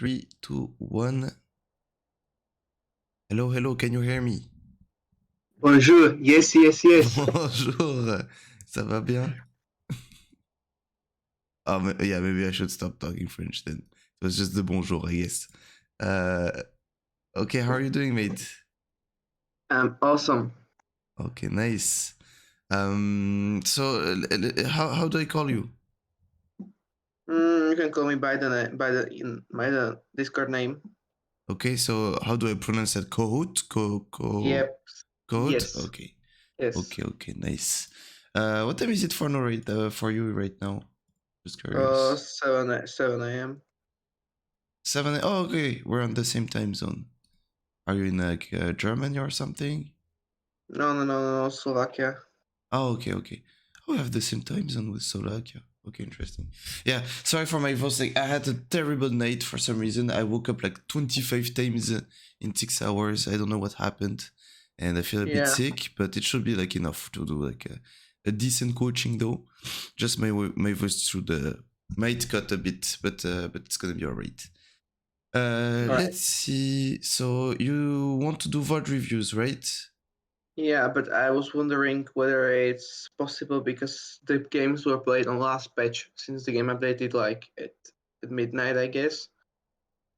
3, 2, 1. Hello, hello, can you hear me? Bonjour, yes. Bonjour, ça va bien? Yeah, maybe I should stop talking French then. It was just the bonjour, I guess. Uh, okay, how are you doing, mate? Awesome. Okay, nice. How do I call you? You can call me by the Discord name. Okay, so how do I pronounce that? KOHUT? Yep. KOHUT? Yes. Okay. Yes. Okay, nice. What time is it for you right now? Just curious. 7 a.m. 7. Oh, okay. We're on the same time zone. Are you in like Germany or something? No, Slovakia. Oh, okay. Oh, we have the same time zone with Slovakia. Okay, interesting. Yeah, sorry for my voice. Like, I had a terrible night for some reason. I woke up like 25 times in 6 hours. I don't know what happened, and I feel a bit Yeah. sick. But it should be like enough to do like a decent coaching though. Just my voice through the might cut a bit, but it's gonna be alright. All right. Let's see. So you want to do VOD reviews, right? Yeah, but I was wondering whether it's possible because the games were played on last patch since the game updated like at midnight, I guess,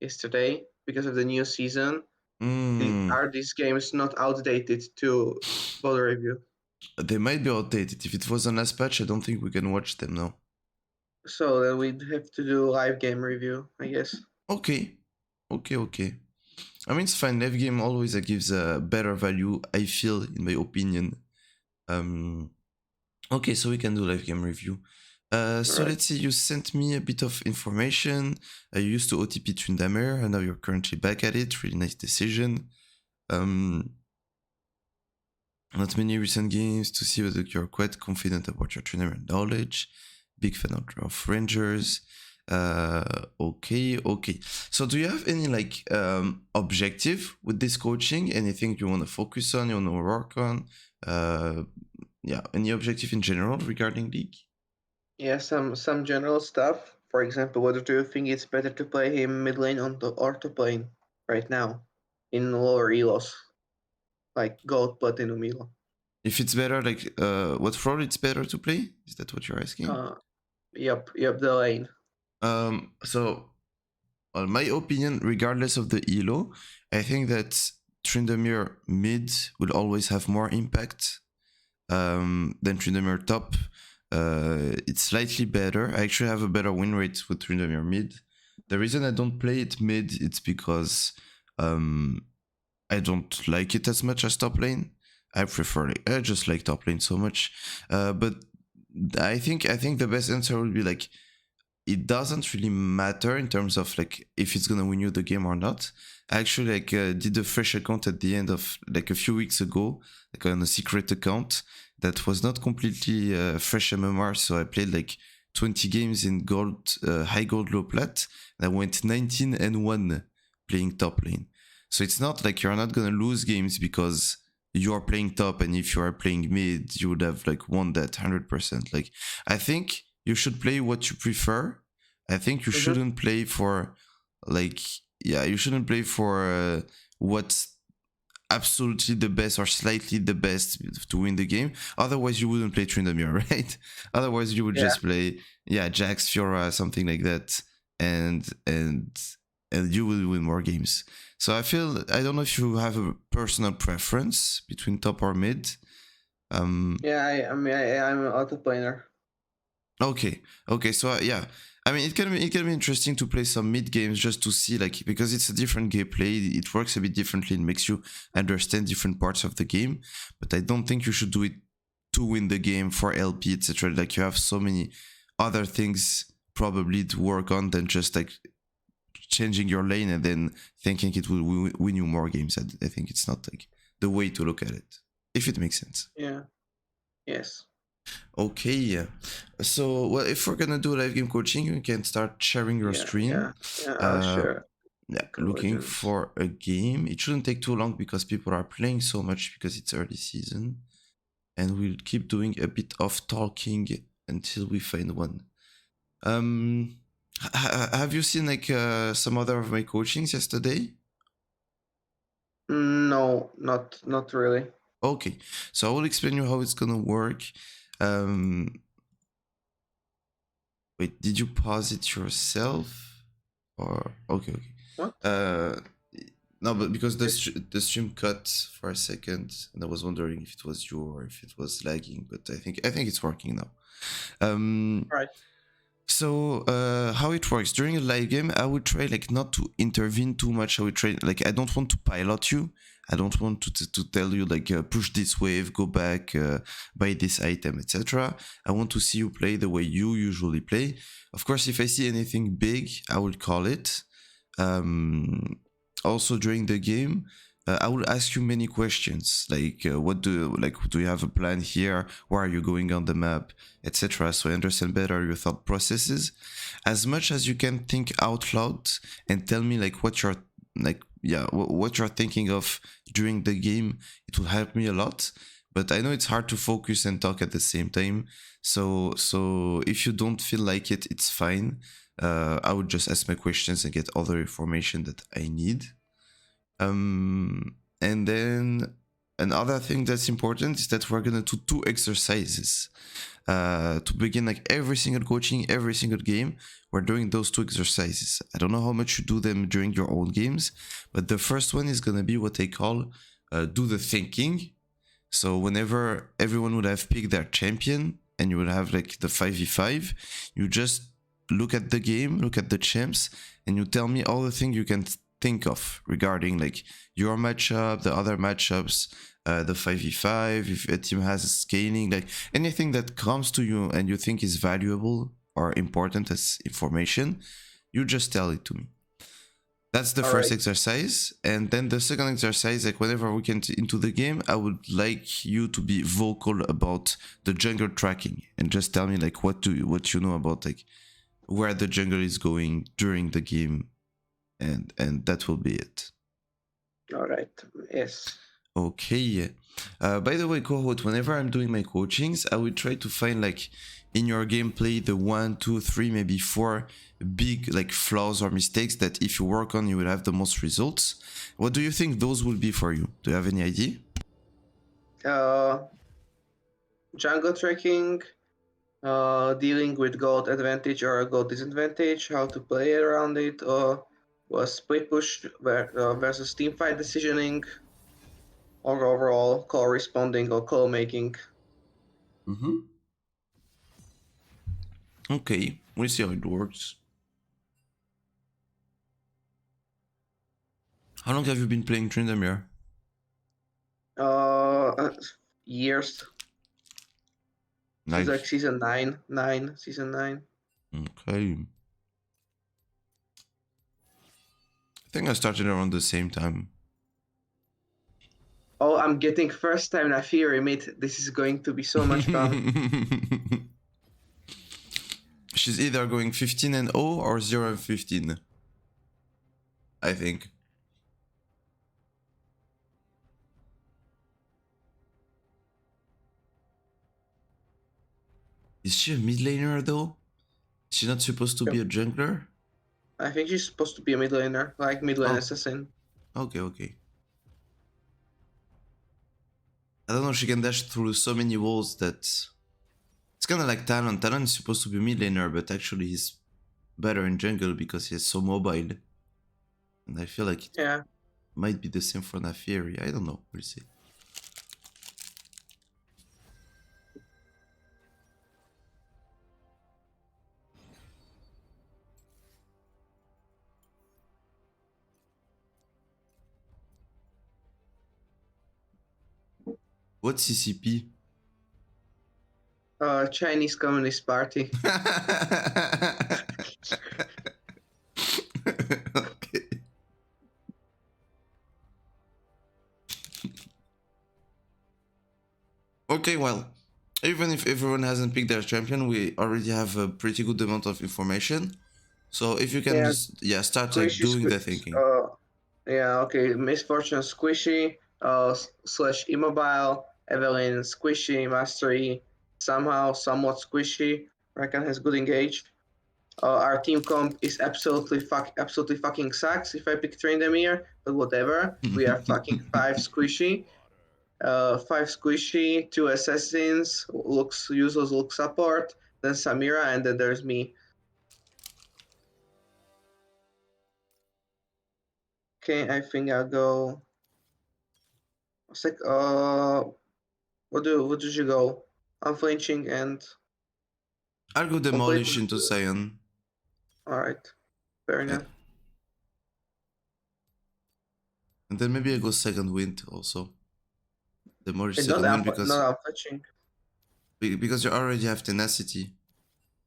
yesterday because of the new season. Are these games not outdated to bother review? They might be outdated. If it was on last patch, I don't think we can watch them now. So then we'd have to do live game review, I guess. Okay. I mean, it's fine. Live game always gives a better value, I feel, in my opinion. Okay, so we can do live game review. So Right. let's see, you sent me a bit of information. You used to OTP TRYNDAMERE, and now you're currently back at it. Really nice decision. Not many recent games to see whether you're quite confident about your TRYNDAMERE knowledge. Big fan of Rangers. Okay. So do you have any like objective with this coaching? Anything you want to focus on, you want to work on? Yeah, any objective in general regarding League? Yeah, some general stuff. For example, whether do you think it's better to play him mid lane on the or to plane right now in lower elos, like gold platinum elo? If it's better, like what role it's better to play? Is that what you're asking? Yep, the lane. So well, my opinion, regardless of the elo, I think that TRYNDAMERE mid will always have more impact than TRYNDAMERE top. It's slightly better. I actually have a better win rate with TRYNDAMERE mid. The reason I don't play it mid, it's because I don't like it as much as top lane. I just like top lane so much. But I think the best answer would be like, it doesn't really matter in terms of like if it's gonna win you the game or not. I actually like did a fresh account at the end of like a few weeks ago, like on a secret account that was not completely fresh MMR. So I played like 20 games in gold, high gold, low plat. And I went 19-1 playing top lane. So it's not like you're not gonna lose games because you are playing top, and if you are playing mid, you would have like won that 100%. Like I think you should play what you prefer. I think you shouldn't play for like you shouldn't play for what's absolutely the best or slightly the best to win the game. Otherwise, you wouldn't play TRYNDAMERE, right? Otherwise, you would just play Jax, Fiora, something like that, and you will win more games. So I don't know if you have a personal preference between top or mid. Yeah, I'm an auto planer. Okay. So yeah, I mean it can be interesting to play some mid games just to see, like, because it's a different gameplay. It works a bit differently and makes you understand different parts of the game. But I don't think you should do it to win the game for LP, etc. Like you have so many other things probably to work on than just like changing your lane and then thinking it will win you more games. I think it's not like the way to look at it, if it makes sense. Yeah. Yes. Okay, so well, if we're gonna do live game coaching, you can start sharing your screen. I'll share. Yeah, looking Convergence. for a game. It shouldn't take too long because people are playing so much because it's early season, and we'll keep doing a bit of talking until we find one. Have you seen like some other of my coachings yesterday? No, not really. Okay, so I will explain you how it's gonna work. Wait, did you pause it yourself? Or okay, okay. What? Uh, no, but because It, the stream cut for a second, and I was wondering if it was you or if it was lagging. But I think it's working now. right. So how it works during a live game, I would try like not to intervene too much. I would try like I don't want to pilot you. I don't want to tell you like push this wave, go back, buy this item, etc. I want to see you play the way you usually play. Of course, if I see anything big, I will call it. Also during the game, I will ask you many questions like what do you have a plan here? Where are you going on the map, etc. So I understand better your thought processes. As much as you can think out loud and tell me like what you're like yeah what you're thinking of during the game, it will help me a lot. But I know it's hard to focus and talk at the same time. So if you don't feel like it, it's fine. I would just ask my questions and get other information that I need. And then another thing that's important is that we're gonna do two exercises to begin like every single coaching, every single game. We're doing those two exercises. I don't know how much you do them during your own games, but the first one is gonna be what I call do the thinking. So whenever everyone would have picked their champion and you would have like the 5v5, you just look at the game, look at the champs, and you tell me all the things you can think of regarding like your matchup, the other matchups, the 5v5, if a team has a scaling, like anything that comes to you and you think is valuable or important as information, you just tell it to me. That's the All first right. exercise. And then the second exercise, like whenever we get into the game, I would like you to be vocal about the jungle tracking and just tell me like what you know about like where the jungle is going during the game, and that will be it. All right. Yes. Okay. By the way, Kohut, whenever I'm doing my coachings, I would try to find like in your gameplay the 1, 2, 3, maybe 4 big like flaws or mistakes that if you work on, you will have the most results. What do you think those will be for you? Do you have any idea? Uh, jungle tracking, dealing with gold advantage or gold disadvantage, how to play around it, or was split push versus team fight decisioning, or overall call responding or call making. Mm-hmm. Okay, we'll see how it works. How long have you been playing Tryndamere? Uh, years since like Like, season season 9. okay. I think I started around the same time. Oh, I'm getting first time Nafiri, mate. This is going to be so much fun. She's either going 15 and 0 or 0 and 15. I think. Is she a mid laner though? Is she not supposed to be a jungler? I think she's supposed to be a mid laner, like mid lane Oh, assassin. okay, okay. I don't know, she can dash through so many walls that... It's kind of like Talon. Talon is supposed to be mid laner, but actually he's better in jungle because he's so mobile. And I feel like it Yeah. might be the same for Nafiri. I don't know, we'll see. What's CCP? Chinese Communist Party. Okay. Okay, well, even if everyone hasn't picked their champion, we already have a pretty good amount of information. So if you can Yeah, just start like Squishy doing the thinking. yeah, okay. Misfortune Squishy, slash Immobile, Evelyn Squishy, Mastery, somehow, somewhat Squishy. Rakan has good engage. Our team comp is absolutely fucking sucks if I pick Tryndamere, but whatever. We are fucking 5 squishy, 2 assassins, looks useless, look support, then Samira, and then there's me. Okay, I think I'll go. What did you go? Unflinching and I'll go demolish into Cyan. Alright, fair enough. And then maybe I go second wind also. Demolish It's second wind not unflinching. because you already have tenacity.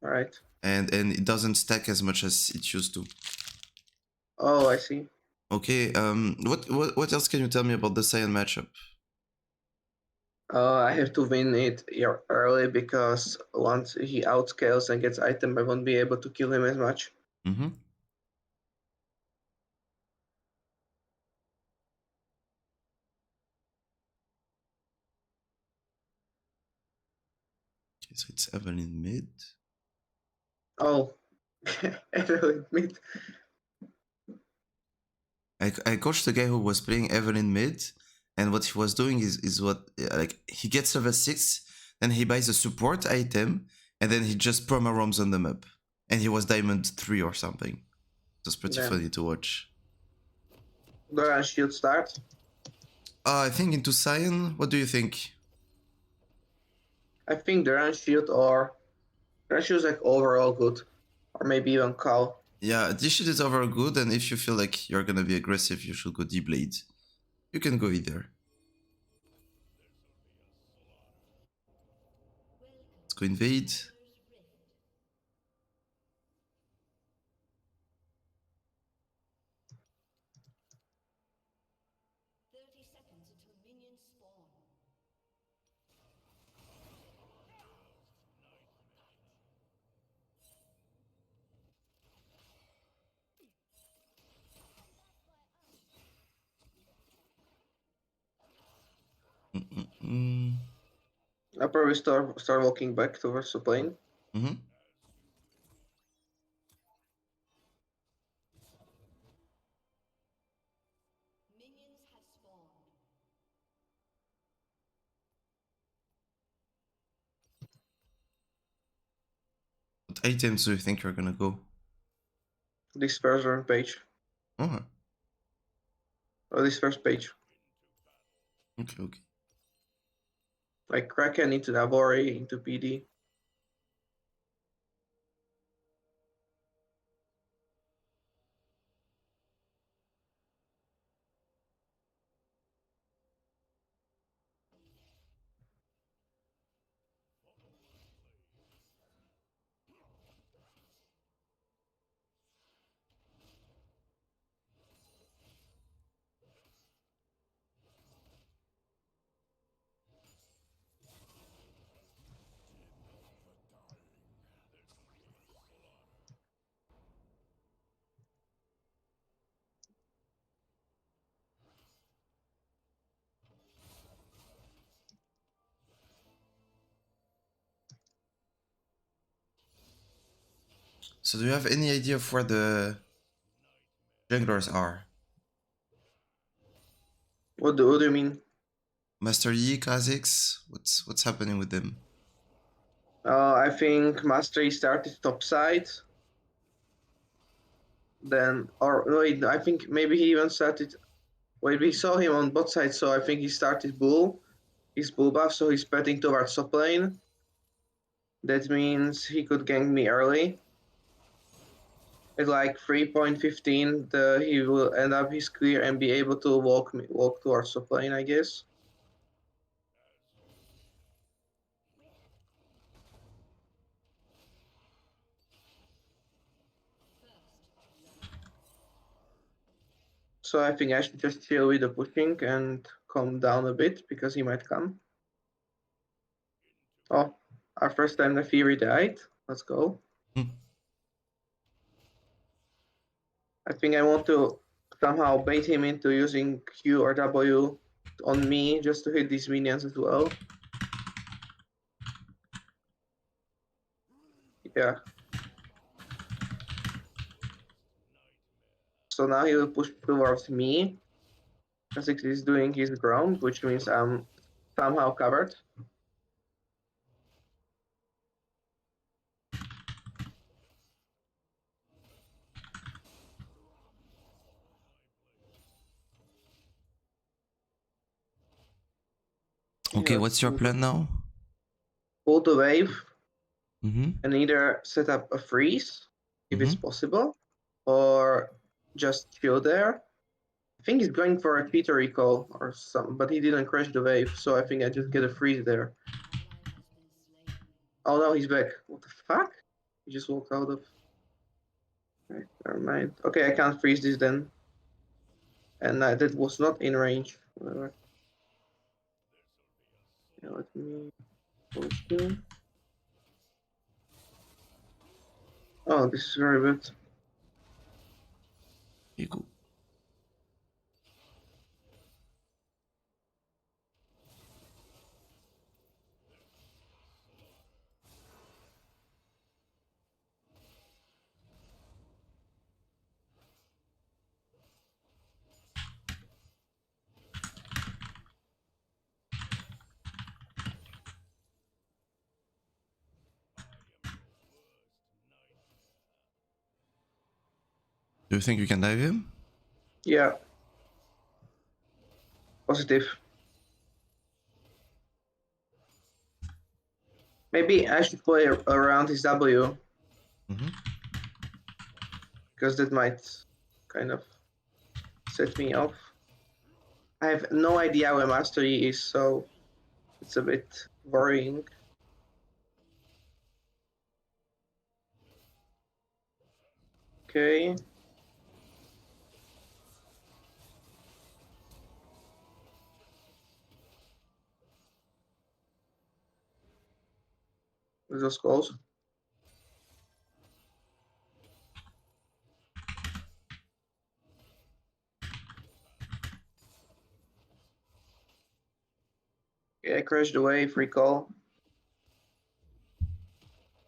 Alright. And it doesn't stack as much as it used to. Oh, I see. Okay, what else can you tell me about the Cyan matchup? I have to win it early because once he outscales and gets item, I won't be able to kill him as much. Mm-hmm. Okay, so it's Evelyn mid. Oh, Evelyn mid. I coached the guy who was playing Evelyn mid, and what he was doing is what, like, he gets level 6, then he buys a support item, and then he just perma roams on the map. And he was diamond 3 or something. It was pretty funny to watch. Doran shield start. I think into Cyan, what do you think? I think Doran shield is like overall good. Or maybe even Call. Yeah, this shit is overall good, and if you feel like you're gonna be aggressive, you should go D-Blade. You can go either. Let's go invade. I'll probably start walking back towards the plane. Mm-hmm. What items do you think you're gonna go? This first page. Oh. Or this first page. Okay. Like Kraken into Nabori, into PD. So do you have any idea of where the junglers are? What do you mean? Master Yi, Kha'Zix? What's happening with them? I think Master Yi started top side. Then, or wait, I think maybe he even started. Wait, we saw him on bot side, so I think he started bull. He's bull buff, so he's spreading towards top lane. That means he could gank me early. At like 3.15, he will end up his clear and be able to walk towards top lane, I guess. So I think I should just chill with the pushing and calm down a bit because he might come. Oh, our first time the Fury died. Let's go. I think I want to somehow bait him into using Q or W on me just to hit these minions as well. Yeah. So now he will push towards me. Kha'Zix is doing his ground, which means I'm somehow covered. Okay, what's your plan now? Pull the wave Mm-hmm. and either set up a freeze if it's Mm-hmm. possible, or just chill there. I think he's going for a Peter recall or something, but he didn't crash the wave, so I think I just get a freeze there. Oh no, he's back. What the fuck? He just walked out of. Right, never mind. Okay, I can't freeze this then. And that was not in range. Whatever. Yeah, let me push you. Oh, this is very good. You go. Do you think you can dive him? Yeah. Positive. Maybe I should play around his W. Mm-hmm. Because that might kind of set me off. I have no idea where mastery is, so it's a bit worrying. Okay. This was close. Okay, I crashed the wave, recall.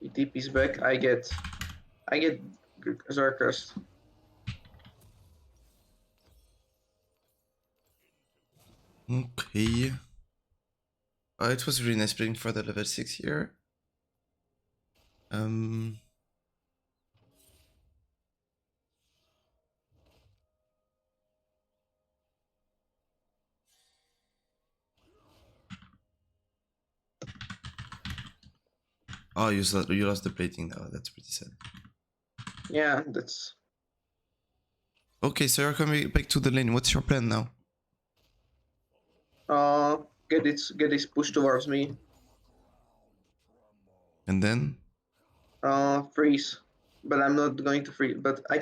He TP's back. I get Zerkers. Okay. It was really nice playing for the level 6 here. Oh, you lost the plating now. That's pretty sad. Yeah, that's. Okay, so you're coming back to the lane. What's your plan now? Get this push towards me. And then? Freeze. But I'm not going to freeze. But I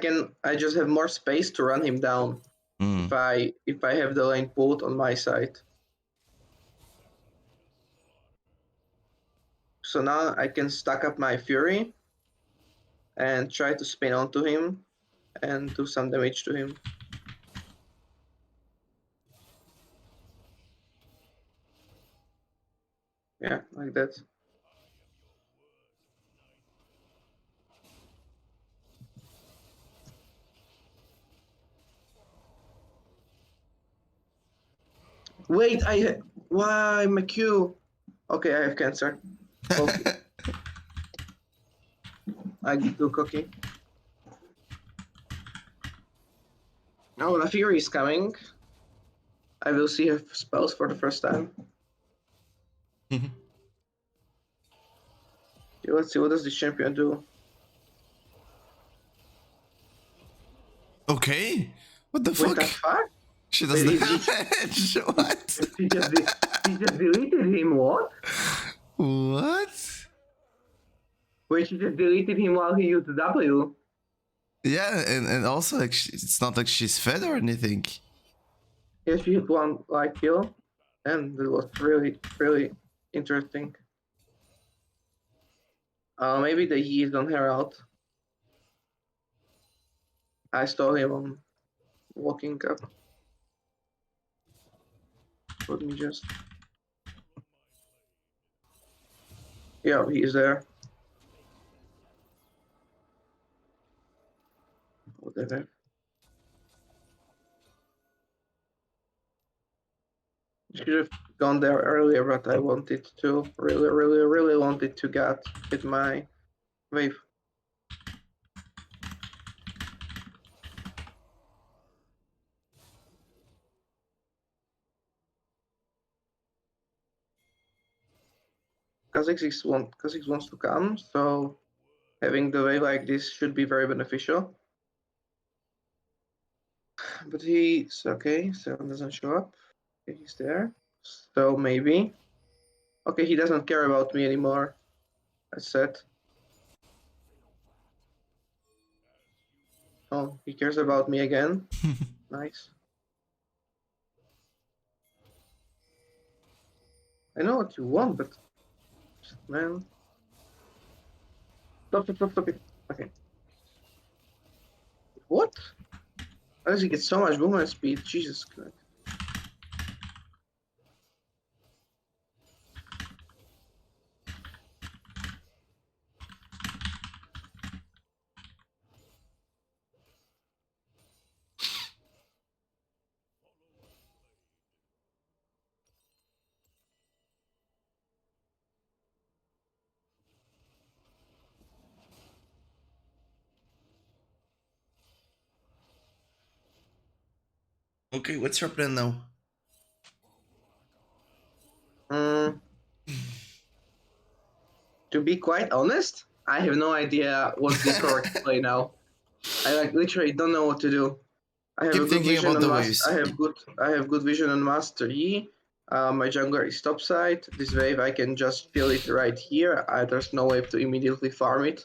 just have more space to run him down if I have the lane pulled on my side. So now I can stack up my Fury and try to spin onto him and do some damage to him. Yeah, like that. Wait, why my Q? Okay, I have cancer. Okay. I get too cocky. Oh, the Fury is coming. I will see her spells for the first time. Okay, let's see, what does this champion do? Okay. What the What fuck? the fuck? She does Wait, damage. What? He just deleted him, what? What? Wait, she just deleted him while he used W. Yeah, and also like it's not like she's fed or anything. Yeah, she hit one like kill, and it was really interesting. Maybe the Yi is on her out. I saw him on walking up. Let me just. Yeah, he is there. Whatever. Should have gone there earlier, but I wanted to really wanted to get my wave. Kha'Zix wants to come, so having the wave like this should be very beneficial. But he's okay, 7 doesn't show up. Okay, he's there. So maybe. Okay, he doesn't care about me anymore. I said. Oh, he cares about me again. Nice. I know what you want, but man. Stop it. Okay. What? How does he get so much movement speed? Jesus Christ. Okay, what's your plan now? To be quite honest, I have no idea what's the correct play now. I like literally don't know what to do. I have Keep a good thinking vision about on the waves. I have good vision on Master Yi. My jungler is topside. This wave I can just feel it right here. There's no way to immediately farm it.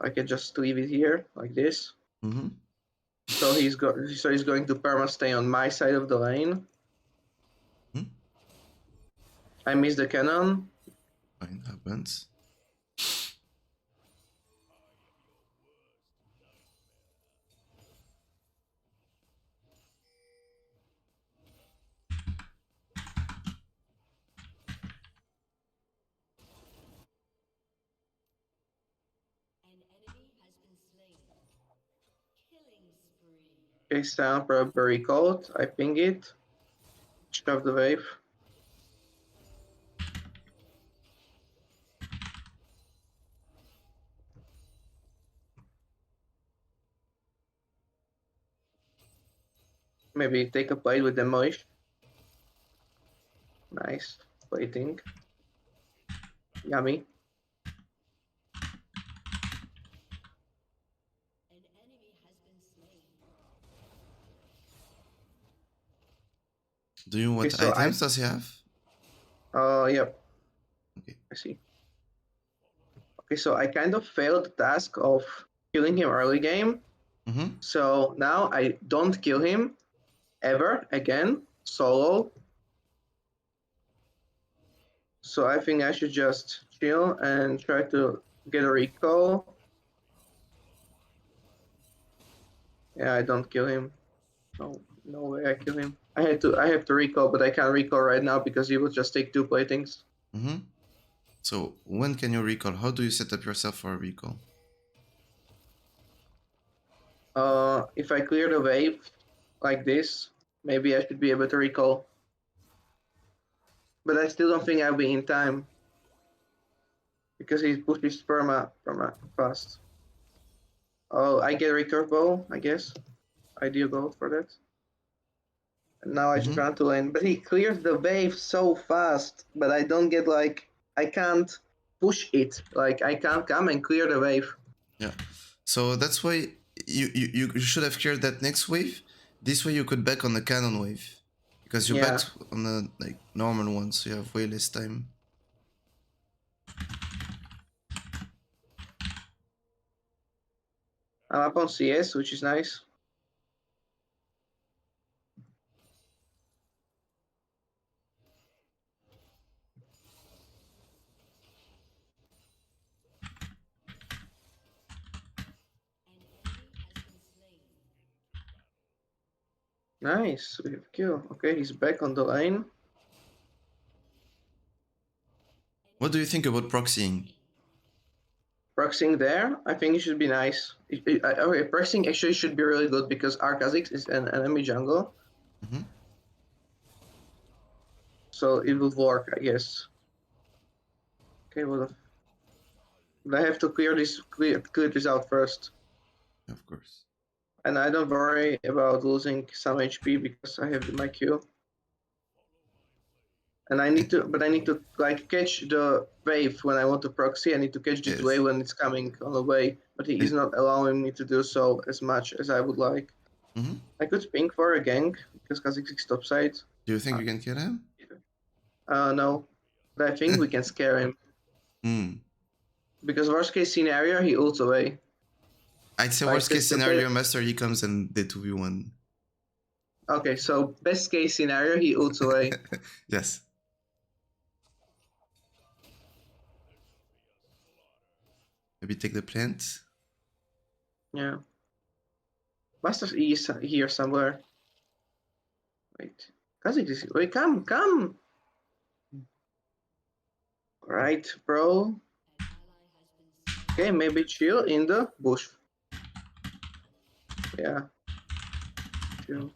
I can just leave it here like this. Mm-hmm. So he's going to perma stay on my side of the lane. Hmm? I missed the cannon. Fine, happens. Okay, sound probably recalled. I ping it. Shove the wave. Maybe take a plate with demolish. Nice plating. Yummy. Do you know what Okay, so items does he have? Yep. Okay. I see. Okay, so I kind of failed the task of killing him early game. Mm-hmm. So now I don't kill him ever again solo. So I think I should just chill and try to get a recall. Yeah, I don't kill him. No way I kill him. I have to recall, but I can't recall right now because he will just take 2 platings. Mm-hmm. So when can you recall? How do you set up yourself for a recall? If I clear the wave like this, maybe I should be able to recall. But I still don't think I'll be in time. Because he pushes perma fast. Oh, I get recurve bow, I guess. Ideal goal for that. And now I just run to lane. But he clears the wave so fast, but I don't get like I can't push it. Like I can't come and clear the wave. Yeah. So that's why you should have cleared that next wave. This way you could back on the cannon wave. Because you backed on the like normal one, so you have way less time. I'm up on CS, which is nice. Nice, we have kill. Okay, he's back on the lane. What do you think about proxying? Proxying there, I think it should be nice. Okay, proxying actually should be really good because our Kha'Zix is an enemy jungle. Mm-hmm. so it will work, I guess. Okay, well, but I have to clear this out first. Of course. And I don't worry about losing some HP because I have my Q. And I need to like catch the wave when I want to proxy. I need to catch this Yes. wave when it's coming on the way, but he is not allowing me to do so as much as I would like. Mm-hmm. I could ping for a gank because Kazakh's topside. Do you think you can kill him? No, but I think we can scare him. Because worst case scenario, he ults away. I'd say Like, worst case scenario, Master Yi comes and they 2v1. Okay, so best case scenario, he ults away. Yes. Maybe take the plant. Yeah. Master E is here somewhere. Wait. Kazik is. Wait, come! Right, bro. Okay, maybe chill in the bush. Yeah. Chill.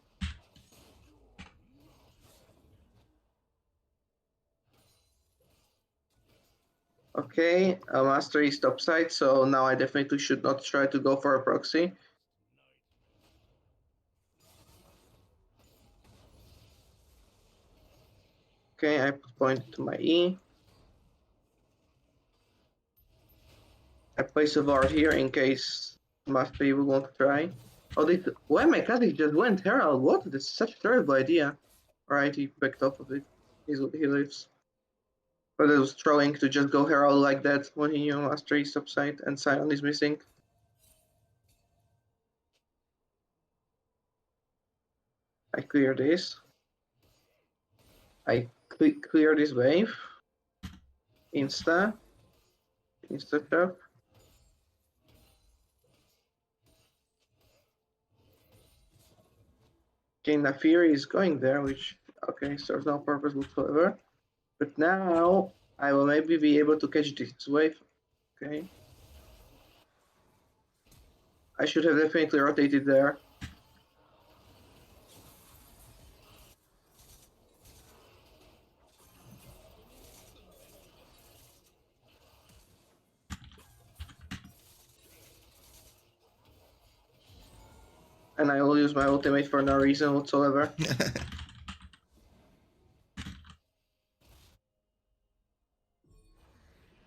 Okay, Master is topside, so now I definitely should not try to go for a proxy. Okay, I point to my E. I place a ward here in case Master E will want to try. Oh, why my Kazik just went Herald? What? That's such a terrible idea. Alright, he backed off of it. He lives. But it was throwing to just go Herald like that when he knew Master is upside and Sion is missing. I clear this. I clear this wave. Insta chop. Okay, Nafiri is going there, which, okay, serves no purpose whatsoever. But now I will maybe be able to catch this wave. Okay. I should have definitely rotated there. And I will use my ultimate for no reason whatsoever.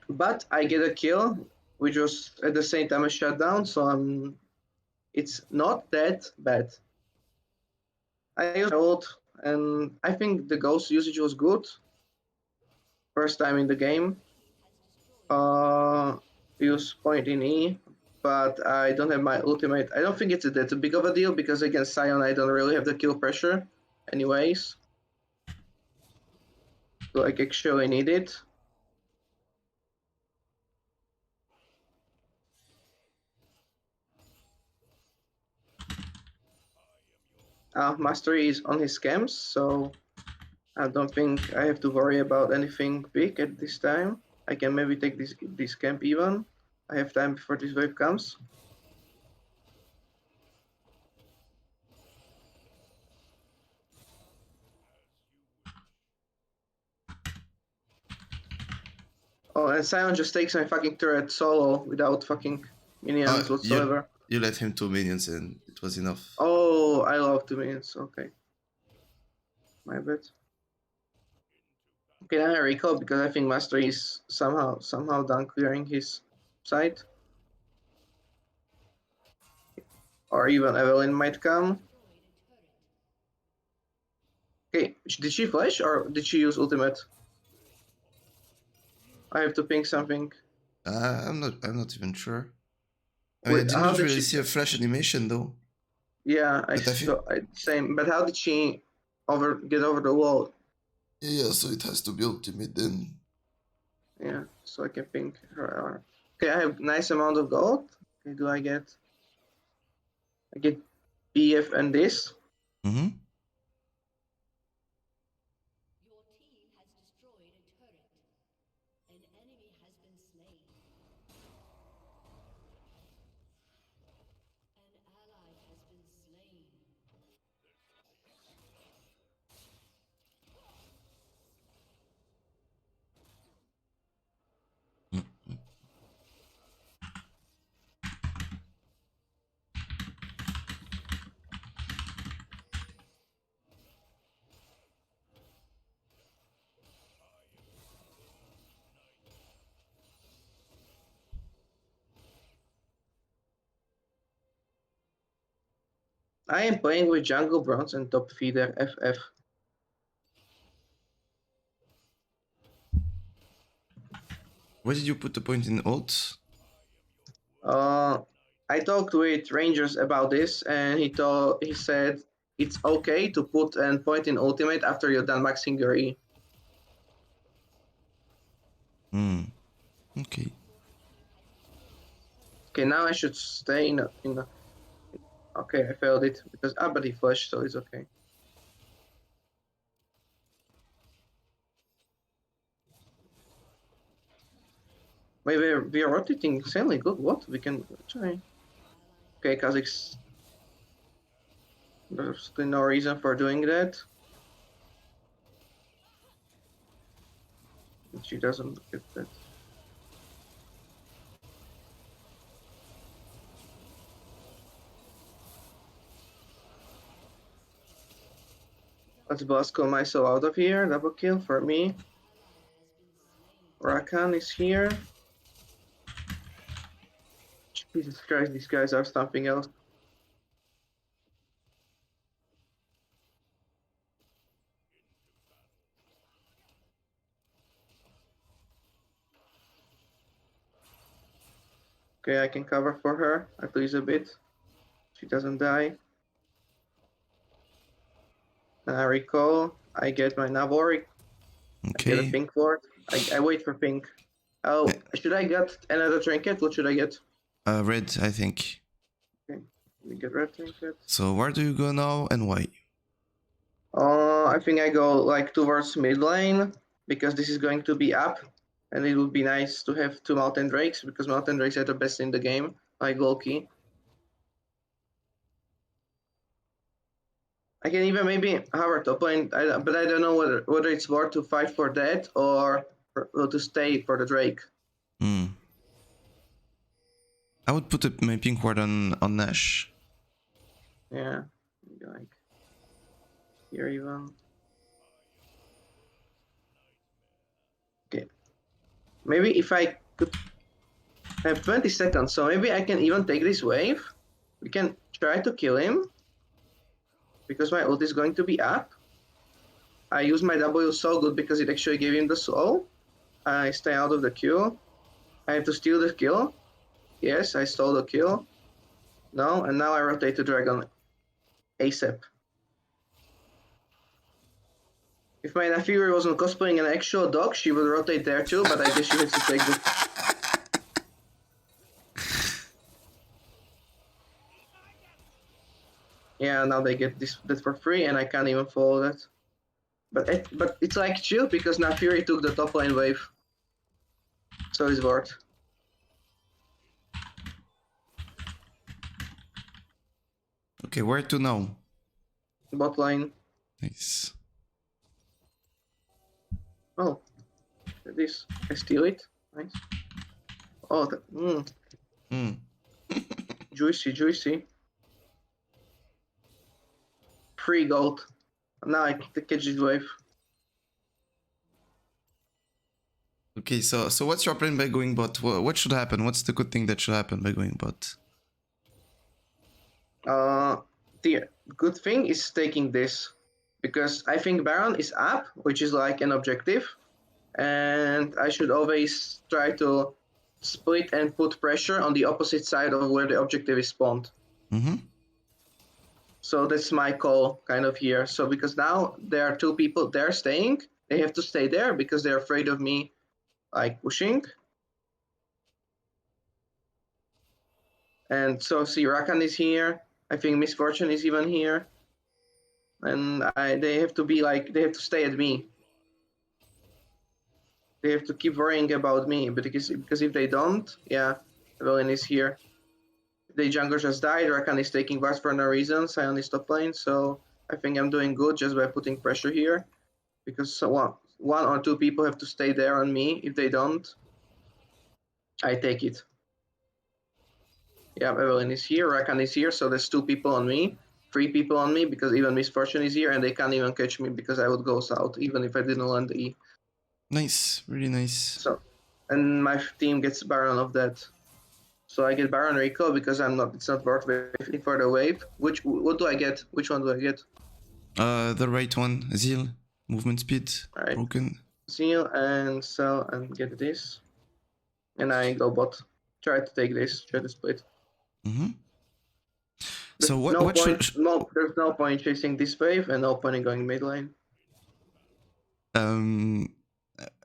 But I get a kill, which was at the same time a shutdown, so it's not that bad. I used ult, and I think the ghost usage was good. First time in the game. Use point in E, but I don't have my ultimate. I don't think it's that big of a deal because against Sion I don't really have the kill pressure anyways. So I actually need it. Mastery is on his scams, so I don't think I have to worry about anything big at this time. I can maybe take this camp even. I have time before this wave comes. Oh, and Sion just takes my fucking turret solo without fucking minions whatsoever. You let him 2 minions and it was enough. Oh, I love 2 minions. Okay. My bad. Okay, then I recall because I think Master is somehow done clearing his side. Or even Evelyn might come. Okay, did she flash or did she use ultimate? I have to ping something. I'm not even sure. I mean, I didn't really see a flash animation though. Yeah, same. But how did she get over the wall? Yeah, so it has to be ultimate then. Yeah, so I can ping her. Okay, I have nice amount of gold. Okay, do I get? I get BF and this. Mm-hmm. I am playing with jungle bronze and top feeder FF. Why did you put the point in ult? I talked with Rangers about this, and he said it's okay to put an point in ultimate after you're done maxing your E. Okay. Okay, now I should stay in a. Okay, I failed it because but he flushed, so it's okay. Wait, we are rotating insanely good. What? We can try. Okay, Kazakhs. There's no reason for doing that. She doesn't get that. Let's Bosco myself out of here. Double kill for me. Rakan is here. Jesus Christ, these guys are something else. Okay, I can cover for her at least a bit. She doesn't die. I recall. I get my Nabori. Okay. I get a pink ward. I wait for pink. Oh, should I get another trinket? What should I get? Red, I think. Okay, we get red trinket. So where do you go now and why? I think I go like towards mid lane because this is going to be up, and it would be nice to have 2 Mountain Drakes because Mountain Drakes are the best in the game, like Loki. I can even maybe hover top lane, but I don't know whether it's worth to fight for that or to stay for the Drake. I would put my pink ward on Nash. Yeah, like here even. Okay, maybe if I could have 20 seconds, so maybe I can even take this wave. We can try to kill him because my ult is going to be up. I use my W so good because it actually gave him the soul. I stay out of the queue. I have to steal the kill. Yes, I stole the kill. No, and now I rotate to dragon ASAP. If my Nafiri wasn't cosplaying an actual dog, she would rotate there too, but I guess she has to take the... Yeah, now they get that for free, and I can't even follow that. But it's like chill, because Nafiri took the top lane wave. So it's worth. Okay, where to now? Bot lane. Nice. Oh, this. I steal it. Nice. Oh, juicy, juicy. Free gold. Now I can catch this wave. Okay, so what's your plan by going bot? What should happen? What's the good thing that should happen by going bot? The good thing is taking this, because I think Baron is up, which is like an objective, and I should always try to split and put pressure on the opposite side of where the objective is spawned. So that's my call kind of here. So because now there are 2 people there staying, they have to stay there because they're afraid of me like pushing. And so see, Rakan is here. I think Misfortune is even here. And they have to be like, they have to stay at me. They have to keep worrying about me, because if they don't, yeah, Evelyn is here. The jungler just died, Rakan is taking bars for no reason, Sion is top lane, so I think I'm doing good just by putting pressure here, because one or 2 people have to stay there on me. If they don't, I take it. Yeah, Evelyn is here, Rakan is here, so there's 2 people on me, 3 people on me, because even Misfortune is here, and they can't even catch me because I would go south, even if I didn't land the E. Nice, really nice. So, and my team gets Baron of that. So I get Baron recall because it's not worth waiting for the wave. What do I get? Which one do I get? The right one, Zeal, movement speed, Alright. broken. Seal and sell and get this. And I go bot. Try to take this, try to split. So There's no point chasing this wave and no point in going mid lane.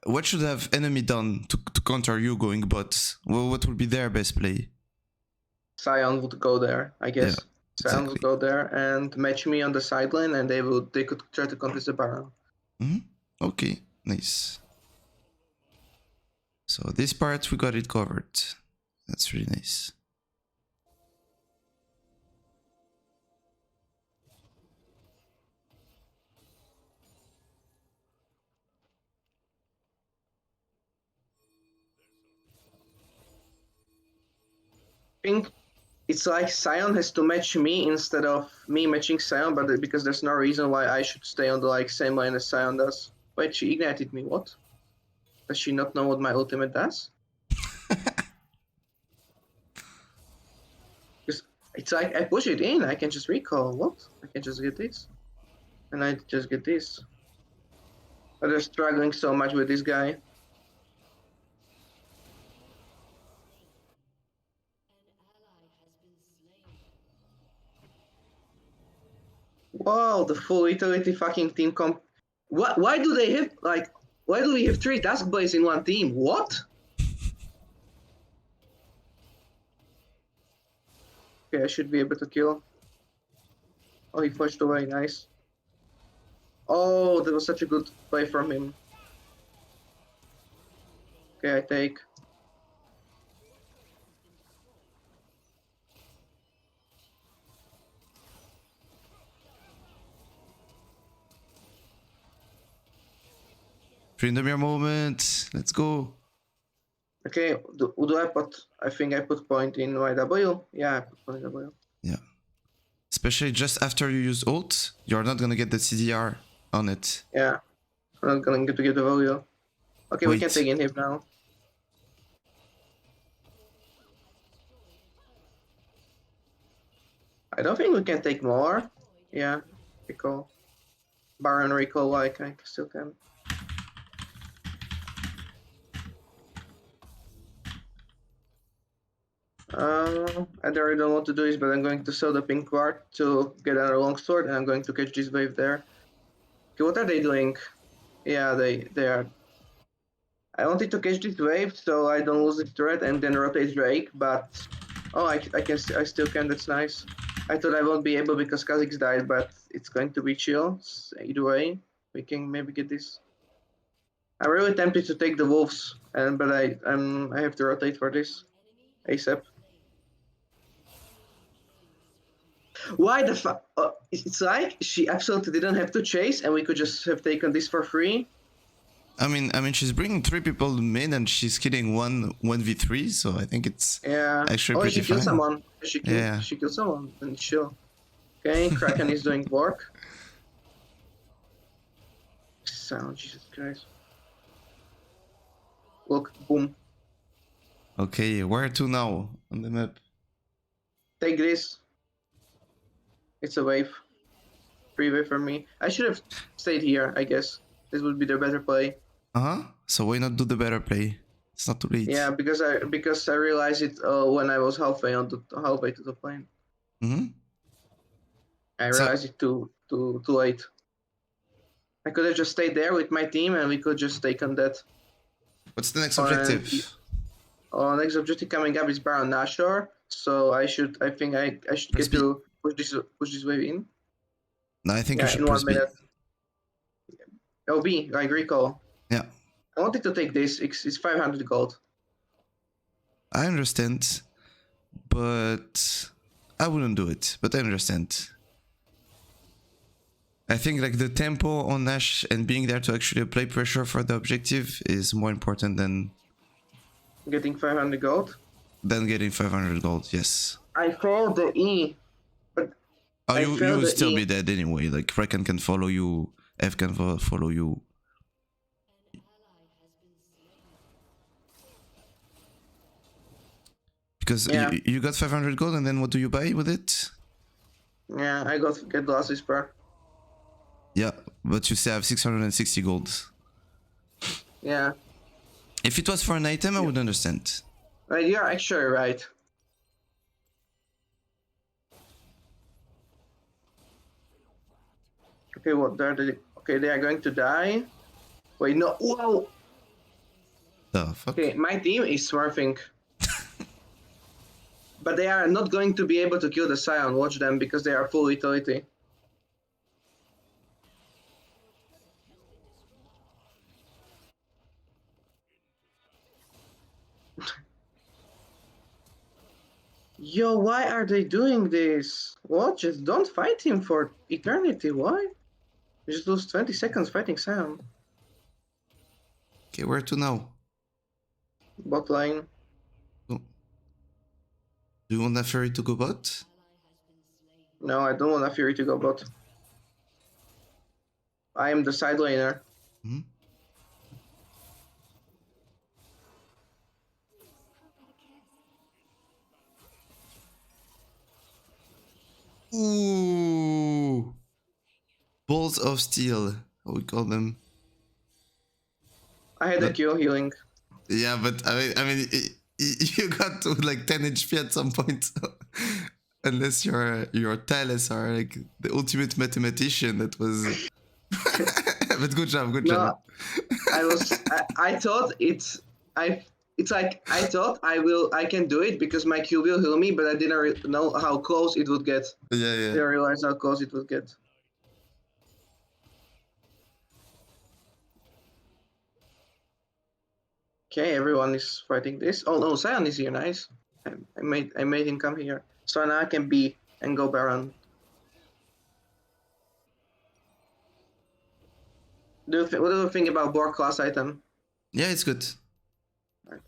What should have enemy done to counter you going bot? Well, what would be their best play? Sion would go there, I guess. Yeah, Sion would go there and match me on the side lane, and they could try to contest the Baron. Okay, nice. So this part we got it covered. That's really nice. I think it's like Sion has to match me instead of me matching Sion, but because there's no reason why I should stay on the same lane as Sion does. Wait, she ignited me. What? Does she not know what my ultimate does? It's like I push it in, I can just recall. What? I can just get this. And I just get this. But they're struggling so much with this guy. Wow, the full utility fucking team comp. What? Why do they have why do we have 3 Duskblades in one team? What? Okay, I should be able to kill. Oh, he flushed away, nice. Oh, that was such a good play from him. Okay, I take. Tryndamere moment, let's go. Okay, do I put, I think I put point in YW? Yeah, I put point in W. Yeah. Especially just after you use ult, you're not gonna get the CDR on it. Yeah, I'm not going to get the value. Okay, we can Wait. take in him now. I don't think we can take more. Yeah, recall. Baron recall, like I still can. I really don't know what to do is, but I'm going to sell the pink ward to get another longsword, and I'm going to catch this wave there. Okay, what are they doing? Yeah, they are. I wanted to catch this wave so I don't lose this turret and then rotate Drake, but oh, I still can. That's nice. I thought I won't be able because Kha'Zix died, but it's going to be chill. Either way, we can maybe get this. I'm really tempted to take the wolves, but I have to rotate for this ASAP. Why the fuck? It's like she absolutely didn't have to chase, and we could just have taken this for free. I mean, she's bringing 3 people mid and she's killing 1v3, so I think it's actually pretty she killed fine. someone. She killed someone, and chill. Okay, Kraken is doing work. Sound, Jesus Christ. Look, boom. Okay, where to now on the map? Take this. It's a wave. Free wave for me. I should have stayed here, I guess. This would be the better play. So why not do the better play? It's not too late. Yeah, because I realized it when I was halfway to the plane. I realized it too late. I could have just stayed there with my team and we could just take on that. What's the next objective? Next objective coming up is Baron Nashor. So I think I should get to push this wave in. No, I think you should in press 1 minute. OB, like recall. Yeah. I wanted to take this. It's 500 gold. I understand, but I wouldn't do it. But I understand. I think like the tempo on Nash and being there to actually apply pressure for the objective is more important than getting 500 gold. Than getting 500 gold. Yes. I failed the E, but you will still be dead anyway. Like Kraken can follow you, F can follow you. Because Yeah. you got 500 gold, and then what do you buy with it? Yeah, I get Glass Whisper. Yeah, but you still have 660 gold. Yeah. If it was for an item, I would understand. Right, you're actually right. Okay, what are they? Okay, they are going to die. Wait, no. Whoa. The fuck? Okay, my team is smurfing. But they are not going to be able to kill the Scion. Watch them because they are full utility. Yo, why are they doing this? What? Just don't fight him for eternity. Why? You just lose 20 seconds fighting Scion. Okay, where to now? Bot lane. Oh. Do you want that fairy to go bot? No, I don't want a Fury to go bot. I am the side laner. Hmm? Ooh! Balls of steel, how we call them. I had a Q healing. Yeah, but I mean, you got to like 10 HP at some point, so unless your Thales are like the ultimate mathematician. That was. But good job, good job. I thought it's like I thought I can do it because my Q will heal me, but I didn't know how close it would get. Yeah, yeah. Didn't realize how close it would get. Okay, everyone is fighting this. Oh no, Sion is here. Nice. I made him come here, so now I can be and go Baron. What do you think about Borg class item? Yeah, it's good. Right.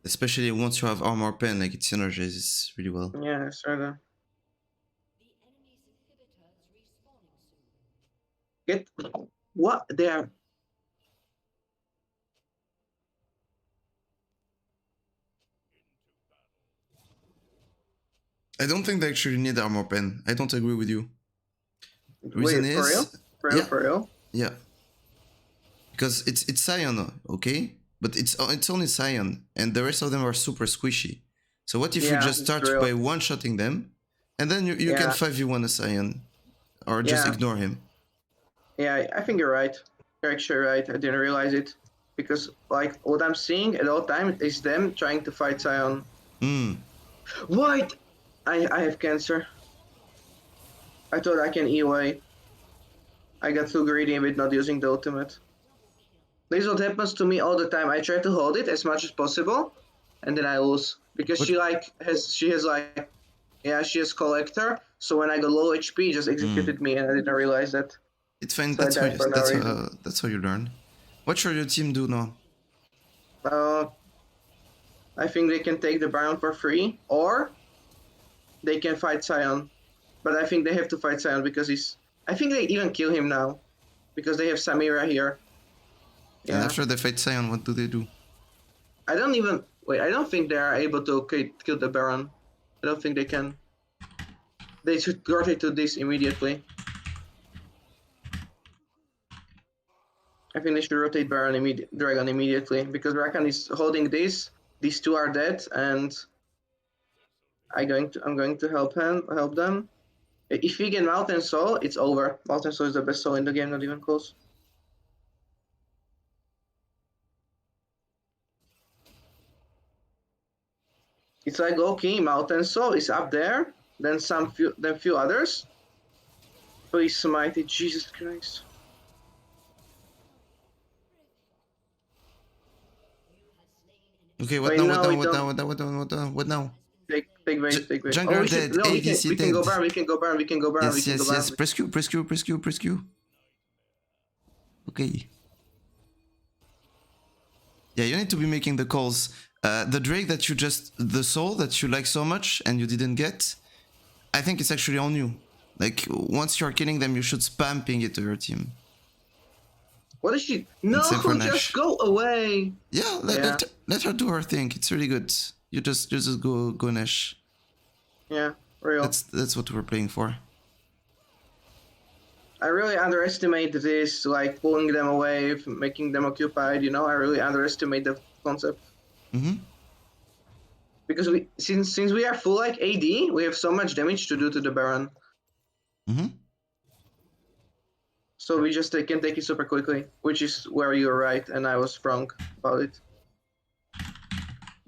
Especially once you have armor pen, like it synergizes really well. Yeah, sort of. Get what they are. I don't think they actually need armor pen. I don't agree with you. Wait, for real? For real? Yeah. Because it's Scion, okay? But it's only Scion, and the rest of them are super squishy. So what if you just start by one-shotting them, and then you can 5v1 a Scion, or just ignore him? Yeah, I think you're right. You're actually right. I didn't realize it. Because like what I'm seeing at all times is them trying to fight Scion. What? I have cancer. I thought I can EOA. I got too greedy with not using the ultimate. This is what happens to me all the time. I try to hold it as much as possible, and then I lose because she has collector. So when I got low HP, just executed me, and I didn't realize that. It's fine. So That's how you learn. What should your team do now? I think they can take the Baron for free, or they can fight Scion. But I think they have to fight Scion because I think they even kill him now, because they have Samira here. Yeah. And after they fight Scion, what do they do? I don't think they are able to kill the Baron. I don't think they can. They should rotate to this immediately. I think they should rotate Dragon immediately, because Rakan is holding this. These two are dead, and I'm going to help them. If we get Mountain Soul, it's over. Mountain Soul is the best soul in the game, not even close. It's like, okay, Mountain Soul is up there, then few others. Please smite it, Jesus Christ. Okay, what now? What now? Take base. Jungle dead. ADC we dead. We can go Baron. Yes. Press Q. Okay. Yeah, you need to be making the calls. The Drake the soul that you like so much and you didn't get, I think it's actually on you. Like, once you're killing them, you should spam ping it to your team. What is she? No, just go away. Yeah, let her do her thing. It's really good. You just go Nash. Yeah, real. That's what we're playing for. I really underestimate this, like pulling them away, making them occupied. You know, I really underestimate the concept. Mm-hmm. Because since we are full like AD, we have so much damage to do to the Baron. Mm-hmm. So we just can take it super quickly, which is where you're right, and I was wrong about it.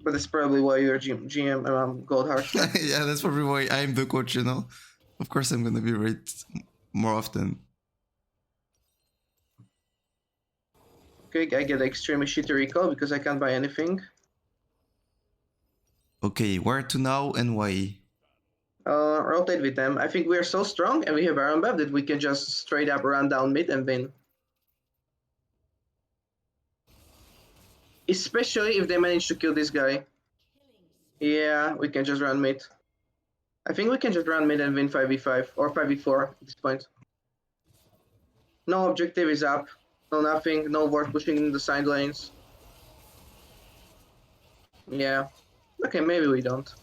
But that's probably why you're GM and I'm Gold Heart. Yeah, that's probably why I'm the coach, you know? Of course I'm gonna be right more often. Okay, I get extremely shitty recall because I can't buy anything. Okay, where to now and why? Rotate with them. I think we are so strong and we have Baron buff that we can just straight up run down mid and win. Especially if they manage to kill this guy. Yeah, we can just run mid. I think we can just run mid and win 5v5 or 5v4 at this point. No objective is up. No nothing. No worth pushing in the side lanes. Yeah. Okay, maybe we don't.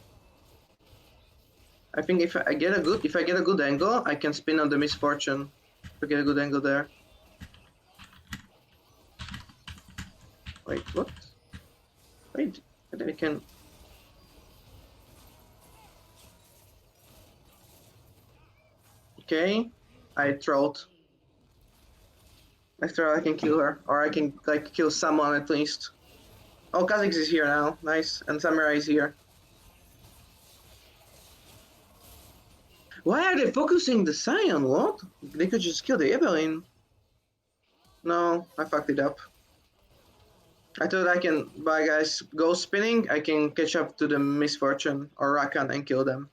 I think if I get a good angle, I can spin on the misfortune to get a good angle there. Wait, what? Wait, I can. Okay, I trolled. After I can kill her, or I can like kill someone at least. Oh, Kha'Zix is here now. Nice, and Samurai is here. Why are they focusing the Sion? What? They could just kill the Evelyn. No, I fucked it up. I thought I can, by guys, go spinning, I can catch up to the Misfortune or Rakan and kill them.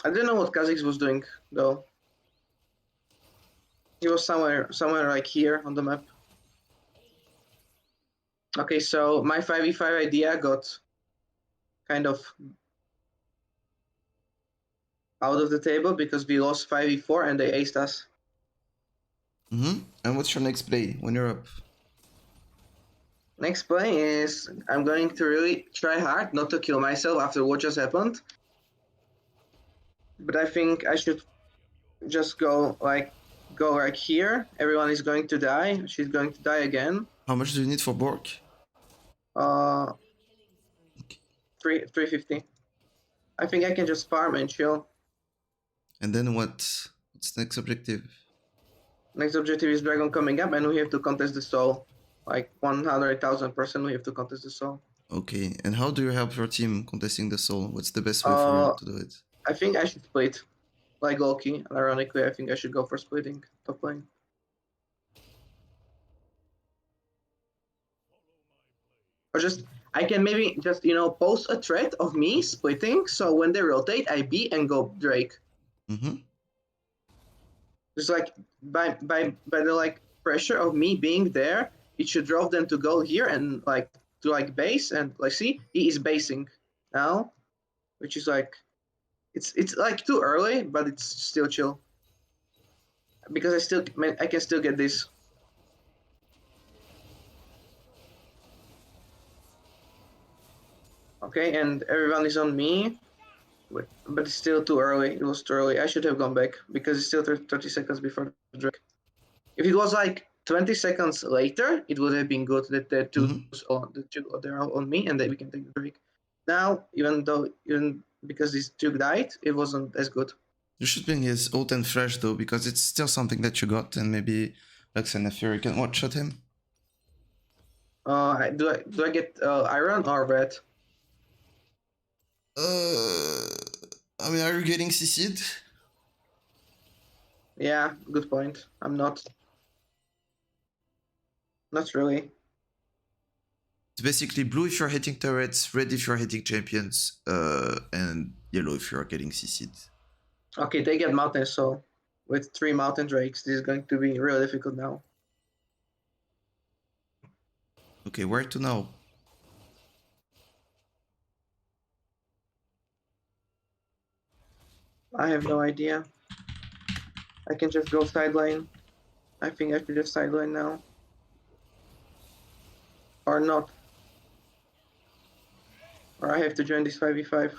I didn't know what Kha'Zix was doing, though. He was somewhere like here on the map. Okay, so my 5v5 idea got kind of out of the table because we lost 5v4 and they aced us. Mm-hmm. And what's your next play when you're up? Next play is I'm going to really try hard not to kill myself after what just happened. But I think I should just go like here. Everyone is going to die. She's going to die again. How much do you need for Bork? 350. I think I can just farm and chill. And then what's next objective? Next objective is Dragon coming up, and we have to contest the soul. Like 100,000% we have to contest the soul. Okay, and how do you help your team contesting the soul? What's the best way for you to do it? I think I should split. Like Loki, ironically, I think I should go for splitting top lane. Or just, I can maybe just, post a threat of me splitting, so when they rotate, I B and go Drake. Mm-hmm. Just like, by the like pressure of me being there, it should drop them to go here and like, to like base, and like, see, he is basing now, which is like, it's like too early, but it's still chill. Because I can still get this. Okay, and everyone is on me, but it's still too early. It was too early. I should have gone back because it's still 30 seconds before the Drake. If it was like 20 seconds later, it would have been good that the two they're on me and that we can take the Drake. Now, even because this two died, it wasn't as good. You should bring his ult and fresh though, because it's still something that you got, and maybe Luxen if you can one-shot him. Do I get iron or red? I mean, are you getting CC'd? Yeah, good point. I'm not. Not really. It's basically blue if you're hitting turrets, red if you're hitting champions, and yellow if you're getting CC'd. Okay, they get mountain, so with 3 mountain drakes, this is going to be real difficult now. Okay, where to now? I have no idea. I can just go sideline. I think I should just sideline now. Or not. Or I have to join this 5v5.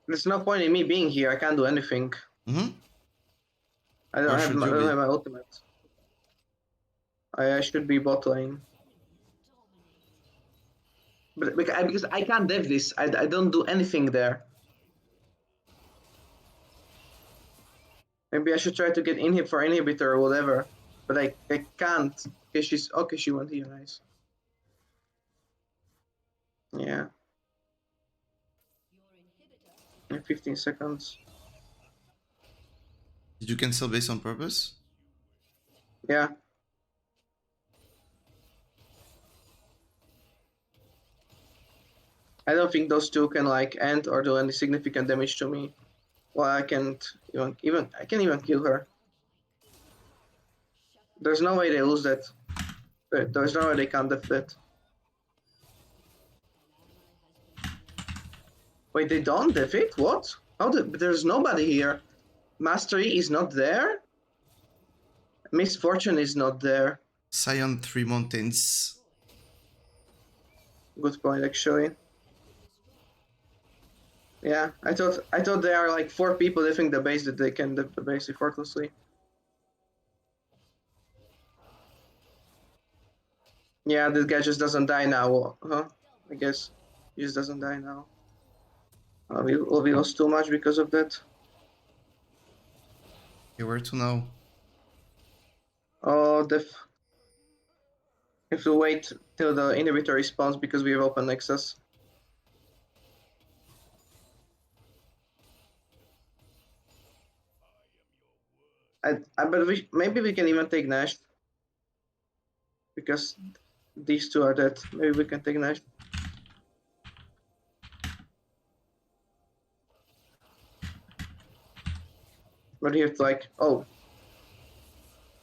There's no point in me being here. I can't do anything. Mm-hmm. I don't have my ultimate. I should be bot lane. But because I can't dev this. I don't do anything there. Maybe I should try to get inhib for inhibitor or whatever. But I can't. Okay, she went here, nice. Yeah. 15 seconds. Did you cancel base on purpose? Yeah. I don't think those two can like end or do any significant damage to me. Well, I can't even I can't even kill her. There's no way they lose that. There's no way they can't def that. Wait, they don't def it? What? There's nobody here. Mastery is not there? Misfortune is not there. Scion 3 Mountains. Good point, actually. Yeah, I thought there are like 4 people defing the base that they can def the base effortlessly. Yeah, this guy just doesn't die now, huh? I guess he just doesn't die now. We lost too much because of that. Okay, where to now? Oh, have to wait till the inhibitor respawns because we have open nexus. But maybe we can even take Nash because these two are dead. Maybe we can take Nash. But you have to like, oh,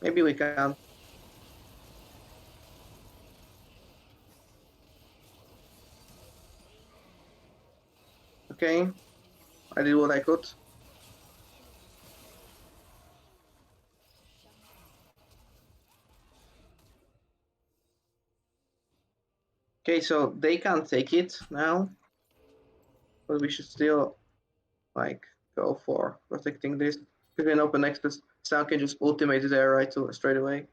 maybe we can. Okay, I did what I could. Okay, so they can't take it now, but we should still like go for protecting this. If we can open nexus, Sam can just ultimate there right to straight away.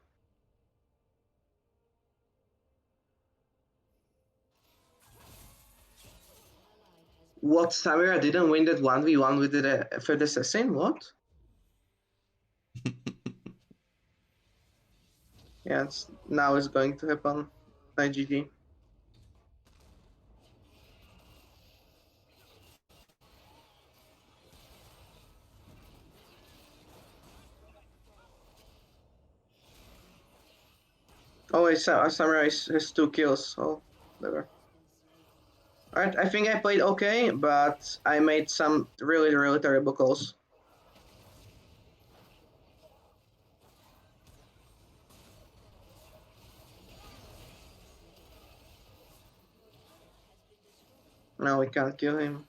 What, Samira didn't win that 1v1 with the third assassin? What? Yeah, now it's going to happen. GG. Oh, wait, Samurai has 2 kills, so whatever. Alright, I think I played okay, but I made some really, really terrible calls. No, we can't kill him.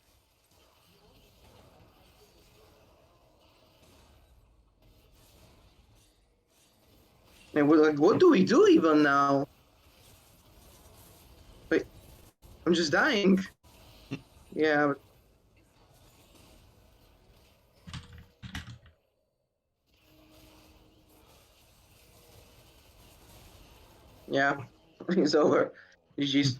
And we're like, what do we do even now? Wait, I'm just dying. Yeah, but... yeah, it's over. GG's.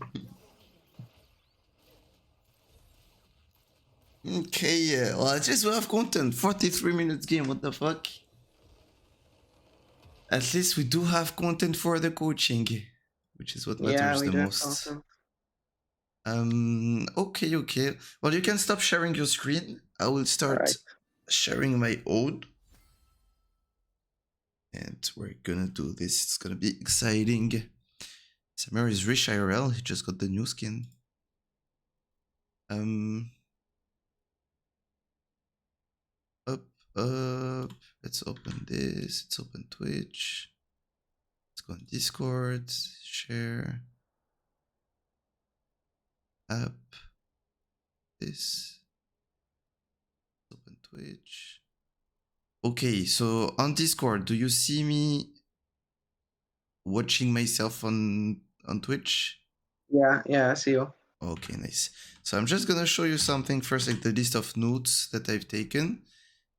Okay, well, at least we have content. 43 minutes game, what the fuck? At least we do have content for the coaching, which is what matters the most. Okay. Well, you can stop sharing your screen. I will start sharing my own. And we're gonna do this. It's gonna be exciting. Samir is rich IRL. He just got the new skin. Up. up. Let's open this. Let's open Twitch. Let's go on Discord. Share. App. This. Open Twitch. Okay, so on Discord, do you see me watching myself on Twitch? Yeah, I see you. Okay, nice. So I'm just gonna show you something first, like the list of notes that I've taken.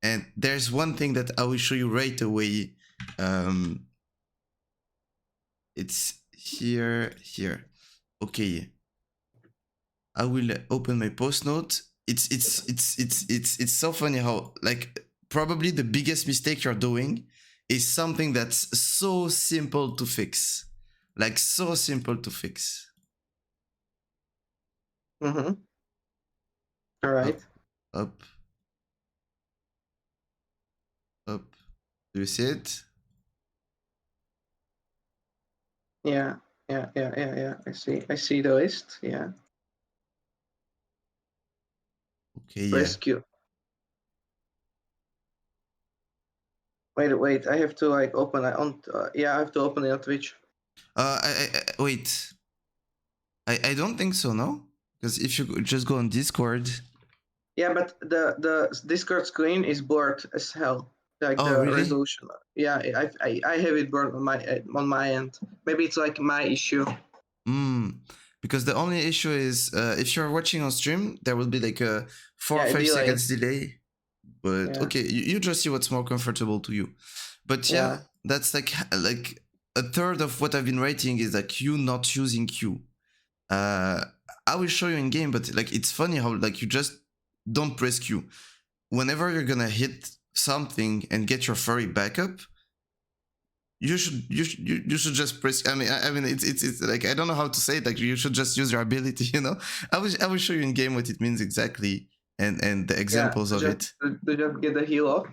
And there's one thing that I will show you right away. It's here. Okay. I will open my post note. It's so funny how, like, probably the biggest mistake you're doing is something that's so simple to fix. Like, so simple to fix. Mm-hmm. All right. Up. Do you see it? Yeah. I see the list. Yeah. Okay, yeah. Rescue. Wait. I have to like open it on. Yeah, I have to open it on Twitch. Wait. I don't think so, no? Because if you just go on Discord. Yeah, but the Discord screen is blurred as hell. Like Oh, the really? resolution. Yeah, I have it blurred on my end. Maybe it's like my issue. Because the only issue is if you're watching on stream, there will be like a 4 or 5 delay. seconds delay. But Yeah. okay, you just see what's more comfortable to you. But yeah, that's like a third of what I've been writing is like you not using Q. I will show you in game, but like it's funny how like you just don't press Q. Whenever you're gonna hit something and get your furry back up, you should just press. I mean it's like I don't know how to say it. Like you should just use your ability. You know, I will show you in game what it means exactly and the examples of it. To just get the heal off.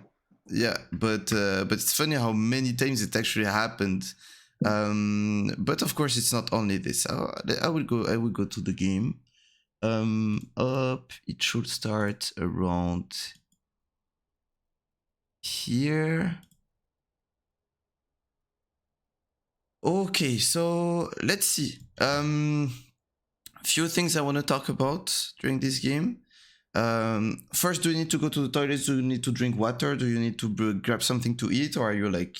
Yeah, but it's funny how many times it actually happened. But of course it's not only this. I will go to the game. Up, it should start around here. Okay, so let's see. Few things I want to talk about during this game. First, do you need to go to the toilet? Do you need to drink water? Do you need to grab something to eat? Or are you like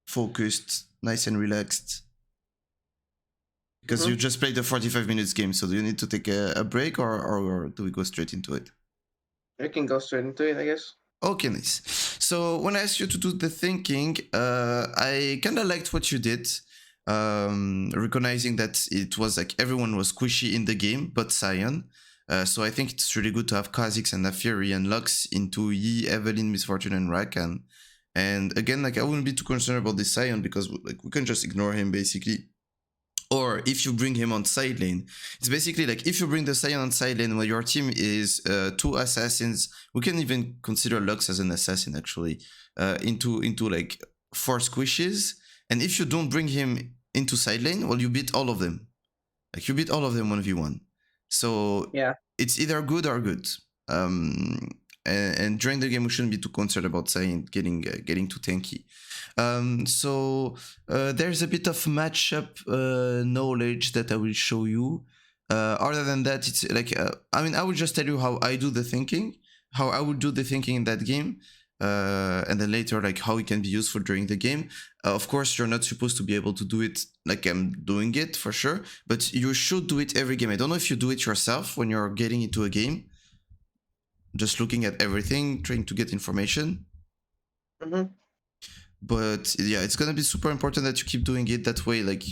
focused, nice and relaxed? Because you just played a 45 minutes game, so do you need to take a break or do we go straight into it? You can go straight into it, I guess. Okay, nice. So when I asked you to do the thinking, I kind of liked what you did, recognizing that it was like everyone was squishy in the game, but Cyan. So I think it's really good to have Kha'Zix and Naafiri and Lux into Yi, Evelyn, Miss Fortune, and Rakan. And again, like I wouldn't be too concerned about this Cyan because like we can just ignore him basically. Or if you bring him on side lane, it's basically like if you bring the Cyan on side lane where your team is 2 assassins, we can even consider Lux as an assassin actually, into like 4 squishes. And if you don't bring him into side lane, well, you beat all of them. Like you beat all of them 1v1. So yeah, it's either good or good. And during the game, we shouldn't be too concerned about Cyan getting too tanky. So there's a bit of matchup knowledge that I will show you. Other than that, it's like I mean, I will just tell you how I do the thinking, how I would do the thinking in that game, and then later like how it can be useful during the game. Of course, you're not supposed to be able to do it like I'm doing it for sure, but you should do it every game. I don't know if you do it yourself when you're getting into a game, just looking at everything, trying to get information. But yeah, it's gonna be super important that you keep doing it that way. Like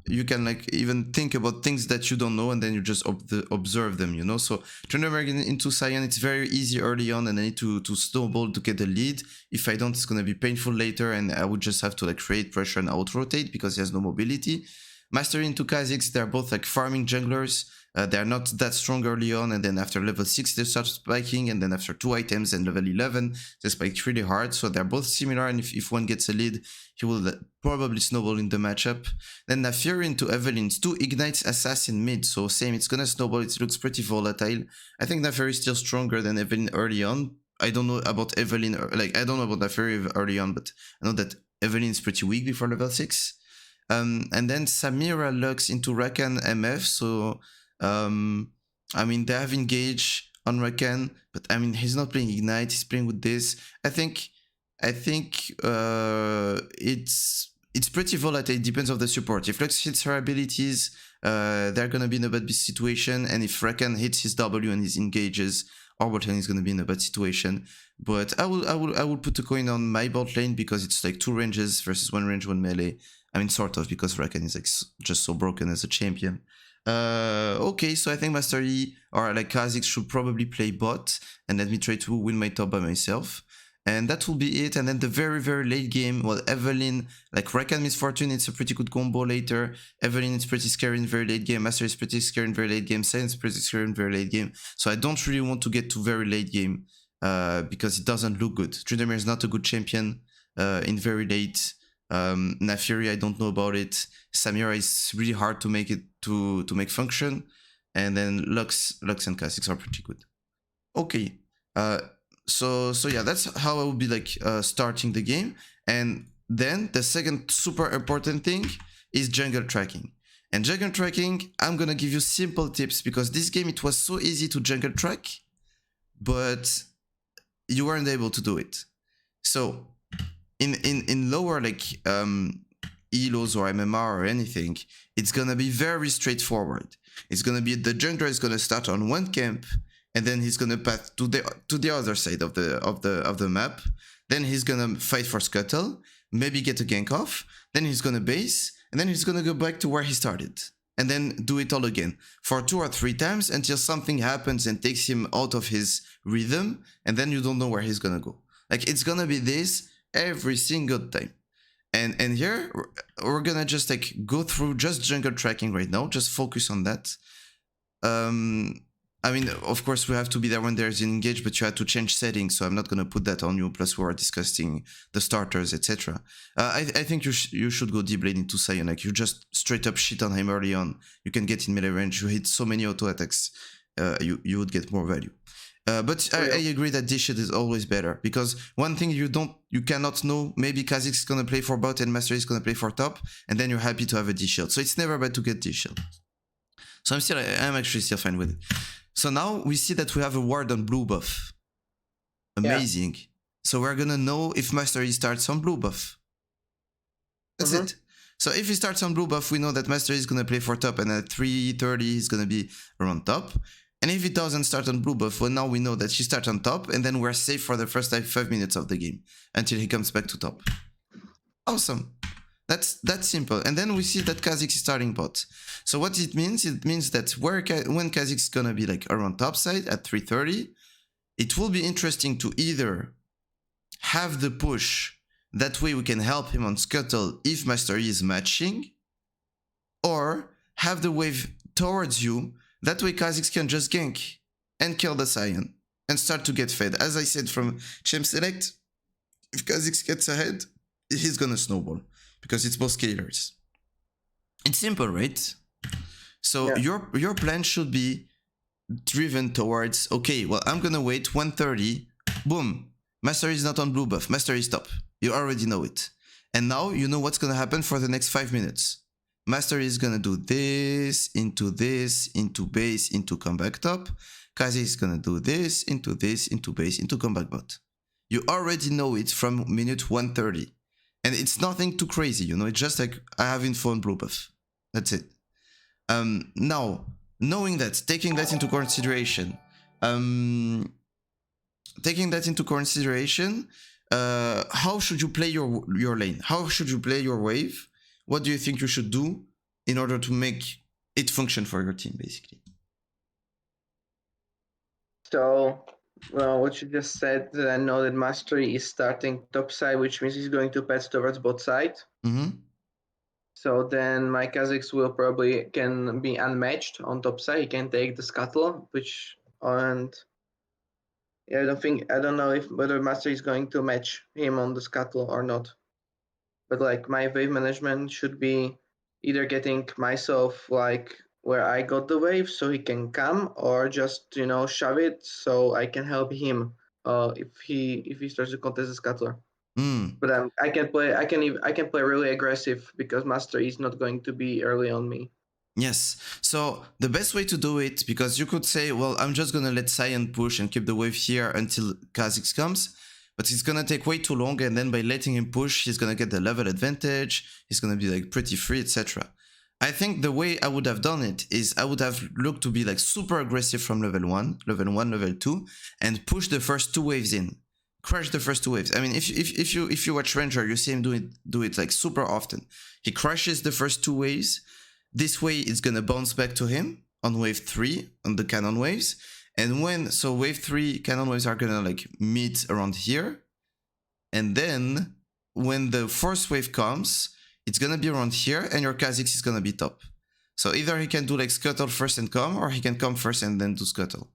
you can like even think about things that you don't know and then you just observe them, you know. So Tryndamere into Cyan, it's very easy early on and I need to snowball to get the lead. If I don't, it's gonna be painful later and I would just have to like create pressure and out rotate because he has no mobility. Mastery into Kha'Zix, they're both like farming junglers. They're not that strong early on, and then after level 6 they start spiking, and then after 2 items and level 11 they spike really hard. So they're both similar, and if one gets a lead, he will probably snowball in the matchup. Then Naafiri into Evelyn's 2 ignites assassin mid, so same, it's gonna snowball, it looks pretty volatile. I think Naafiri is still stronger than Evelyn early on, I don't know about Evelyn, like I don't know about Neferi early on, but I know that Evelyn is pretty weak before level 6. And then Samira looks into Rakan MF, so I mean they have engaged on Rakan, but I mean he's not playing Ignite, he's playing with this. I think it's pretty volatile. It depends on the support. If Lux hits her abilities, they're gonna be in a bad situation, and if Rakan hits his W and his engages, our bot lane is gonna be in a bad situation. But I will put a coin on my bot lane because it's like 2 ranges versus 1 range, 1 melee. I mean, sort of, because Rakan is like just so broken as a champion. Okay, so I think Master Yi or like Kha'Zix should probably play bot, and let me try to win my top by myself. And that will be it. And then the very, very late game, well, Evelyn, like Rakan Miss Fortune, it's a pretty good combo later. Evelyn is pretty scary in very late game. Master is pretty scary in very late game. Science is pretty scary in very late game. So I don't really want to get to very late game because it doesn't look good. TRYNDAMERE is not a good champion in very late. Neferi, I don't know about it. Samira is really hard to make it to make function. And then Lux and Kha'Zix are pretty good. Okay. So yeah, that's how I would be like starting the game. And then the second super important thing is jungle tracking. And jungle tracking, I'm gonna give you simple tips because this game it was so easy to jungle track, but you weren't able to do it. So in lower like elos or MMR or anything, it's gonna be very straightforward. It's gonna be the jungler is gonna start on one camp, and then he's gonna path to the other side of the map. Then he's gonna fight for Scuttle, maybe get a gank off. Then he's gonna base, and then he's gonna go back to where he started, and then do it all again for 2 or 3 times until something happens and takes him out of his rhythm, and then you don't know where he's gonna go. Like it's gonna be this every single time. And here we're gonna just like go through just jungle tracking right now. Just focus on that. I mean, of course, we have to be there when there's an engage, but you had to change settings, so I'm not going to put that on you. Plus, we are discussing the starters, etc. I think you should go deep lane into Sion. Like, you just straight up shit on him early on. You can get in melee range. You hit so many auto attacks. You would get more value. But I agree that this shit is always better, because one thing you cannot know, maybe Kha'Zix is going to play for bot and Master is going to play for top, and then you're happy to have a D-shield. So it's never bad to get D-shield. So I'm actually still fine with it. So now we see that we have a ward on blue buff. Amazing. Yeah. So we're gonna know if Master Yi starts on blue buff. That's it. So if he starts on blue buff, we know that Master Yi is gonna play for top, and at 3:30 he's gonna be around top. And if he doesn't start on blue buff, well, now we know that he starts on top, and then we're safe for the first 5 minutes of the game until he comes back to top. Awesome. That's simple. And then we see that Kha'Zix is starting bot. So what it means that when Kha'Zix is gonna be like around top side at 3:30, it will be interesting to either have the push, that way we can help him on Scuttle if Master Yi is matching, or have the wave towards you, that way Kha'Zix can just gank and kill the Sion and start to get fed. As I said from Champ Select, if Kha'Zix gets ahead, he's gonna snowball, because it's both scalers. It's simple, right? So your plan should be driven towards, okay, well, I'm gonna wait 1:30, boom, Master is not on blue buff, Master is top. You already know it. And now you know what's gonna happen for the next 5 minutes. Master is gonna do this, into base, into comeback top. Kha'Zix is gonna do this, into base, into comeback bot. You already know it from minute 1:30. And it's nothing too crazy, you know, it's just like I have info on blue buff. That's it. Now, knowing that, taking that into consideration, how should you play your lane? How should you play your wave? What do you think you should do in order to make it function for your team, basically? So, well, what you just said, I know that Master Yi is starting top side, which means he's going to pass towards bot side. So then my Kha'Zix will probably can be unmatched on top side. He can take the Scuttle, I don't know whether Master is going to match him on the Scuttle or not. But like my wave management should be either getting myself like where I got the wave so he can come, or just shove it so I can help him if he starts to contest the scuttler. Mm. But I can play really aggressive because Master is not going to be early on me. Yes. So the best way to do it, because you could say, well, I'm just gonna let Cyan push and keep the wave here until Kha'Zix comes, but it's gonna take way too long, and then by letting him push, he's gonna get the level advantage, he's gonna be like pretty free, etc. I think the way I would have done it is I would have looked to be like super aggressive from level 1, level 2, and push the first 2 waves in. Crush the first 2 waves. I mean, if you watch Ranger, you see him do it like super often. He crushes the first 2 waves. This way, it's gonna bounce back to him on wave 3 on the cannon waves. And so wave 3 cannon waves are gonna like meet around here. And then when the first wave comes, it's gonna be around here, and your Kha'Zix is gonna be top. So either he can do like scuttle first and come, or he can come first and then do scuttle.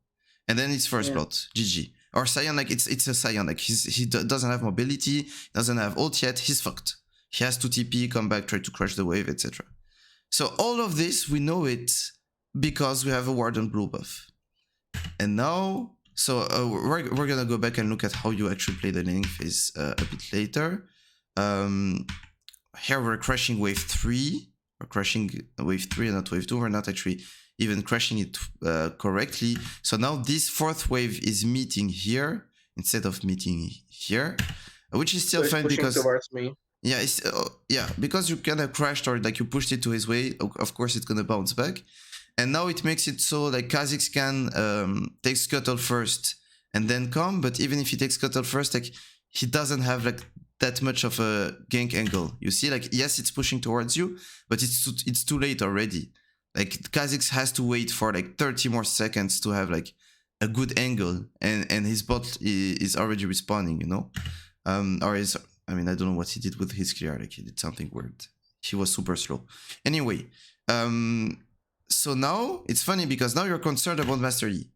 And then it's first blood, GG. Or Cyan, like it's a Cyan, like he doesn't have mobility, doesn't have ult yet, he's fucked. He has to TP, come back, try to crush the wave, etc. So all of this, we know it because we have a Warden blue buff. And now, so we're gonna go back and look at how you actually play the laning phase a bit later. Here we're crashing wave 3. We're crashing wave 3 and not wave 2. We're not actually even crashing it correctly. So now this 4th wave is meeting here instead of meeting here, which is still fine because towards me. Yeah, because you kind of crashed or like you pushed it to his way, of course it's gonna bounce back. And now it makes it so like Kha'Zix can take scuttle first and then come, but even if he takes scuttle first, like he doesn't have like that much of a gank angle. You see, like yes, it's pushing towards you, but it's too late already. Like Kha'Zix has to wait for like 30 more seconds to have like a good angle, and his bot is already respawning, you know, or is. I mean, I don't know what he did with his clear. Like he did something weird. He was super slow. Anyway, so now it's funny because now you're concerned about Master Yi.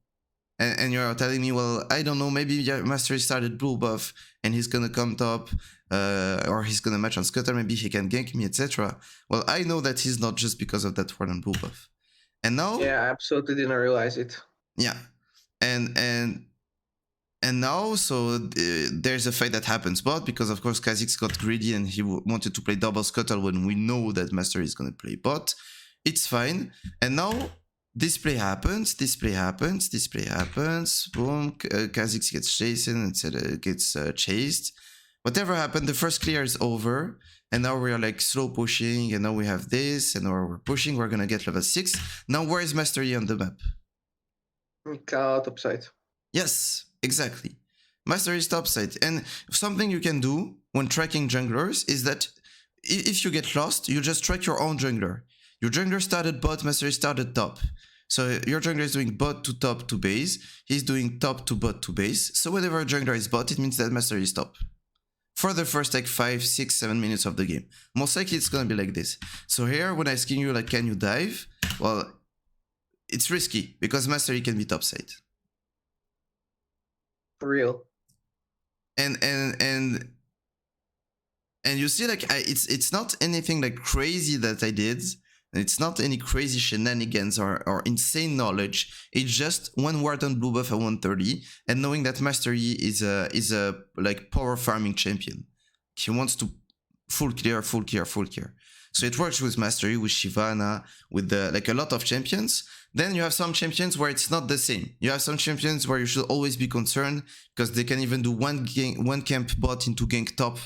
And you're telling me, well, I don't know, maybe Master Yi started blue buff and he's gonna come top, or he's gonna match on Scuttle, maybe he can gank me, etc. Well, I know that he's not just because of that Warden blue buff. And now... Yeah, I absolutely didn't realize it. Yeah. And now, so there's a fight that happens bot because, of course, Kha'Zix got greedy and he wanted to play double scuttle when we know that Master is going to play bot. It's fine. And now, this play happens. Boom, Kha'Zix gets chased, gets chased. Whatever happened, the first clear is over. And now we are like slow pushing. And now we have this. And now we're pushing. We're going to get level 6. Now, where is Master Yi on the map? Top side. Yes, exactly. Master is top side. And something you can do when tracking junglers is that if you get lost, you just track your own jungler. Your jungler started bot, Master started top. So your jungler is doing bot to top to base. He's doing top to bot to base. So whenever a jungler is bot, it means that Master is top. For the first like 5, 6, 7 minutes of the game. Most likely it's gonna be like this. So here, when I'm asking you like, can you dive? Well, it's risky because Master can be top side. For real. And you see, like it's not anything like crazy that I did. It's not any crazy shenanigans or insane knowledge. It's just one Warden blue buff at 130, and knowing that Master Yi is a like power farming champion. He wants to full clear. So it works with Master Yi, with Shyvana, with like a lot of champions. Then you have some champions where it's not the same. You have some champions where you should always be concerned because they can even do one camp bot into gank top.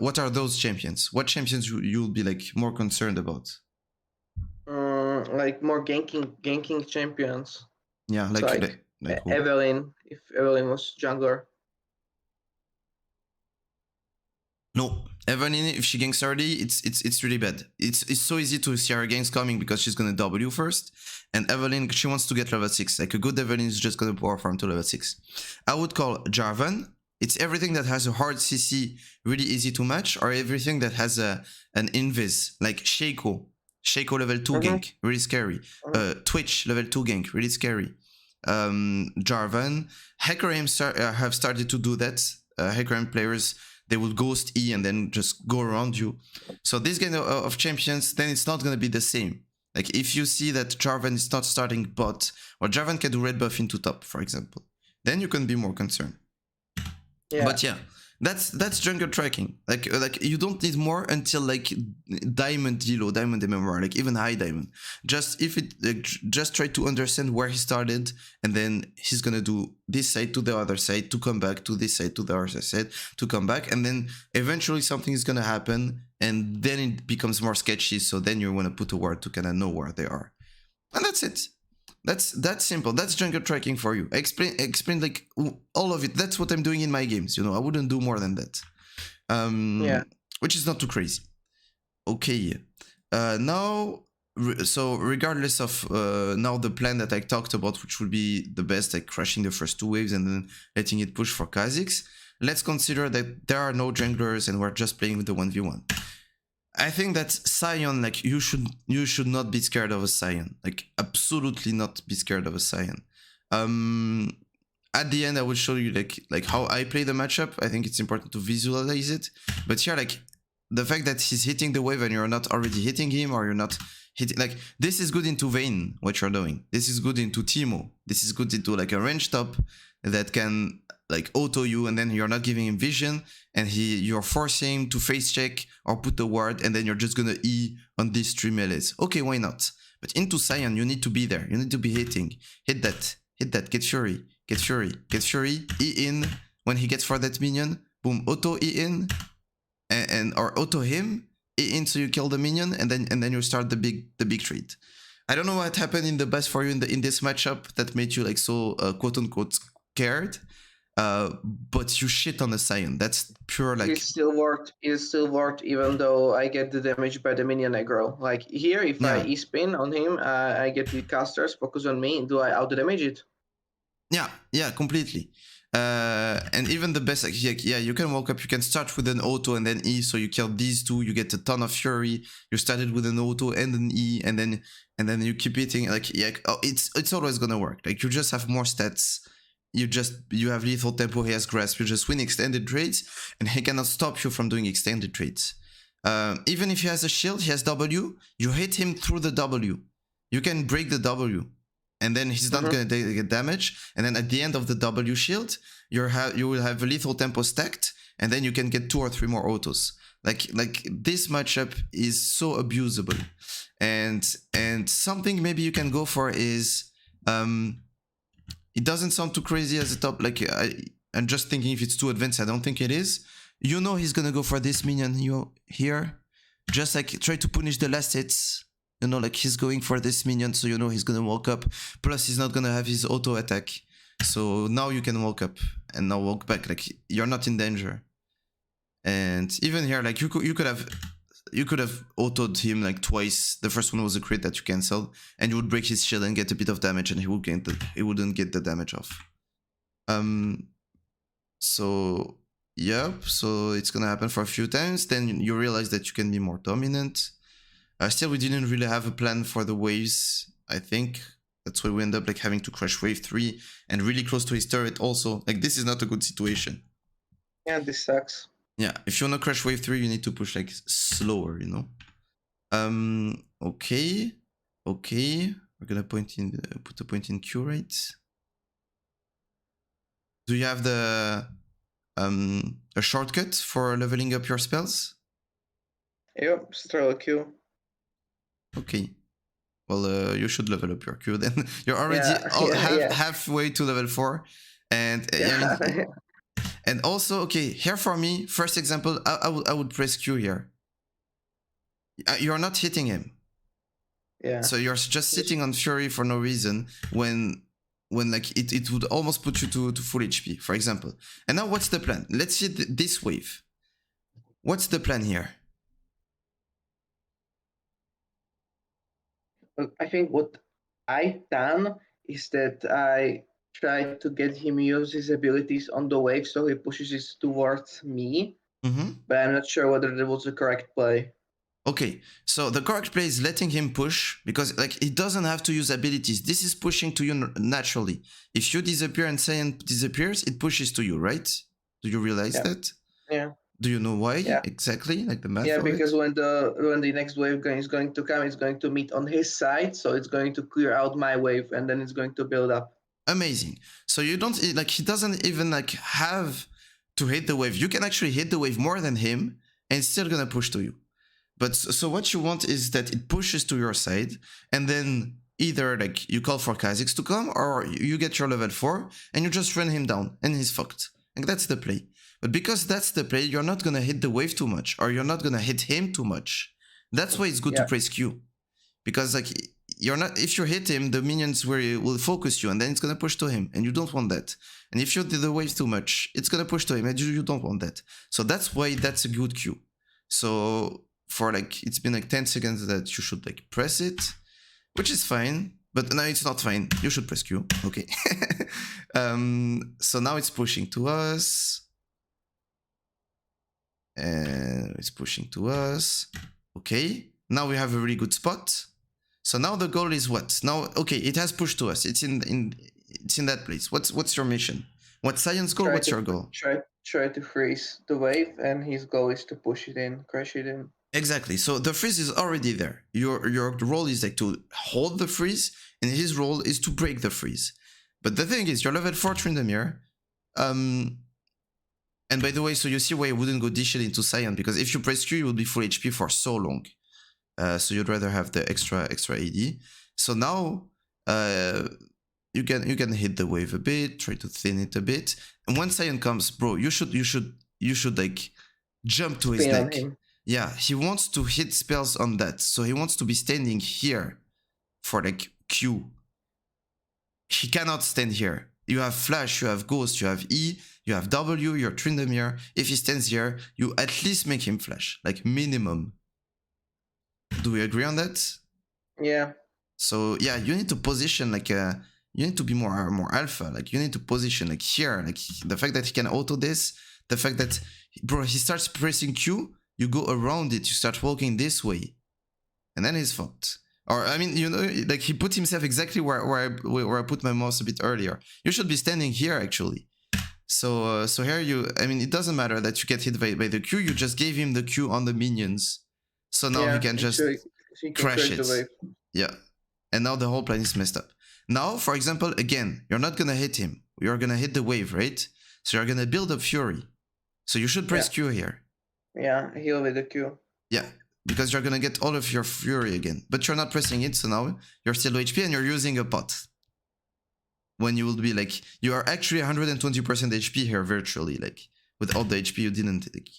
What are those champions? What champions you'll be like more concerned about? Like more ganking champions. Yeah, like Evelyn. If Evelyn was jungler. No, Evelyn, if she ganks early, it's really bad. It's so easy to see her ganks coming because she's gonna W first, and Evelyn, she wants to get level 6. Like a good Evelyn is just gonna power farm to level 6. I would call Jarvan. It's everything that has a hard CC, really easy to match, or everything that has an invis, like Shaco level 2 gank, really scary. Twitch level 2 gank, really scary. Jarvan, Hecarim have started to do that. Hecarim players, they will ghost E and then just go around you. So this kind of champions, then it's not gonna be the same. Like if you see that Jarvan is not starting bot, or Jarvan can do red buff into top, for example, then you can be more concerned. Yeah. But yeah, that's jungle tracking. Like you don't need more until like diamond elo, diamond MMR, like even high diamond. Just if it just try to understand where he started, and then he's gonna do this side to the other side to come back to this side to the other side to come back, and then eventually something is gonna happen, and then it becomes more sketchy. So then you want to put a ward to kind of know where they are, and that's it. That's simple. That's jungle tracking for you. Explain like all of it. That's what I'm doing in my games. You know, I wouldn't do more than that. Yeah. Which is not too crazy. Okay. Now, so regardless of now the plan that I talked about, which would be the best, like crushing the first 2 waves and then letting it push for Kha'Zix, let's consider that there are no junglers and we're just playing with the 1v1. I think that Sion, like you should not be scared of a Sion. Like absolutely not be scared of a Sion. At the end, I will show you like how I play the matchup. I think it's important to visualize it. But here, like the fact that he's hitting the wave and you're not already hitting him, or you're not hitting, like this is good into Vayne, what you're doing. This is good into Teemo. This is good into like a range top that can like auto you, and then you're not giving him vision, and you're forcing him to face check or put the ward, and then you're just gonna E on these 3 melees. Okay, why not? But into Sion, you need to be there. You need to be hitting. Hit that, get Fury, E in when he gets for that minion. Boom, auto E in, and or auto him, E in so you kill the minion, and then you start the big trade. I don't know what happened in the best for you in this matchup that made you like so quote unquote scared. But you shit on the Sion. That's pure like. It still worked even though I get the damage by the minion aggro. Like here, if I E-spin on him, I get the casters focus on me. Do I out-damage it? Yeah, completely. And even the best, like, yeah, you can walk up, you can start with an auto and then E, so you kill these 2, you get a ton of fury. You started with an auto and an E, and then you keep hitting. Like, yeah, it's always gonna work. Like you just have more stats. You have lethal tempo, he has grasp, you just win extended trades, and he cannot stop you from doing extended trades. Even if he has a shield, he has W, you hit him through the W. You can break the W, and then he's not gonna get damage, and then at the end of the W shield, you will have a lethal tempo stacked, and then you can get 2 or 3 more autos. Like this matchup is so abusable. And something maybe you can go for is it doesn't sound too crazy as a top. Like I'm just thinking if it's too advanced, I don't think it is. You know he's gonna go for this minion here. Just like try to punish the last hits. You know, like he's going for this minion, so you know he's gonna walk up. Plus he's not gonna have his auto attack. So now you can walk up and now walk back. Like you're not in danger. And even here, like you could have autoed him like twice. The first one was a crit that you canceled, and you would break his shield and get a bit of damage, and he wouldn't get the damage off. So yep, so it's gonna happen for a few times. Then you realize that you can be more dominant. Still, we didn't really have a plan for the waves. I think that's why we end up like having to crush wave 3 and really close to his turret. Also, like this is not a good situation. Yeah, this sucks. Yeah, if you wanna crush wave 3, you need to push like slower, you know. Okay. We're gonna put a point in Q rate. Do you have the a shortcut for leveling up your spells? Yep, Sterile Q. Okay. Well, you should level up your Q then. You're already halfway to level 4, and and also, okay, here for me, first example, I would press Q here. You're not hitting him. Yeah. So you're just sitting on Fury for no reason when like it would almost put you to full HP, for example. And now what's the plan? Let's hit this wave. What's the plan here? I think what I've done is that I tried to get him use his abilities on the wave so he pushes it towards me. But I'm not sure whether that was the correct play. Okay, so the correct play is letting him push, because like he doesn't have to use abilities. This is pushing to you naturally. If you disappear and Saiyan disappears, it pushes to you, right? Do you realize that? Yeah. Do you know why exactly? Like the math? Yeah, because when the next wave is going to come, it's going to meet on his side, so it's going to clear out my wave, and then it's going to build up. amazing. So you don't like, he doesn't even like have to hit the wave. You can actually hit the wave more than him, and it's still gonna push to you. But so what you want is that it pushes to your side, and then either like you call for Kha'Zix to come, or you get your level 4 and you just run him down and he's fucked. Like that's the play. But because that's the play, you're not gonna hit the wave too much, or you're not gonna hit him too much. That's why it's good to press Q. Because like you're not, if you hit him, the minions will focus you, and then it's gonna push to him, and you don't want that. And if you do the wave too much, it's gonna push to him, and you don't want that. So that's why that's a good Q. So for like, it's been like 10 seconds that you should like press it, which is fine, but now it's not fine. You should press Q. Okay. So now it's pushing to us. And it's pushing to us. Okay. Now we have a really good spot. So now the goal is what? Now, okay, it has pushed to us. It's in that place. What's your mission? What's Science goal? What's your goal? Try to freeze the wave, and his goal is to push it in, crash it in. Exactly. So the freeze is already there. Your role is like to hold the freeze, and his role is to break the freeze. But the thing is, you're level 4 Tryndamere. And by the way, so you see why I wouldn't go dish it into Cyan, because if you press Q, you will be full HP for so long. So you'd rather have the extra AD. So now you can hit the wave a bit, try to thin it a bit. And when Cyan comes, bro, you should like jump to his neck. Yeah, he wants to hit spells on that. So he wants to be standing here for like Q. He cannot stand here. You have Flash, you have Ghost, you have E, you have W, you're Tryndamere. If he stands here, you at least make him flash, like minimum. Do we agree on that? Yeah. So yeah, you need to position like you need to be more alpha. Like you need to position like here. Like the fact that he can auto this, the fact that, bro, he starts pressing Q, you go around it, you start walking this way, and then he's fucked. Or I mean, you know, like he put himself exactly where I put my mouse a bit earlier. You should be standing here actually. So here I mean, it doesn't matter that you get hit by the Q. You just gave him the Q on the minions, so now he can just crash it. Yeah, and now the whole plan is messed up. Now, for example, again, you're not gonna hit him. You're gonna hit the wave, right? So you're gonna build up Fury. So you should press Q here. Yeah, heal with the Q. Yeah. Because you're gonna get all of your Fury again. But you're not pressing it, so now you're still low HP and you're using a pot. When you will be like, you are actually 120% HP here virtually, like with all the HP you didn't take.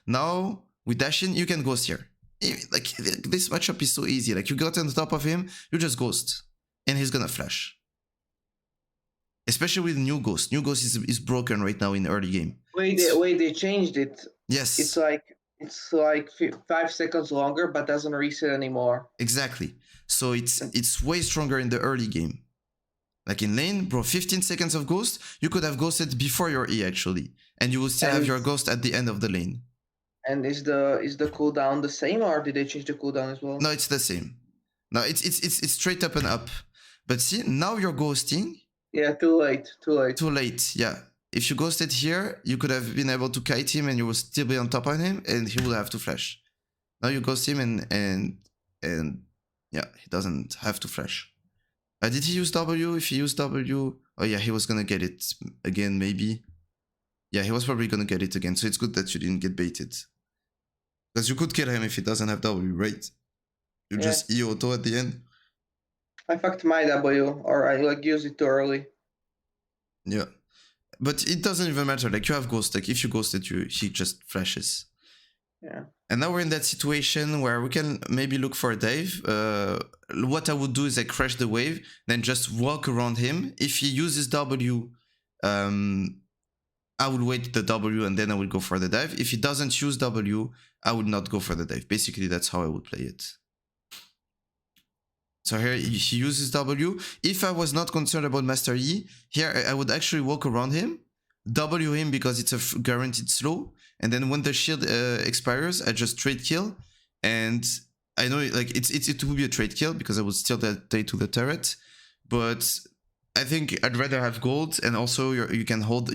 Now, with Dashin, you can ghost here. Like, this matchup is so easy. Like, you got on the top of him, you just ghost. And he's gonna flash. Especially with new ghost. New ghost is broken right now in the early game. Way they changed it. Yes. It's like 5 seconds longer, but doesn't reset anymore. Exactly. So it's way stronger in the early game. Like in lane, bro, 15 seconds of ghost, you could have ghosted before your E actually, and you will still have your ghost at the end of the lane. And is the cooldown the same, or did they change the cooldown as well? No, it's the same. No, it's straight up and up. But see, now you're ghosting. Yeah, too late. Too late, yeah. If you ghosted here, you could have been able to kite him and you will still be on top of him and he will have to flash. Now you ghost him and yeah, he doesn't have to flash. Did he use W? If he used W, oh yeah, he was gonna get it again, maybe. Yeah, he was probably gonna get it again, so it's good that you didn't get baited. Because you could kill him if he doesn't have W, right? You just E auto at the end. I fucked my W, or I like used it too early. Yeah. But it doesn't even matter, like you have ghost, like if you ghosted you, he just flashes. Yeah. And now we're in that situation where we can maybe look for a dive. What I would do is I crash the wave, then just walk around him. If he uses W, I would wait the W and then I would go for the dive. If he doesn't use W, I would not go for the dive. Basically, that's how I would play it. So here he uses W. If I was not concerned about Master E, here I would actually walk around him, W him because it's a guaranteed slow, and then when the shield expires, I just trade kill. And I know like it will be a trade kill because I would still die to the turret, but I think I'd rather have gold, and also you're gonna hold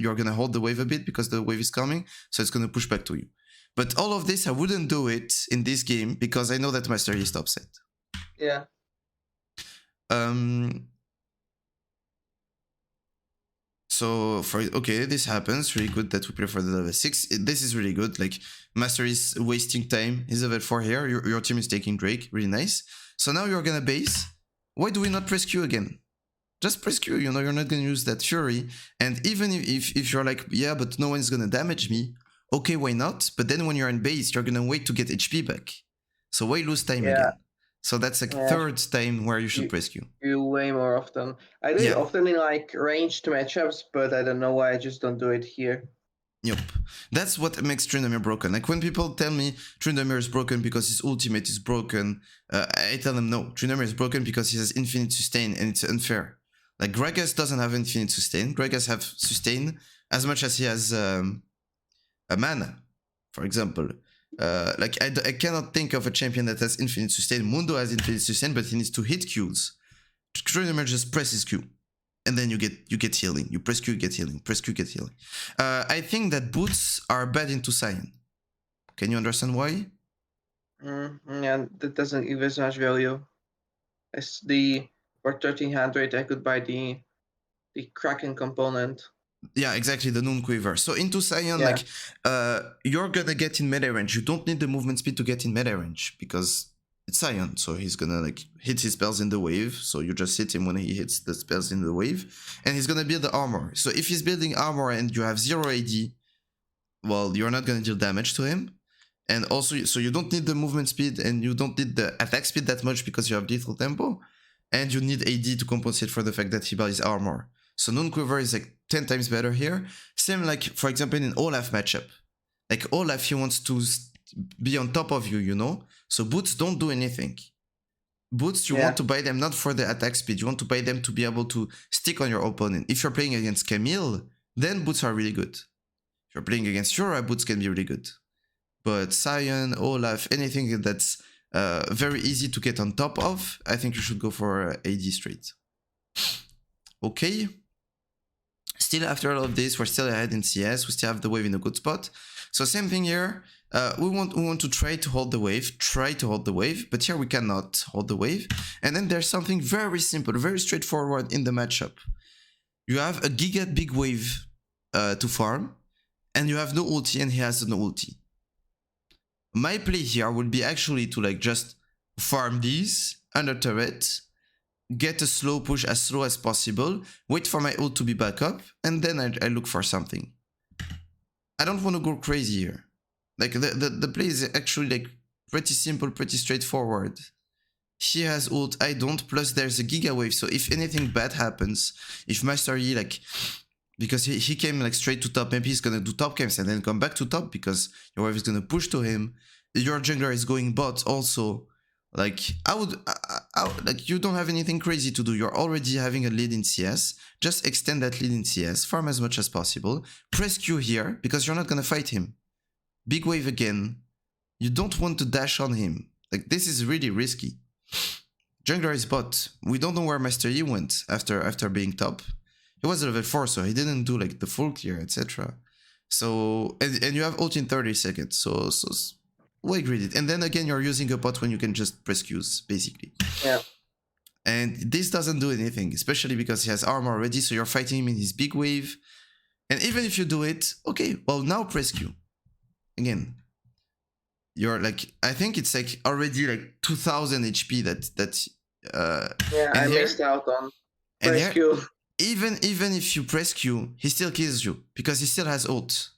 the wave a bit because the wave is coming, so it's gonna push back to you. But all of this I wouldn't do it in this game because I know that Master E stops it. Yeah. So okay, this happens. Really good that we play for the level 6. This is really good. Like Master is wasting time. He's level 4 here. Your team is taking Drake. Really nice. So now you're gonna base. Why do we not press Q again? Just press Q. You know you're not gonna use that Fury. And even if you're like, yeah, but no one's gonna damage me. Okay, why not? But then when you're in base, you're gonna wait to get HP back. So why lose time again? So that's like third time where you should press Q. You way more often. I do it often in like ranged matchups, but I don't know why I just don't do it here. Yep. That's what makes Tryndamere broken. Like when people tell me Tryndamere is broken because his ultimate is broken, I tell them no. Tryndamere is broken because he has infinite sustain and it's unfair. Like Gragas doesn't have infinite sustain. Gragas have sustain as much as he has a mana, for example. Like I cannot think of a champion that has infinite sustain. Mundo has infinite sustain, but he needs to hit Qs. Tryndamere just presses Q, and then you get healing. You press Q, get healing. Press Q, get healing. I think that boots are bad into Sion. Can you understand why? Yeah, that doesn't give us much value. As for 1300, I could buy the Kraken component. Yeah, exactly, the Noon Quiver. So into Sion, like, you're gonna get in melee range. You don't need the movement speed to get in melee range because it's Sion. So he's gonna like hit his spells in the wave. So you just hit him when he hits the spells in the wave. And he's gonna build the armor. So if he's building armor and you have 0 AD, well, you're not gonna deal damage to him. And also, so you don't need the movement speed and you don't need the attack speed that much because you have lethal tempo. And you need AD to compensate for the fact that he buys armor. So Noon Quiver is like 10 times better here. Same like, for example, in Olaf matchup. Like Olaf, he wants to be on top of you, you know? So boots don't do anything. Boots, you want to buy them not for the attack speed. You want to buy them to be able to stick on your opponent. If you're playing against Camille, then boots are really good. If you're playing against Yura, boots can be really good. But Sion, Olaf, anything that's very easy to get on top of, I think you should go for AD straight. Okay. Still, after all of this, we're still ahead in CS. We still have the wave in a good spot. So same thing here. We want to try to hold the wave. But here we cannot hold the wave. And then there's something very simple, very straightforward in the matchup. You have a giga big wave to farm, and you have no ulti, and he has no ulti. My play here would be actually to like just farm these under turret, get a slow push as slow as possible, wait for my ult to be back up, and then I look for something. I don't want to go crazy here. Like the play is actually like pretty simple, pretty straightforward. He has ult, I don't, plus there's a giga wave, so if anything bad happens, if Master Yi like, because he came like straight to top, maybe he's gonna do top camps and then come back to top because your wave is gonna push to him. Your jungler is going bot also. Like I would like, you don't have anything crazy to do. You're already having a lead in CS. Just extend that lead in CS. Farm as much as possible. Press Q here because you're not gonna fight him. Big wave again. You don't want to dash on him. Like this is really risky. Jungler is bot. We don't know where Master Yi went after being top. He was level 4, so he didn't do like the full clear, etc. So and you have ult in 30 seconds. So why greed it? And then again, you're using a bot when you can just press Qs, basically. Yeah. And this doesn't do anything, especially because he has armor already, so you're fighting him in his big wave. And even if you do it, okay, well now press Q. Again. You're like, I think it's like already like 2000 HP that I missed out on press Q. Even if you press Q, he still kills you because he still has ult.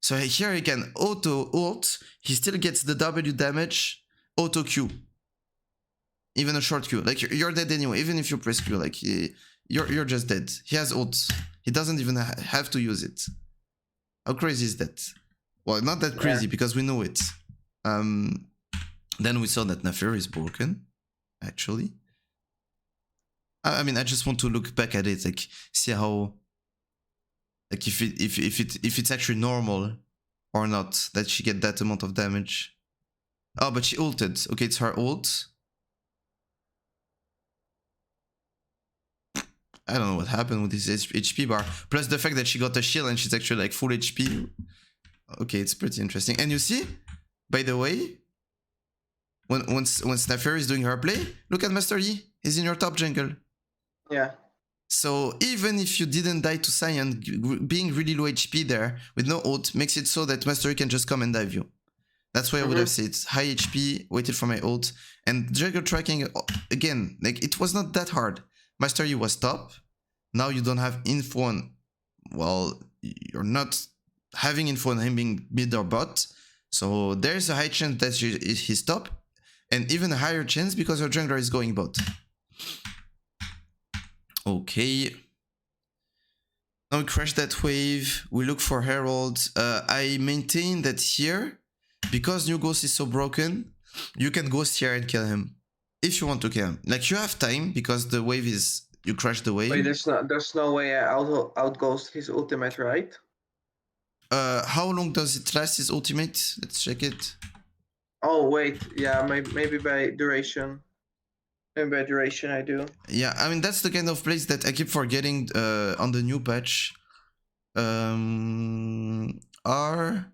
So here he can auto ult, he still gets the W damage, auto Q. Even a short Q. Like you're dead anyway, even if you press Q, like you're just dead. He has ult. He doesn't even have to use it. How crazy is that? Well, not that crazy because we know it. Then we saw that Naafiri is broken, actually. I mean, I just want to look back at it, like see how, like if it's actually normal or not that she get that amount of damage. Oh, but she ulted. Okay, it's her ult. I don't know what happened with this HP bar. Plus the fact that she got a shield and she's actually like full HP. Okay, it's pretty interesting. And you see, by the way, once Naafiri is doing her play, look at Master Yi. He's in your top jungle. Yeah. So even if you didn't die to Cyan, being really low HP there with no ult makes it so that Mastery can just come and dive you. That's why I would have said high HP, waited for my ult, and juggle tracking, again, like it was not that hard. Mastery was top. Now you don't have info on, well, you're not having info on him being mid or bot. So there's a high chance that he's top, and even a higher chance because your jungler is going bot. Okay. Now we crash that wave. We look for Herald. I maintain that here, because New Ghost is so broken, you can Ghost here and kill him. If you want to kill him. Like, you have time, because the wave is... You crash the wave. Wait, there's no way I outghost his ultimate, right? How long does it last, his ultimate? Let's check it. Oh, wait. Yeah, maybe by duration. Maybe by duration I do. Yeah, I mean, that's the kind of place that I keep forgetting on the new patch. Are...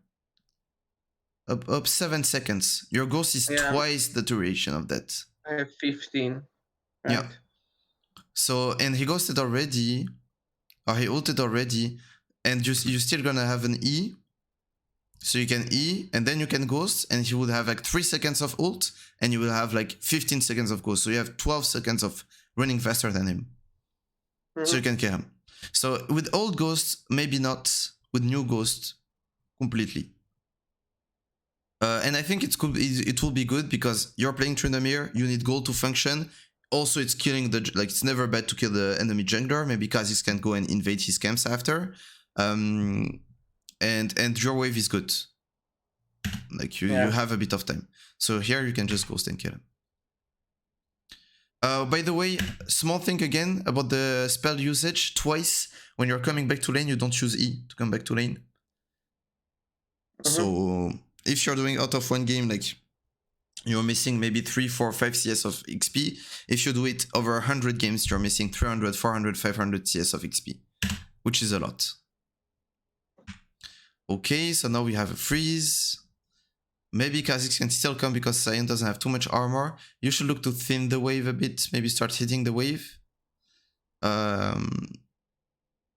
Up 7 seconds. Your ghost is twice the duration of that. I have 15. Right? Yeah. So, and he ghosted already, or he ulted already, and you're still gonna have an E. So you can E, and then you can ghost, and he would have like 3 seconds of ult, and you will have like 15 seconds of ghost. So you have 12 seconds of running faster than him. So you can kill him. So with old ghost, maybe not. With new ghost, completely. And I think it will be good because you're playing Tryndamere, you need gold to function. Also, it's killing the... Like, it's never bad to kill the enemy jungler. Maybe Kha'Zix can go and invade his camps after. And your wave is good. Like, you have a bit of time. So here you can just ghost and kill him. By the way, small thing again about the spell usage. Twice, when you're coming back to lane, you don't use E to come back to lane. So... If you're doing out of one game, like you're missing maybe 3, 4, 5 CS of XP. If you do it over 100 games, you're missing 300, 400, 500 CS of XP, which is a lot. Okay, so now we have a freeze. Maybe Kha'Zix can still come because Cyan doesn't have too much armor. You should look to thin the wave a bit, maybe start hitting the wave.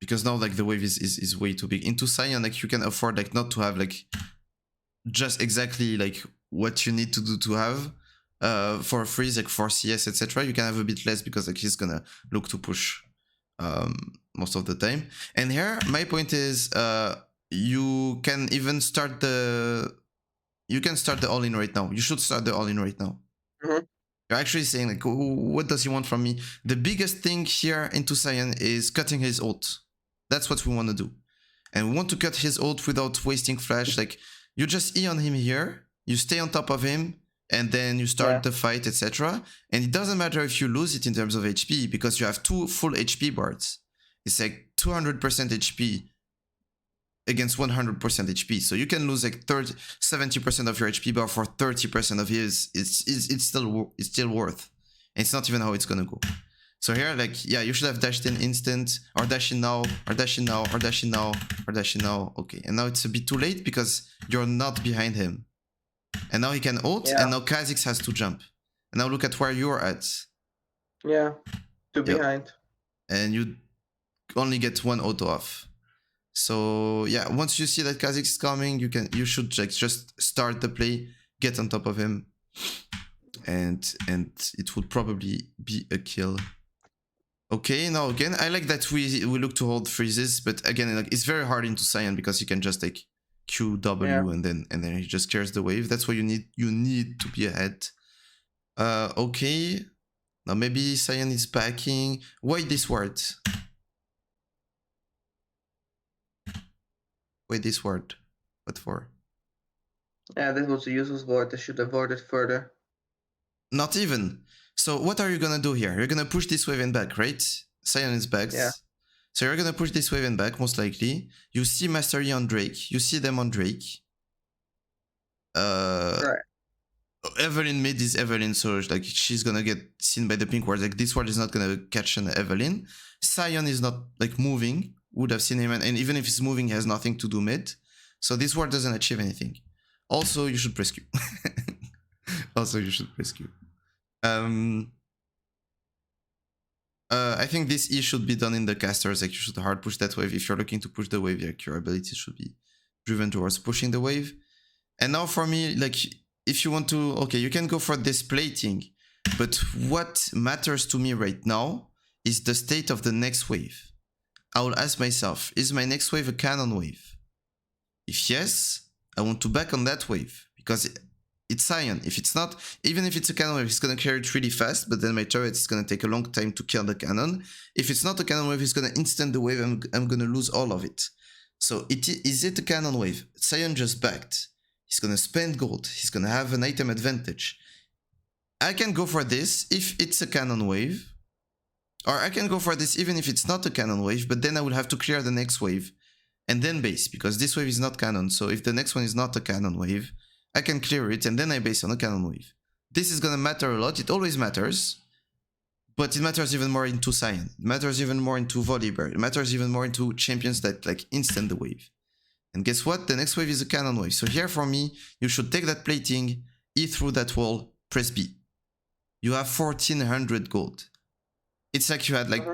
Because now like the wave is way too big. Into Cyan, like you can afford like not to have like just exactly like what you need to do to have for a freeze, like 4 CS, etc. You can have a bit less because like he's gonna look to push most of the time. And here my point is you can even start the all-in right now. You should start the all-in right now. You're actually saying like, what does he want from me? The biggest thing here into Cyan is cutting his ult. That's what we want to do. And we want to cut his ult without wasting flash. Like, you just E on him here, you stay on top of him, and then you start the fight, etc. And it doesn't matter if you lose it in terms of HP, because you have 2 full HP bars. It's like 200% HP against 100% HP. So you can lose like 70% of your HP bar for 30% of his. It's still worth. And it's not even how it's gonna go. So here, like, yeah, you should have dashed in instant, or dash in now, or dash in now, or dash in now, or dash in now. Okay, and now it's a bit too late because you're not behind him. And now he can ult, and now Kha'Zix has to jump. And now look at where you're at. Yeah, 2 behind. And you only get 1 auto off. So yeah, once you see that Kha'Zix is coming, you should like just start the play, get on top of him, and it would probably be a kill. Okay, now again, I like that we look to hold freezes, but again, like, it's very hard into Cyan because you can just like QW and then he just clears the wave. That's why you need to be ahead. Okay, now maybe Cyan is backing. Why this ward? Why this ward? What for? Yeah, this was a useless ward. I should have warded further. Not even. So what are you gonna do here? You're gonna push this wave and back, right? Cyan is back. Yeah. So you're gonna push this wave and back, most likely. You see Mastery on Drake. You see them on Drake. Right. Evelyn mid is Evelyn, so like she's gonna get seen by the pink ward. Like this ward is not gonna catch an Evelyn. Cyan is not like moving. Would have seen him, and even if he's moving, he has nothing to do mid. So this ward doesn't achieve anything. Also, you should press Q. I think this E should be done in the casters. Like you should hard push that wave if you're looking to push the wave. Like your ability should be driven towards pushing the wave. And now for me, like if you want to, okay, you can go for this plating, but what matters to me right now is the state of the next wave. I will ask myself, is my next wave a cannon wave? If yes, I want to back on that wave because it's Sion. If it's not, even if it's a cannon wave, it's going to carry it really fast, but then my turret is going to take a long time to kill the cannon. If it's not a cannon wave, it's going to instant the wave and I'm going to lose all of it. So is it a cannon wave? Sion just backed. He's going to spend gold. He's going to have an item advantage. I can go for this if it's a cannon wave. Or I can go for this even if it's not a cannon wave, but then I will have to clear the next wave and then base, because this wave is not cannon. So if the next one is not a cannon wave, I can clear it and then I base on a cannon wave. This is gonna matter a lot. It always matters, but it matters even more into Sion. It matters even more into Volibear. It matters even more into champions that like instant the wave. And guess what? The next wave is a cannon wave. So here for me, you should take that plating, E through that wall, press B. You have 1400 gold. It's like you had like,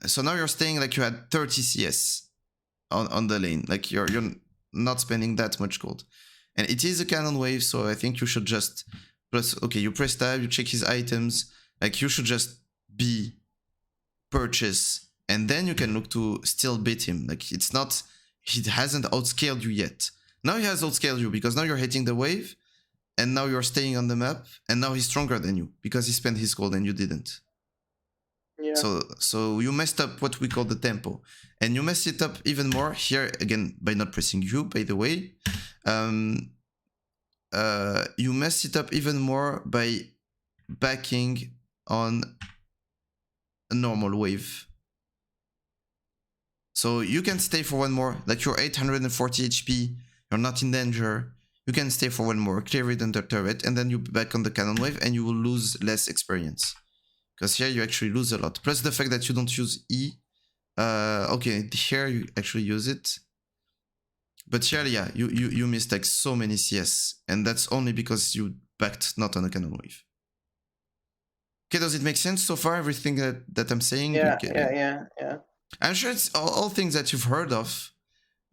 so now you're staying like you had 30 CS on the lane. Like you're not spending that much gold. And it is a cannon wave, so I think you should just plus, okay, you press tab, you check his items. Like you should just be purchase, and then you can look to still beat him. Like it's not, he hasn't outscaled you yet. Now he has outscaled you because now you're hitting the wave, and now you're staying on the map, and now he's stronger than you because he spent his gold and you didn't. Yeah. So you messed up what we call the tempo, and you messed it up even more here again by not pressing U. By the way, you messed it up even more by backing on a normal wave. So you can stay for one more, like you're 840 HP, you're not in danger. You can stay for one more, clear it under turret, and then you back on the cannon wave, and you will lose less experience. Because here you actually lose a lot. Plus the fact that you don't use E. Okay, here you actually use it. But here, yeah, you missed like so many CS. And that's only because you backed not on a cannon wave. Okay, does it make sense so far, everything that I'm saying? Yeah, Okay. yeah. I'm sure it's all things that you've heard of.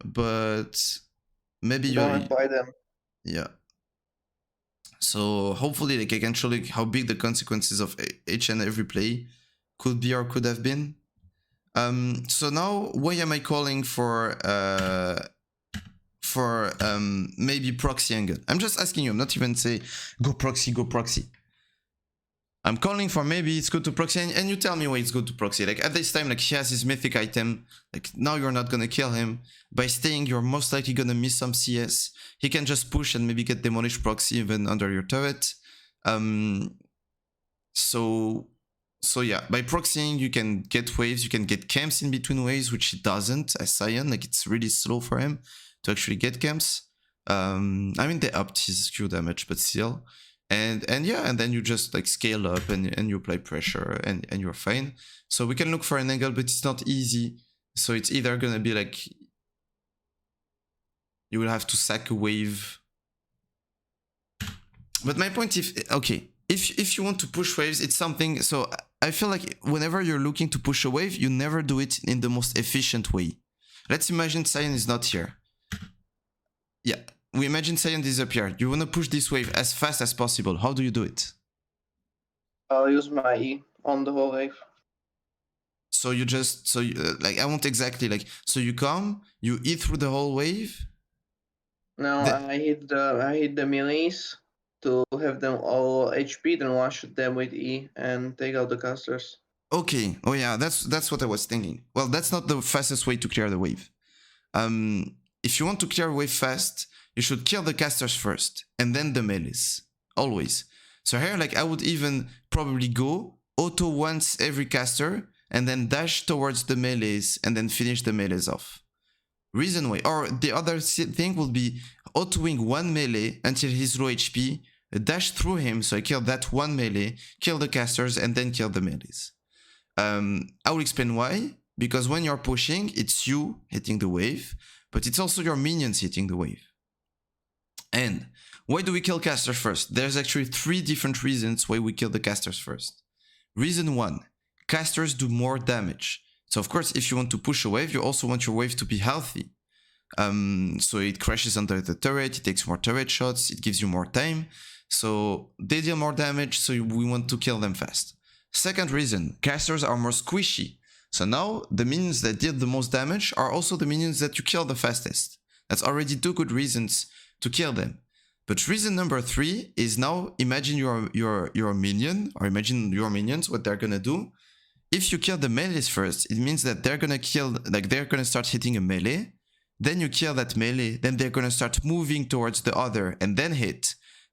But maybe you don't apply them. Yeah. So hopefully like I can show like how big the consequences of each and every play could be or could have been. So now why am I calling for maybe proxy angle? I'm just asking you, I'm not even say go proxy. I'm calling for maybe it's good to proxy, and you tell me why it's good to proxy. Like at this time, like he has his mythic item, like now you're not gonna kill him. By staying, you're most likely gonna miss some CS. He can just push and maybe get demolished proxy even under your turret. So yeah, by proxying, you can get waves, you can get camps in between waves, which he doesn't as Sion. Like it's really slow for him to actually get camps. I mean, they upped his Q damage, but still. And yeah, and then you just like scale up and you apply pressure and you're fine. So we can look for an angle, but it's not easy. So it's either gonna be like you will have to sack a wave. But my point, if you want to push waves, it's something. So I feel like whenever you're looking to push a wave, you never do it in the most efficient way. Let's imagine Sion is not here. Yeah. We imagine Sion disappeared. You want to push this wave as fast as possible. How do you do it? I'll use my E on the whole wave. So you just, like, I want exactly like, so you come, you E through the whole wave. No, I hit the melees to have them all HP, then one shot them with E and take out the casters. Okay. Oh yeah, that's what I was thinking. Well, that's not the fastest way to clear the wave. If you want to clear a wave fast, you should kill the casters first, and then the melees. Always. So here, like, I would even probably go auto once every caster, and then dash towards the melees, and then finish the melees off. Reason why. Or the other thing would be autoing one melee until he's low HP, dash through him, so I kill that one melee, kill the casters, and then kill the melees. I will explain why. Because when you're pushing, it's you hitting the wave, but it's also your minions hitting the wave. And why do we kill casters first? There's actually 3 different reasons why we kill the casters first. Reason 1, casters do more damage. So of course, if you want to push a wave, you also want your wave to be healthy. So it crashes under the turret, it takes more turret shots, it gives you more time. So they deal more damage, so we want to kill them fast. Second reason, casters are more squishy. So now the minions that deal the most damage are also the minions that you kill the fastest. That's already 2 good reasons to kill them. But reason number 3 is now imagine your minion, or imagine your minions, what they're gonna do. If you kill the melees first, it means that they're gonna kill, like they're gonna start hitting a melee. Then you kill that melee, then they're gonna start moving towards the other and then hit.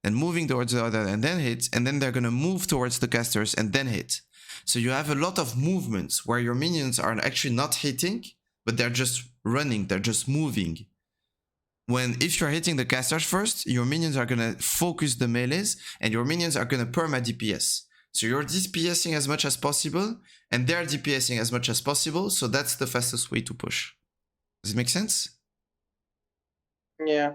And moving towards the other and then hit. And then they're gonna move towards the casters and then hit. So you have a lot of movements where your minions are actually not hitting, but they're just running, they're just moving. When if you're hitting the casters first, your minions are gonna focus the melees and your minions are gonna perma DPS. So you're DPSing as much as possible and they're DPSing as much as possible, so that's the fastest way to push. Does it make sense? Yeah.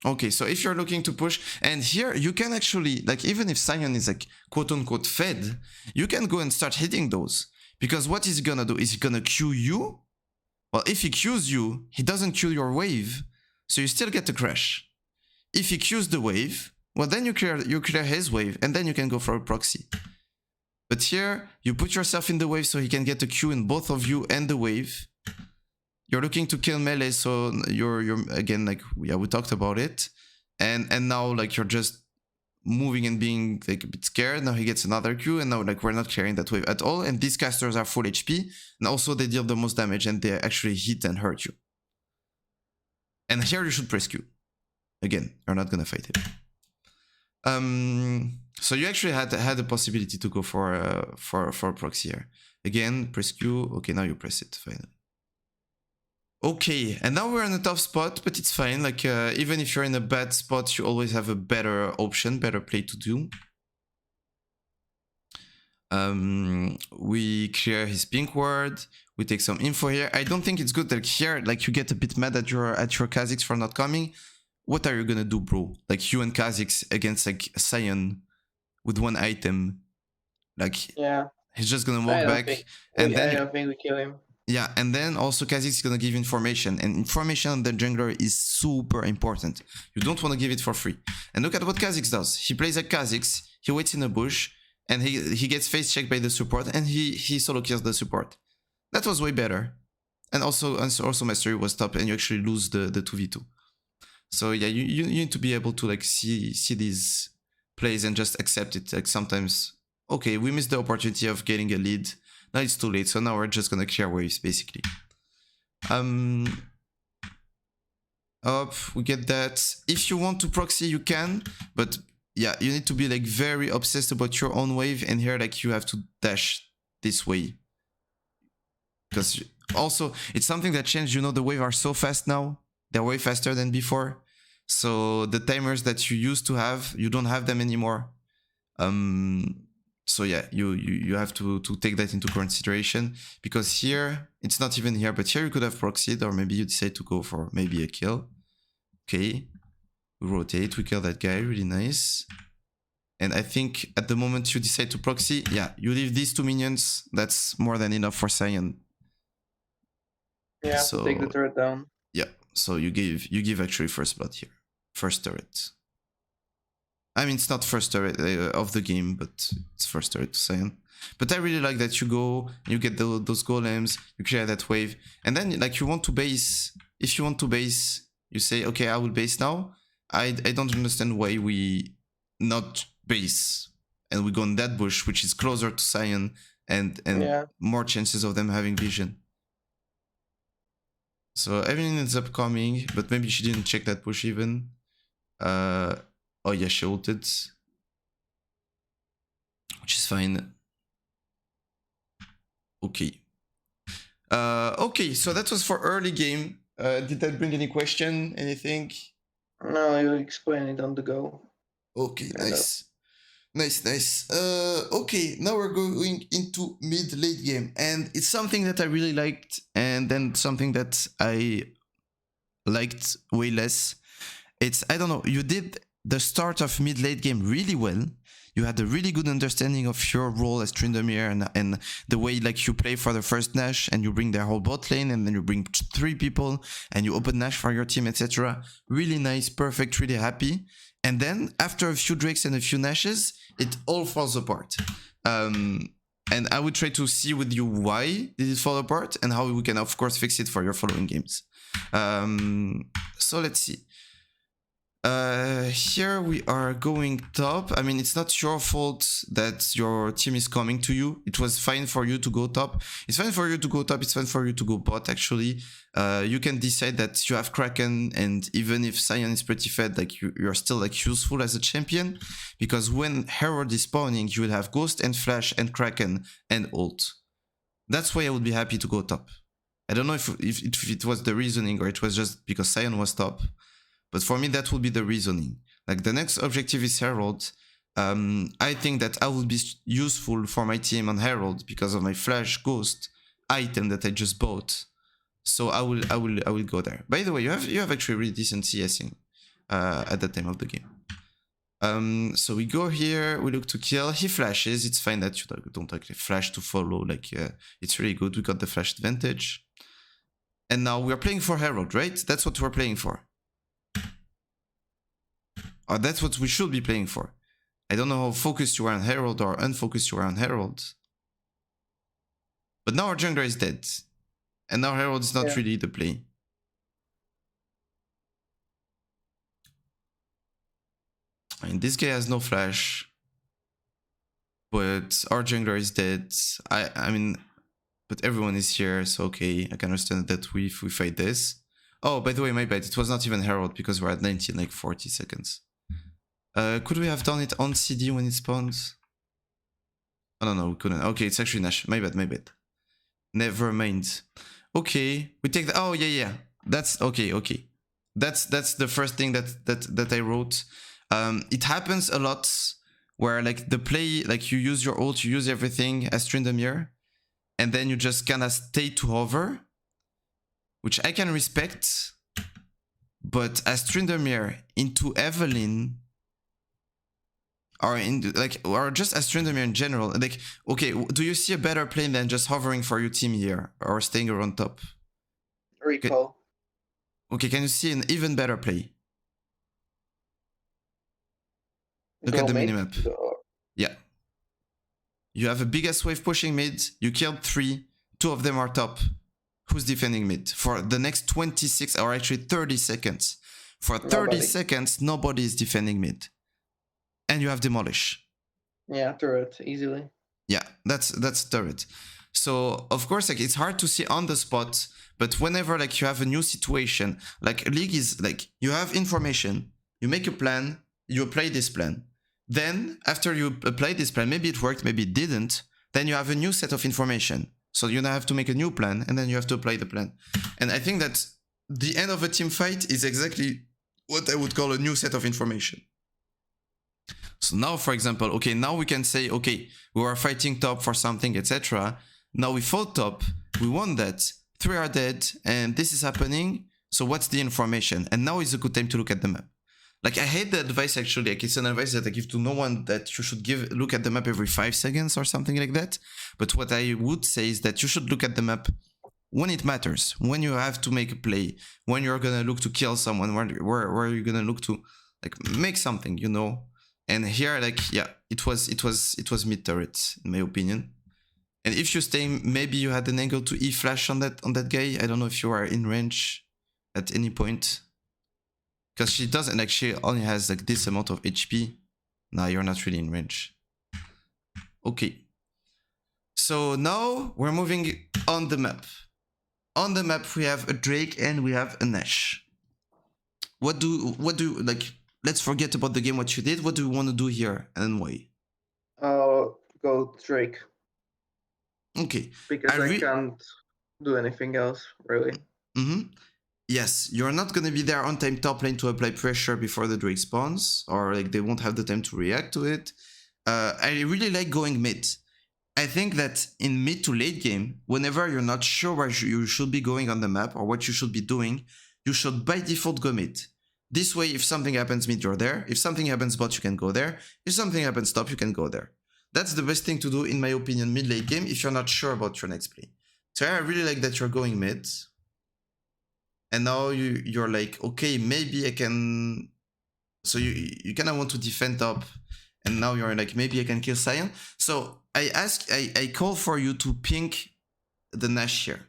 Okay, so if you're looking to push, and here you can actually, like even if Sion is like quote unquote fed, you can go and start hitting those. Because what is he gonna do? Is he gonna queue you? Well, if he queues you, he doesn't queue your wave, so you still get the crash. If he queues the wave, well then you clear his wave, and then you can go for a proxy. But here, you put yourself in the wave so he can get a queue in both of you and the wave. You're looking to kill melee, so you're again, like, yeah, we talked about it. And now, like, you're just moving and being, like, a bit scared. Now he gets another Q, and now, like, we're not clearing that wave at all. And these casters are full HP, and also they deal the most damage, and they actually hit and hurt you. And here you should press Q. Again, you're not gonna fight him. So you actually had the possibility to go for a proxy here. Again, press Q. Okay, now you press it, finally. Okay, and now we're in a tough spot, but it's fine. Like, even if you're in a bad spot, you always have a better option, better play to do. We clear his pink ward. We take some info here. I don't think it's good that here, like, you get a bit mad at your Kha'Zix for not coming. What are you gonna do, bro? Like, you and Kha'Zix against, like, Sion with one item. Like, yeah, he's just gonna walk back. And then I don't think we kill him. Yeah, and then also Kha'Zix is gonna give information, and information on the jungler is super important. You don't want to give it for free. And look at what Kha'Zix does. He plays like Kha'Zix, he waits in a bush, and he gets face checked by the support, and he solo kills the support. That was way better. And also Mastery was top, and you actually lose the 2v2. So yeah, you need to be able to, like, see these plays and just accept it. Like, sometimes, okay, we missed the opportunity of getting a lead. Now it's too late, so now we're just gonna clear waves, basically. Up, we get that. If you want to proxy, you can, but yeah, you need to be, like, very obsessed about your own wave, and here, like, you have to dash this way. Because also, it's something that changed, you know, the wave are so fast now. They're way faster than before. So the timers that you used to have, you don't have them anymore. So yeah, you have to take that into consideration, because here, it's not even here, but here you could have proxied, or maybe you decide to go for maybe a kill. Okay, we rotate, we kill that guy, really nice. And I think at the moment you decide to proxy, yeah, you leave these 2 minions, that's more than enough for Sion. Yeah, so take the turret down. Yeah, so you give actually first blood here, first turret. I mean, it's not first turret of the game, but it's first turret to Sion. But I really like that you go, you get those golems, you clear that wave, and then, like, you want to base. If you want to base, you say, okay, I will base now. I don't understand why we not base, and we go in that bush, which is closer to Sion, and yeah, more chances of them having vision. So Evelyn ends up coming, but maybe she didn't check that bush even. Oh yeah, she ulted, which is fine. Okay. Okay, so that was for early game. Did that bring any question? Anything? No, you explain it on the go. Okay, nice. Nice. Okay, now we're going into mid-late game, and it's something that I really liked, and then something that I liked way less. It's, I don't know, you did the start of mid-late game really well. You had a really good understanding of your role as Tryndamere and the way like you play for the first Nash and you bring their whole bot lane and then you bring 3 people and you open Nash for your team, etc. Really nice, perfect, really happy. And then after a few Drakes and a few Nashes, it all falls apart. And I would try to see with you why did it fall apart and how we can, of course, fix it for your following games. So let's see. Here we are going top. I mean, it's not your fault that your team is coming to you. It was fine for you to go top. It's fine for you to go top. It's fine for you to go bot, actually. You can decide that you have Kraken, and even if Sion is pretty fed, like you're still like useful as a champion, because when Herald is spawning, you will have Ghost and Flash and Kraken and ult. That's why I would be happy to go top. I don't know if it was the reasoning or it was just because Sion was top. But for me, that would be the reasoning. Like the next objective is Herald. I think that I will be useful for my team on Herald because of my Flash Ghost item that I just bought. So I will go there. By the way, you have actually really decent CSing at that time of the game. So we go here, we look to kill. He flashes. It's fine that you don't actually flash to follow. Like it's really good. We got the flash advantage. And now we're playing for Herald, right? That's what we're playing for. Or that's what we should be playing for. I don't know how focused you are on Herald or unfocused you are on Herald. But now our jungler is dead. And now Herald is not really the play. I mean, this guy has no flash. But our jungler is dead. I mean, but everyone is here, so okay, I can understand that we fight this. Oh, by the way, my bad. It was not even Herald because we're at 19, like 40 seconds. Could we have done it on CD when it spawns? Oh, no, we couldn't. Okay, it's actually Nash. My bad. Never mind. Okay, we take the... Oh, yeah. That's... Okay. That's the first thing that I wrote. It happens a lot where, like, the play... Like, you use your ult, you use everything as Tryndamere, and then you just kind of stay to hover, which I can respect. But as Tryndamere into Evelynn... Or just as Tryndamere in general, like, okay, do you see a better play than just hovering for your team here or staying around top? Recall. Okay, can you see an even better play? Look at the minimap. Yeah. You have a big ass wave pushing mid, you killed 3, 2 of them are top. Who's defending mid? For the next 26 or actually 30 seconds. For 30 seconds, nobody is defending mid. And you have Demolish. Yeah, turret, easily. Yeah, that's turret. So, of course, like, it's hard to see on the spot, but whenever, like, you have a new situation, like, League is, like, you have information, you make a plan, you apply this plan. Then, after you apply this plan, maybe it worked, maybe it didn't, then you have a new set of information. So you now have to make a new plan, and then you have to apply the plan. And I think that the end of a team fight is exactly what I would call a new set of information. So now, for example, okay, now we can say, okay, we were fighting top for something, etc. Now we fought top, we won that, 3 are dead, and this is happening. So what's the information? And now is a good time to look at the map. Like, I hate the advice, actually. Like, it's an advice that I give to no one, that you should look at the map every 5 seconds or something like that. But what I would say is that you should look at the map when it matters, when you have to make a play, when you're gonna look to kill someone, where you're gonna look to, like, make something, you know. And here, like, yeah, it was mid turret, in my opinion. And if you stay, maybe you had an angle to E-flash on that guy. I don't know if you are in range at any point. Because she doesn't, like, she only has, like, this amount of HP. Nah, you're not really in range. Okay. So now we're moving on the map. On the map, we have a Drake and we have a Nash. What do like, let's forget about the game, what you did. What do you want to do here and why? Go Drake. Okay. Because I can't do anything else, really. Yes, you're not going to be there on time top lane to apply pressure before the Drake spawns, or like they won't have the time to react to it. I really like going mid. I think that in mid to late game, whenever you're not sure where you should be going on the map or what you should be doing, you should by default go mid. This way, if something happens mid, you're there. If something happens bot, you can go there. If something happens top, you can go there. That's the best thing to do, in my opinion, mid-late game if you're not sure about your next play. So I really like that you're going mid. And now you're like, okay, maybe I can... So you kind of want to defend top. And now you're like, maybe I can kill Sion. So I call for you to pink the Nash here.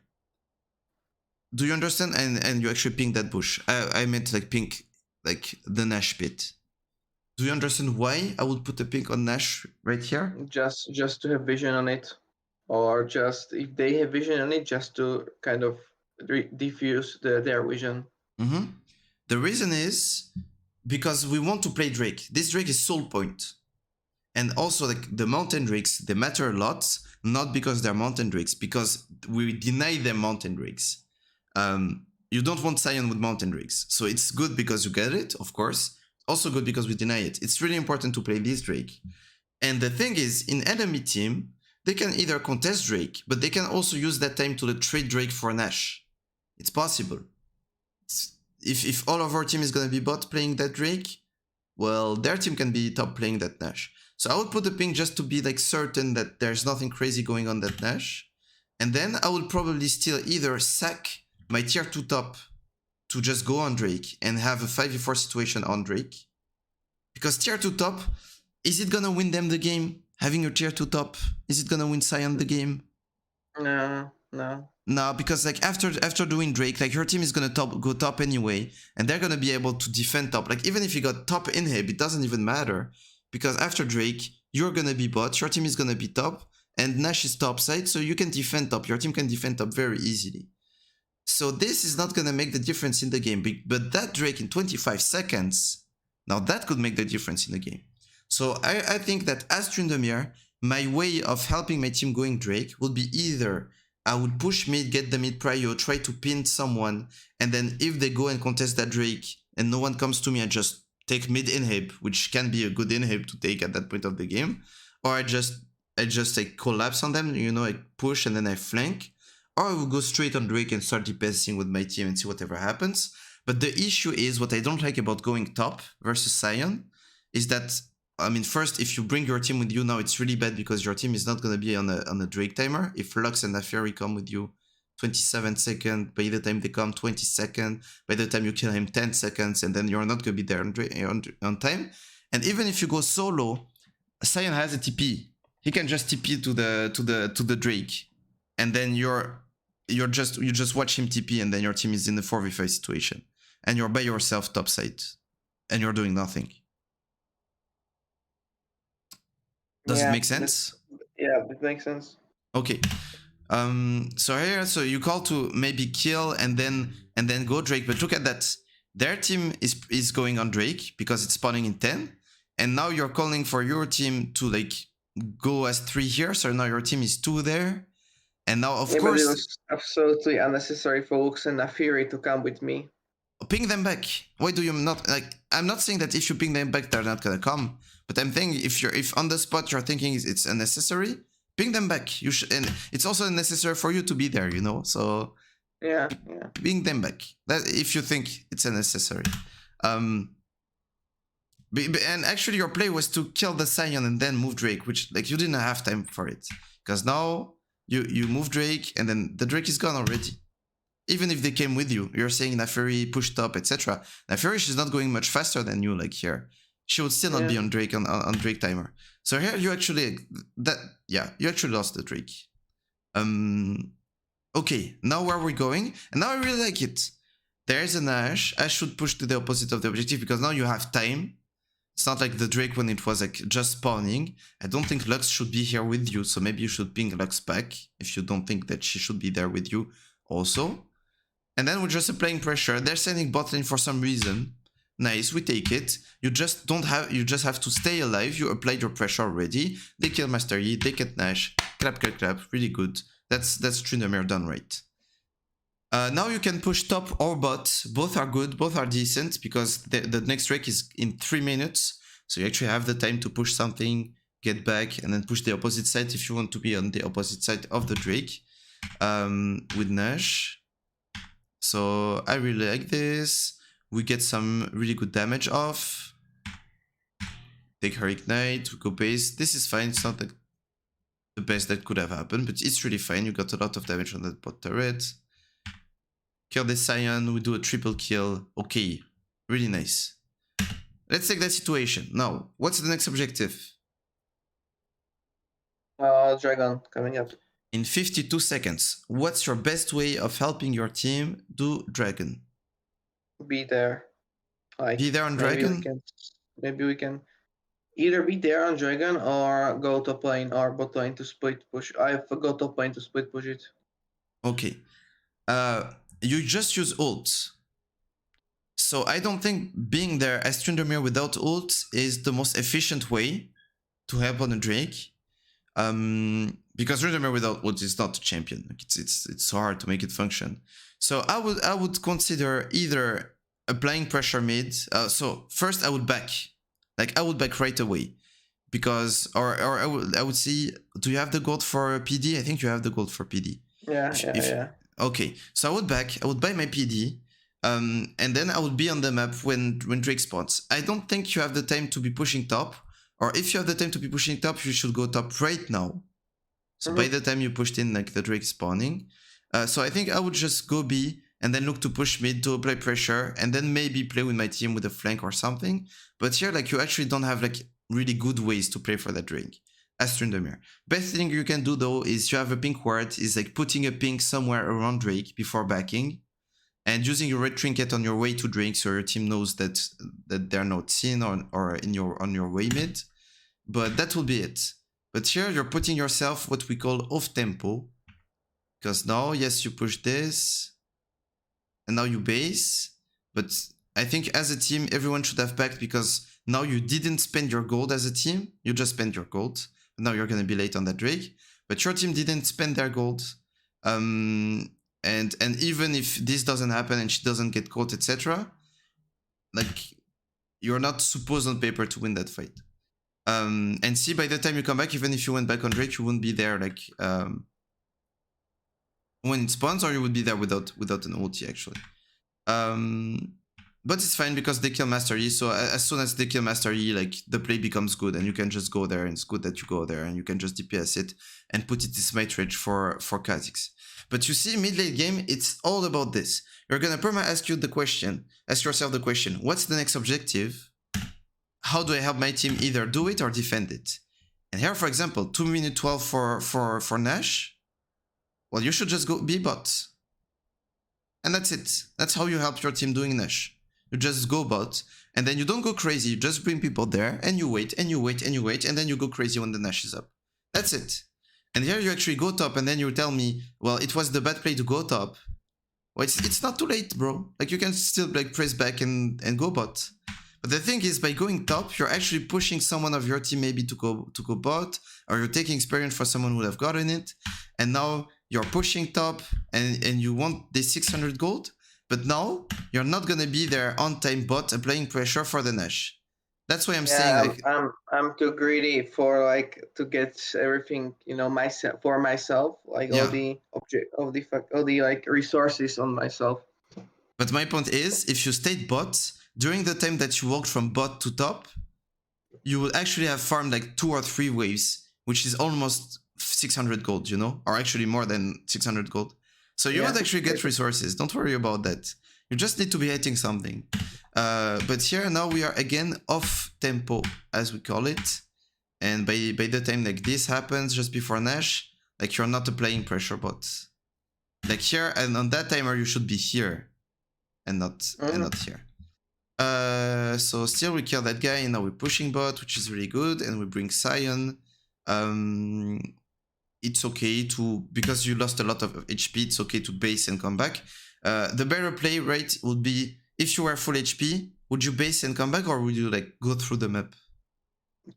Do you understand? And you actually pink that bush. I meant like pink, like the Nash pit. Do you understand why I would put a pink on Nash right here? Just to have vision on it, or just if they have vision on it, just to kind of diffuse their vision. The reason is because we want to play Drake. This Drake is soul point. And also like the mountain drakes, they matter a lot, not because they're mountain drakes, because we deny them mountain drakes. You don't want Sion with mountain drakes. So it's good because you get it, of course. Also good because we deny it. It's really important to play this Drake. And the thing is, in enemy team, they can either contest Drake, but they can also use that time to trade Drake for Nash. It's possible. If all of our team is going to be bot playing that Drake, well, their team can be top playing that Nash. So I would put the ping just to be like certain that there's nothing crazy going on that Nash. And then I would probably still either sack my tier 2 top to just go on Drake and have a 5v4 situation on Drake. Because tier 2 top, is it gonna win them the game? Having your tier 2 top, is it gonna win Sion the game? No. No, because like after doing Drake, like your team is gonna go top anyway, and they're gonna be able to defend top. Like even if you got top inhib, it doesn't even matter. Because after Drake, you're gonna be bot, your team is gonna be top, and Nash is top side, so you can defend top. Your team can defend top very easily. So this is not gonna make the difference in the game, but that Drake in 25 seconds, now that could make the difference in the game. So I think that as TRYNDAMERE, my way of helping my team going Drake would be either I would push mid, get the mid prio, try to pin someone, and then if they go and contest that Drake and no one comes to me, I just take mid inhib, which can be a good inhib to take at that point of the game, or I just like collapse on them, you know, I push and then I flank, or I will go straight on Drake and start DPSing with my team and see whatever happens. But the issue is, what I don't like about going top versus Sion is that, I mean, first, if you bring your team with you now, it's really bad because your team is not going to be on a Drake timer. If Lux and Naafiri come with you 27 seconds, by the time they come 20 seconds, by the time you kill him 10 seconds, and then you're not going to be there on time. And even if you go solo, Sion has a TP. He can just TP to the Drake, and then you just watch him TP, and then your team is in the 4v5 situation, and you're by yourself topside, and you're doing nothing. Does it make sense? Yeah, it makes sense. Okay. So here, so you call to maybe kill and then go Drake, but look at that. Their team is going on Drake because it's spawning in 10, and now you're calling for your team to like go as 3 here. So now your team is 2 there, and now of course but it was absolutely unnecessary for Lux and Naafiri to come with me. Ping them back. Why do you not like? I'm not saying that if you ping them back, they're not gonna come. But I'm thinking if on the spot you're thinking it's unnecessary, ping them back. You should, and it's also necessary for you to be there, you know. So yeah, ping them back. That if you think it's unnecessary. And actually, your play was to kill the Sion and then move Drake, which like you didn't have time for it because now you move Drake and then the Drake is gone already. Even if they came with you, you're saying Naafiri pushed up, etc. Naafiri, she's not going much faster than you, like here. She would still not be on Drake on Drake timer. So here you actually you actually lost the Drake. Okay, now where we're going, and now I really like it. There's an Ash. Ash should push to the opposite of the objective because now you have time. It's not like the Drake when it was like just spawning. I don't think Lux should be here with you, so maybe you should ping Lux back if you don't think that she should be there with you also. And then we're just applying pressure. They're sending bot lane for some reason. Nice, we take it. You just have to stay alive. You applied your pressure already. They kill Master Yi, they get Nash. Clap, clap, clap. Really good. That's TRYNDAMERE done right. Now you can push top or bot. Both are good, both are decent because the next Drake is in 3 minutes. So you actually have the time to push something, get back, and then push the opposite side if you want to be on the opposite side of the Drake with Nash. So I really like this. We get some really good damage off. Take her ignite, we go base. This is fine, it's not like the best that could have happened, but it's really fine. You got a lot of damage on that bot turret. Kill the Scion, we do a triple kill. Okay, really nice. Let's take that situation. Now, what's the next objective? Dragon coming up. In 52 seconds, what's your best way of helping your team do Dragon? Be there. Like, be there on Dragon? Maybe we can either be there on Dragon or go top lane or bot lane to split push. I forgot top lane to split push it. Okay. You just use ult. So I don't think being there as TRYNDAMERE without ult is the most efficient way to help on a Drake. Because TRYNDAMERE without ult is not a champion. Like it's so hard to make it function. So I would consider either applying pressure mid. So first I would back. Like I would back right away. Because or I would see, do you have the gold for PD? I think you have the gold for PD. Yeah. Okay, so I would buy my PD, and then I would be on the map when Drake spawns. I don't think you have the time to be pushing top, or if you have the time to be pushing top, you should go top right now. So by the time you pushed in like the Drake spawning, so I think I would just go B and then look to push mid to apply pressure, and then maybe play with my team with a flank or something. But here, like you actually don't have like really good ways to play for that Drake. As TRYNDAMERE. Best thing you can do though is you have a pink ward, is like putting a pink somewhere around Drake before backing, and using your red trinket on your way to Drake so your team knows that they're not seen or on your way mid. But that will be it. But here you're putting yourself what we call off tempo, because now yes you push this, and now you base. But I think as a team everyone should have backed, because now you didn't spend your gold as a team, you just spent your gold. Now you're gonna be late on that Drake, but your team didn't spend their gold, and even if this doesn't happen and she doesn't get caught, etc., like you're not supposed on paper to win that fight. And see, by the time you come back, even if you went back on Drake, you wouldn't be there like when it spawns, or you would be there without an ulti actually. But it's fine because they kill Master Yi, so as soon as they kill Master Yi, like the play becomes good and you can just go there, and it's good that you go there and you can just DPS it and put it in smite rage for Kha'Zix. But you see, mid late game, it's all about this. You're gonna perma ask yourself the question, what's the next objective? How do I help my team either do it or defend it? And here, for example, 2 minute 12 for Nash. Well, you should just go be bot. And that's it. That's how you help your team doing Nash. You just go bot, and then you don't go crazy, you just bring people there, and you wait, and you wait, and you wait, and then you go crazy when the Nash is up. That's it. And here you actually go top, and then you tell me, well, it was the bad play to go top. Well, it's not too late, bro. Like, you can still like press back and go bot. But the thing is, by going top, you're actually pushing someone of your team maybe to go bot, or you're taking experience for someone who would have gotten it, and now you're pushing top, and you want this 600 gold, but now you're not gonna be there on time bot applying pressure for the Nash. That's why I'm saying like I'm too greedy for like to get everything, you know, myself like all the like resources on myself. But my point is, if you stayed bot during the time that you walked from bot to top, you will actually have farmed like 2 or 3 waves, which is almost 600 gold, you know, or actually more than 600 gold. So you would actually get resources. Don't worry about that. You just need to be hitting something. But here now we are again off tempo, as we call it. And by the time like this happens, just before Nash, like you're not applying pressure bots. Like here, and on that timer you should be here, and not here. So still we kill that guy, and now we're pushing bot, which is really good, and we bring Scion. It's okay to, because you lost a lot of HP, it's okay to base and come back. The better play rate would be, if you were full HP, would you base and come back, or would you like go through the map?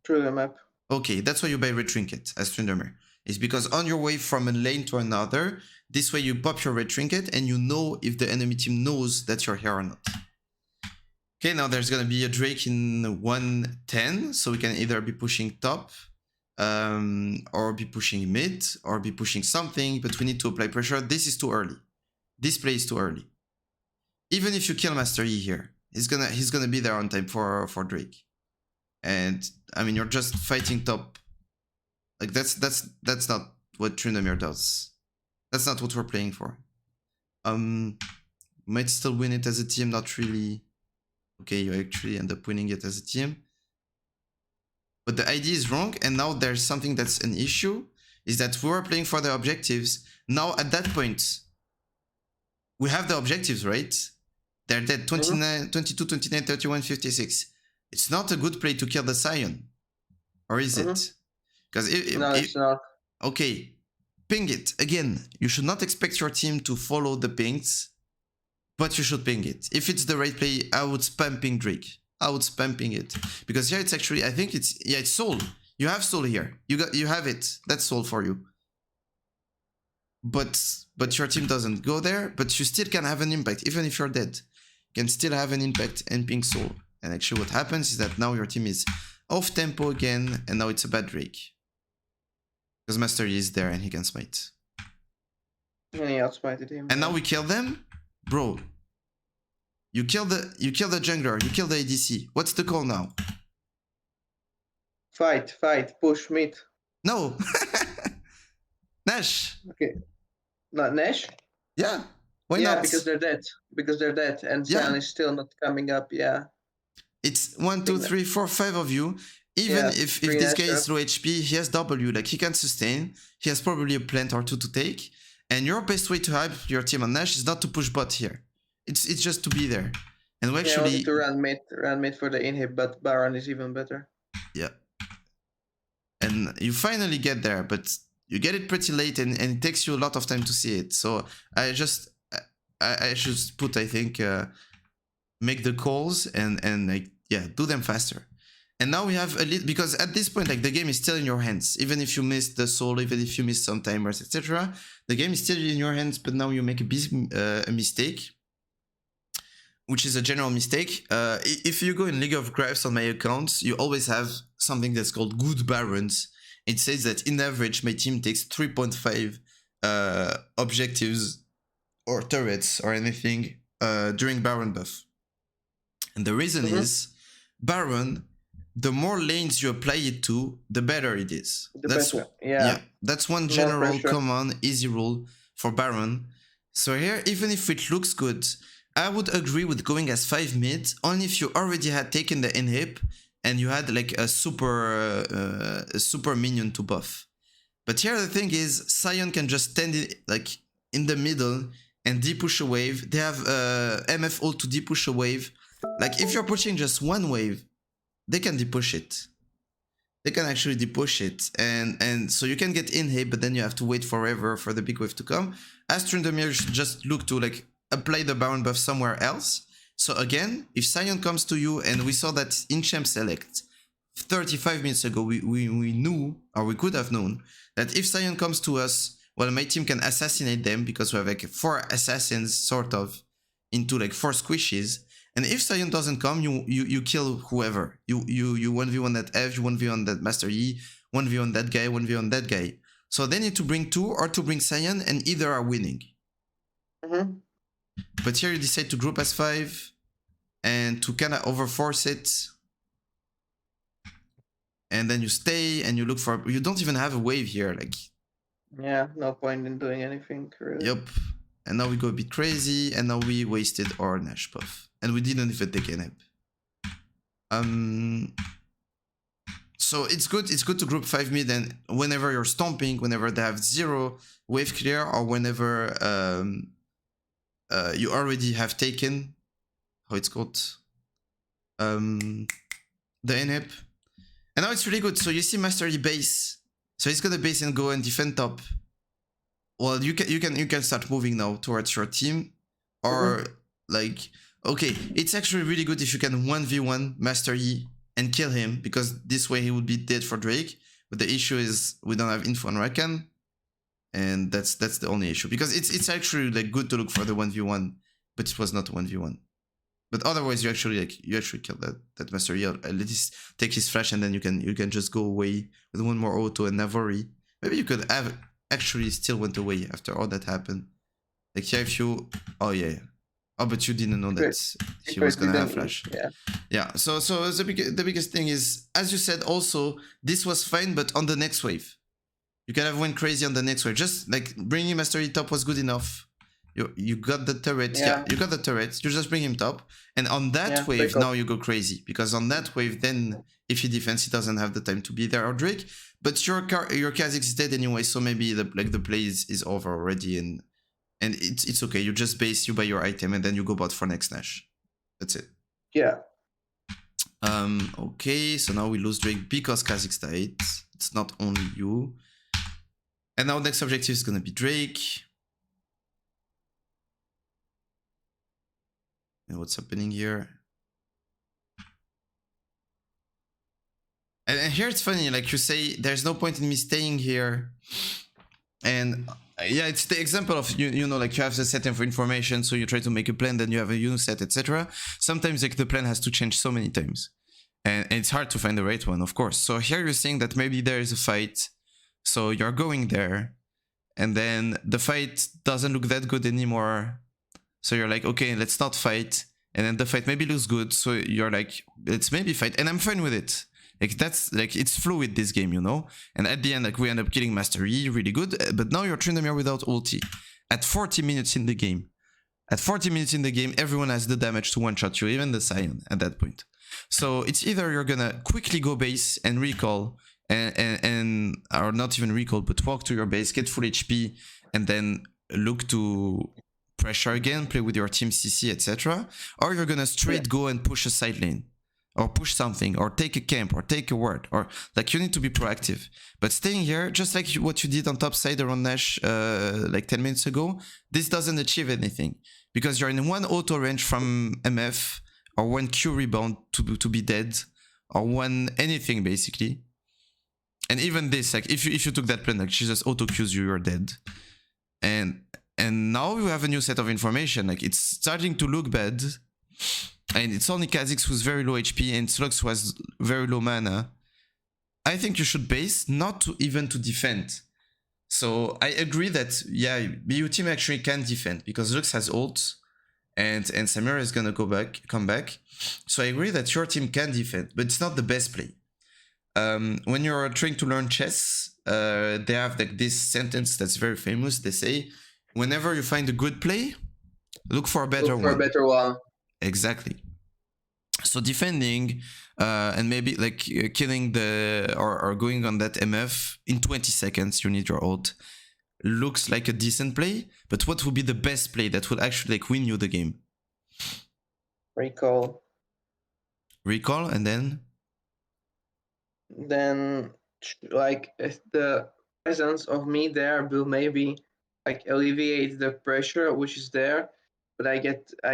Through the map. Okay, that's why you buy red trinket as TRYNDAMERE. It's because on your way from a lane to another, this way you pop your red trinket and you know if the enemy team knows that you're here or not. Okay, now there's gonna be a Drake in 110, so we can either be pushing top, or be pushing mid, or be pushing something, but we need to apply pressure. This is too early. This play is too early. Even if you kill Master Yi here, he's gonna be there on time for Drake. And I mean, you're just fighting top. Like that's not what Tryndamere does. That's not what we're playing for. Might still win it as a team, not really. Okay, you actually end up winning it as a team. But the idea is wrong, and now there's something that's an issue, is that we were playing for the objectives. Now at that point, we have the objectives, right? They're dead, 29, 22, 29, 31, 56. It's not a good play to kill the Scion. Or is it? Because no, it's not. Okay, ping it. Again, you should not expect your team to follow the pings, but you should ping it. If it's the right play, I would spam ping Drake. I would spam ping it. Because here it's actually, I think it's, yeah, it's soul. You have soul here. You have it. That's soul for you. But your team doesn't go there, but you still can have an impact. Even if you're dead, you can still have an impact and ping soul. And actually what happens is that now your team is off tempo again, and now it's a bad Drake. Because Master Yi is there and he can smite. And he outsmited him. And now we kill them? Bro. You kill the jungler, you kill the ADC. What's the call now? Fight, push mid. No! Nash! Okay. Not Nash? Yeah. Why not? Yeah, because they're dead. And Sion is still not coming up, yeah. It's 1, 2, 3, 4, 5 of you. Even if this guy is low HP, he has W, like he can sustain. He has probably a plant or two to take. And your best way to hype your team on Nash is not to push bot here. It's just to be there. And we actually to run mid for the inhib, but Baron is even better. Yeah. And you finally get there, but you get it pretty late, and it takes you a lot of time to see it. So I should put, I think, make the calls and like, yeah, do them faster. And now we have a little, because at this point, like, the game is still in your hands. Even if you missed the soul, even if you missed some timers, etc., the game is still in your hands. But now you make a mistake, which is a general mistake. If you go in League of Graphs on my accounts, you always have something that's called good barons. It says that in average, my team takes 3.5 objectives or turrets or anything during Baron buff. And the reason is, Baron, the more lanes you apply it to, the better it is. That's one general common easy rule for Baron. So here, even if it looks good, I would agree with going as 5 mid, only if you already had taken the inhib and you had like a super minion to buff. But here the thing is, Sion can just stand like in the middle and depush a wave. They have MF ult to depush a wave. Like if you're pushing just one wave, they can depush it. They can actually depush it. And so you can get inhib, but then you have to wait forever for the big wave to come. As Tryndamere should just look to like apply the Baron buff somewhere else. So again, if Sion comes to you, and we saw that in Champ Select 35 minutes ago, we knew, or we could have known, that if Sion comes to us, well, my team can assassinate them, because we have like 4 assassins sort of into like 4 squishes. And if Sion doesn't come, you kill whoever. You 1v1 that F, you 1v1 that Master Yi, 1v1 that guy, 1v1 that guy. So they need to bring 2 or to bring Sion, and either are winning. But here you decide to group as 5 and to kind of overforce it. And then you stay and you look for... You don't even have a wave here. Like, yeah, no point in doing anything, really. Yep. And now we go a bit crazy, and now we wasted our Nash buff. And we didn't even take an inhib. So it's good to group 5 mid, and whenever you're stomping, whenever they have 0 wave clear, or whenever you already have taken, how it's called, the inhib. And now it's really good. So you see Master Yi base. So he's gonna base and go and defend top. Well, you can start moving now towards your team, or like, okay, it's actually really good if you can 1v1 Master Yi and kill him, because this way he would be dead for Drake. But the issue is we don't have info on Rakan, and that's the only issue, because it's actually like good to look for the 1v1, but it was not 1v1. But otherwise, you actually kill that Master Yi. At least take his flash, and then you can just go away with one more auto and Navari. Maybe you could have actually still went away after all that happened. Like, yeah, if you... Oh, yeah. Oh, but you didn't know that he was gonna have flash. Yeah. So the biggest thing is, as you said, also this was fine, but on the next wave, you kind of went crazy on the next wave. Just like bringing Mastery top was good enough. You got the turret. Yeah, you got the turret. You just bring him top, and on that wave now you go crazy, because on that wave then if he defends, he doesn't have the time to be there, or Drake. But your Kha'Zix is dead anyway, so maybe the play is over already, and it's okay. You just base, you buy your item, and then you go bot for next Nash. That's it. Yeah. Okay, so now we lose Drake because Kha'Zix died. It's not only you. And now next objective is gonna be Drake. And what's happening here? And here it's funny, like you say, there's no point in me staying here. And yeah, it's the example of, you know, like you have the set of information, so you try to make a plan, then you have a new set, etc. Sometimes like the plan has to change so many times. And it's hard to find the right one, of course. So here you're saying that maybe there is a fight, so you're going there, and then the fight doesn't look that good anymore. So you're like, okay, let's not fight. And then the fight maybe looks good, so you're like, let's maybe fight, and I'm fine with it. Like that's like, it's fluid, this game, you know. And at the end, like we end up killing Master Yi, really good. But now you're Tryndamere without ulti. At 40 minutes in the game. At 40 minutes in the game, everyone has the damage to one-shot you, even the Sion at that point. So it's either you're gonna quickly go base and recall, and or not even recall, but walk to your base, get full HP, and then look to pressure again, play with your team CC, etc. Or you're gonna straight go and push a side lane, or push something, or take a camp, or take a ward, or like you need to be proactive. But staying here, just like what you did on top side around Nash like 10 minutes ago, this doesn't achieve anything, because you're in one auto range from MF, or one Q rebound to be dead, or one anything basically. And even this, like if you took that plan, like she just auto Qs you, you're dead. And now you have a new set of information, like it's starting to look bad. And it's only Kha'Zix who's very low HP, and Slux who has very low mana. I think you should base, not even to defend. So I agree that, yeah, BU team actually can defend, because Lux has ult, and Samira is gonna come back. So I agree that your team can defend, but it's not the best play. When you're trying to learn chess, they have like this sentence that's very famous. They say, whenever you find a good play, look for a better one. Exactly. So defending and maybe like killing the or going on that MF in 20 seconds, you need your ult, looks like a decent play. But what would be the best play that would actually like win you the game? Recall, and then like if the presence of me there will maybe like alleviate the pressure which is there, but I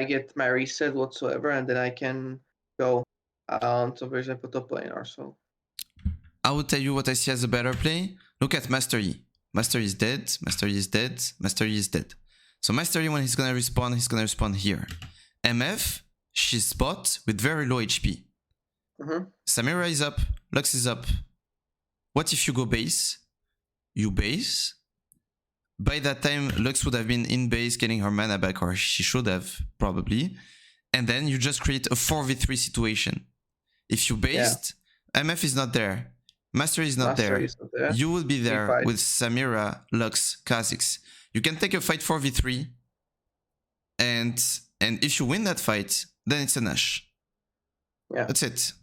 get my reset whatsoever, and then I can go to, for example, top lane or so. I would tell you what I see as a better play. Look at Master Yi. Master Yi is dead. Master Yi is dead. Master Yi is dead. So Master Yi, when he's gonna respawn here. MF, she's spot with very low HP. Samira is up. Lux is up. What if you go base? You base. By that time, Lux would have been in base getting her mana back, or she should have, probably. And then you just create a 4v3 situation. If you based, MF is not there. Master is not there. You will be there with Samira, Lux, Kha'Zix. You can take a fight 4v3. And if you win that fight, then it's a Nash. Yeah. That's it.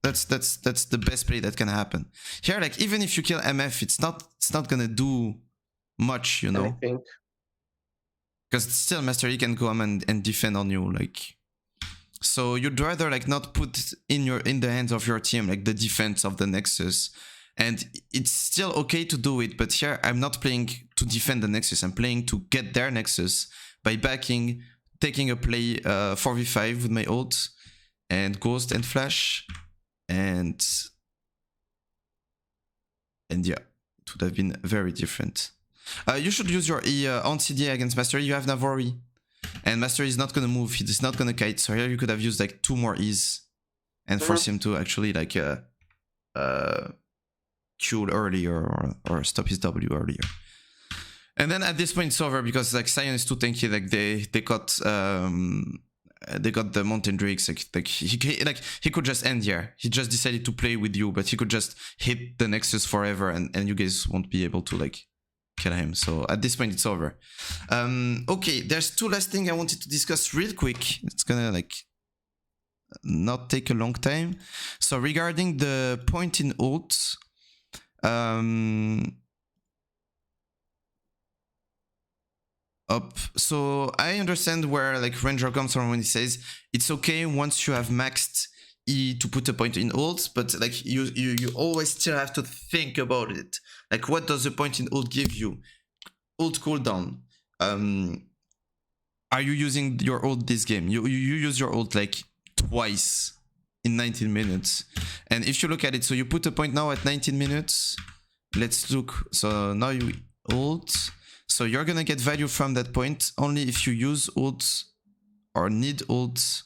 That's the best play that can happen. Here, like even if you kill MF, it's not gonna do much, you know. I think. Because still Master Yi can come and defend on you, like. So you'd rather like not put in the hands of your team like the defense of the Nexus. And it's still okay to do it, but here I'm not playing to defend the Nexus, I'm playing to get their Nexus by backing, taking a play 4v5 with my ult and Ghost and Flash, and yeah, it would have been very different. You should use your E on CDA against Master Yi. You have Navori. And Master is not gonna move, he's not gonna kite, so here you could have used like 2 more E's and force him to actually like Q earlier or stop his W earlier. And then at this point it's over because like Sion is too tanky. Like they got the Mountain Drakes. Like he could just end here. He just decided to play with you, but he could just hit the Nexus forever, and you guys won't be able to like kill him. So at this point it's over. Okay, there's two last things I wanted to discuss real quick. It's gonna like not take a long time. So regarding the point in ult, so I understand where like Ranger comes from when he says it's okay once you have maxed E to put a point in ult, but like you always still have to think about it. Like, what does a point in ult give you? Ult cooldown. Are you using your ult this game? You use your ult like twice in 19 minutes. And if you look at it, so you put a point now at 19 minutes. Let's look. So now you ult. So you're gonna get value from that point only if you use ult or need ult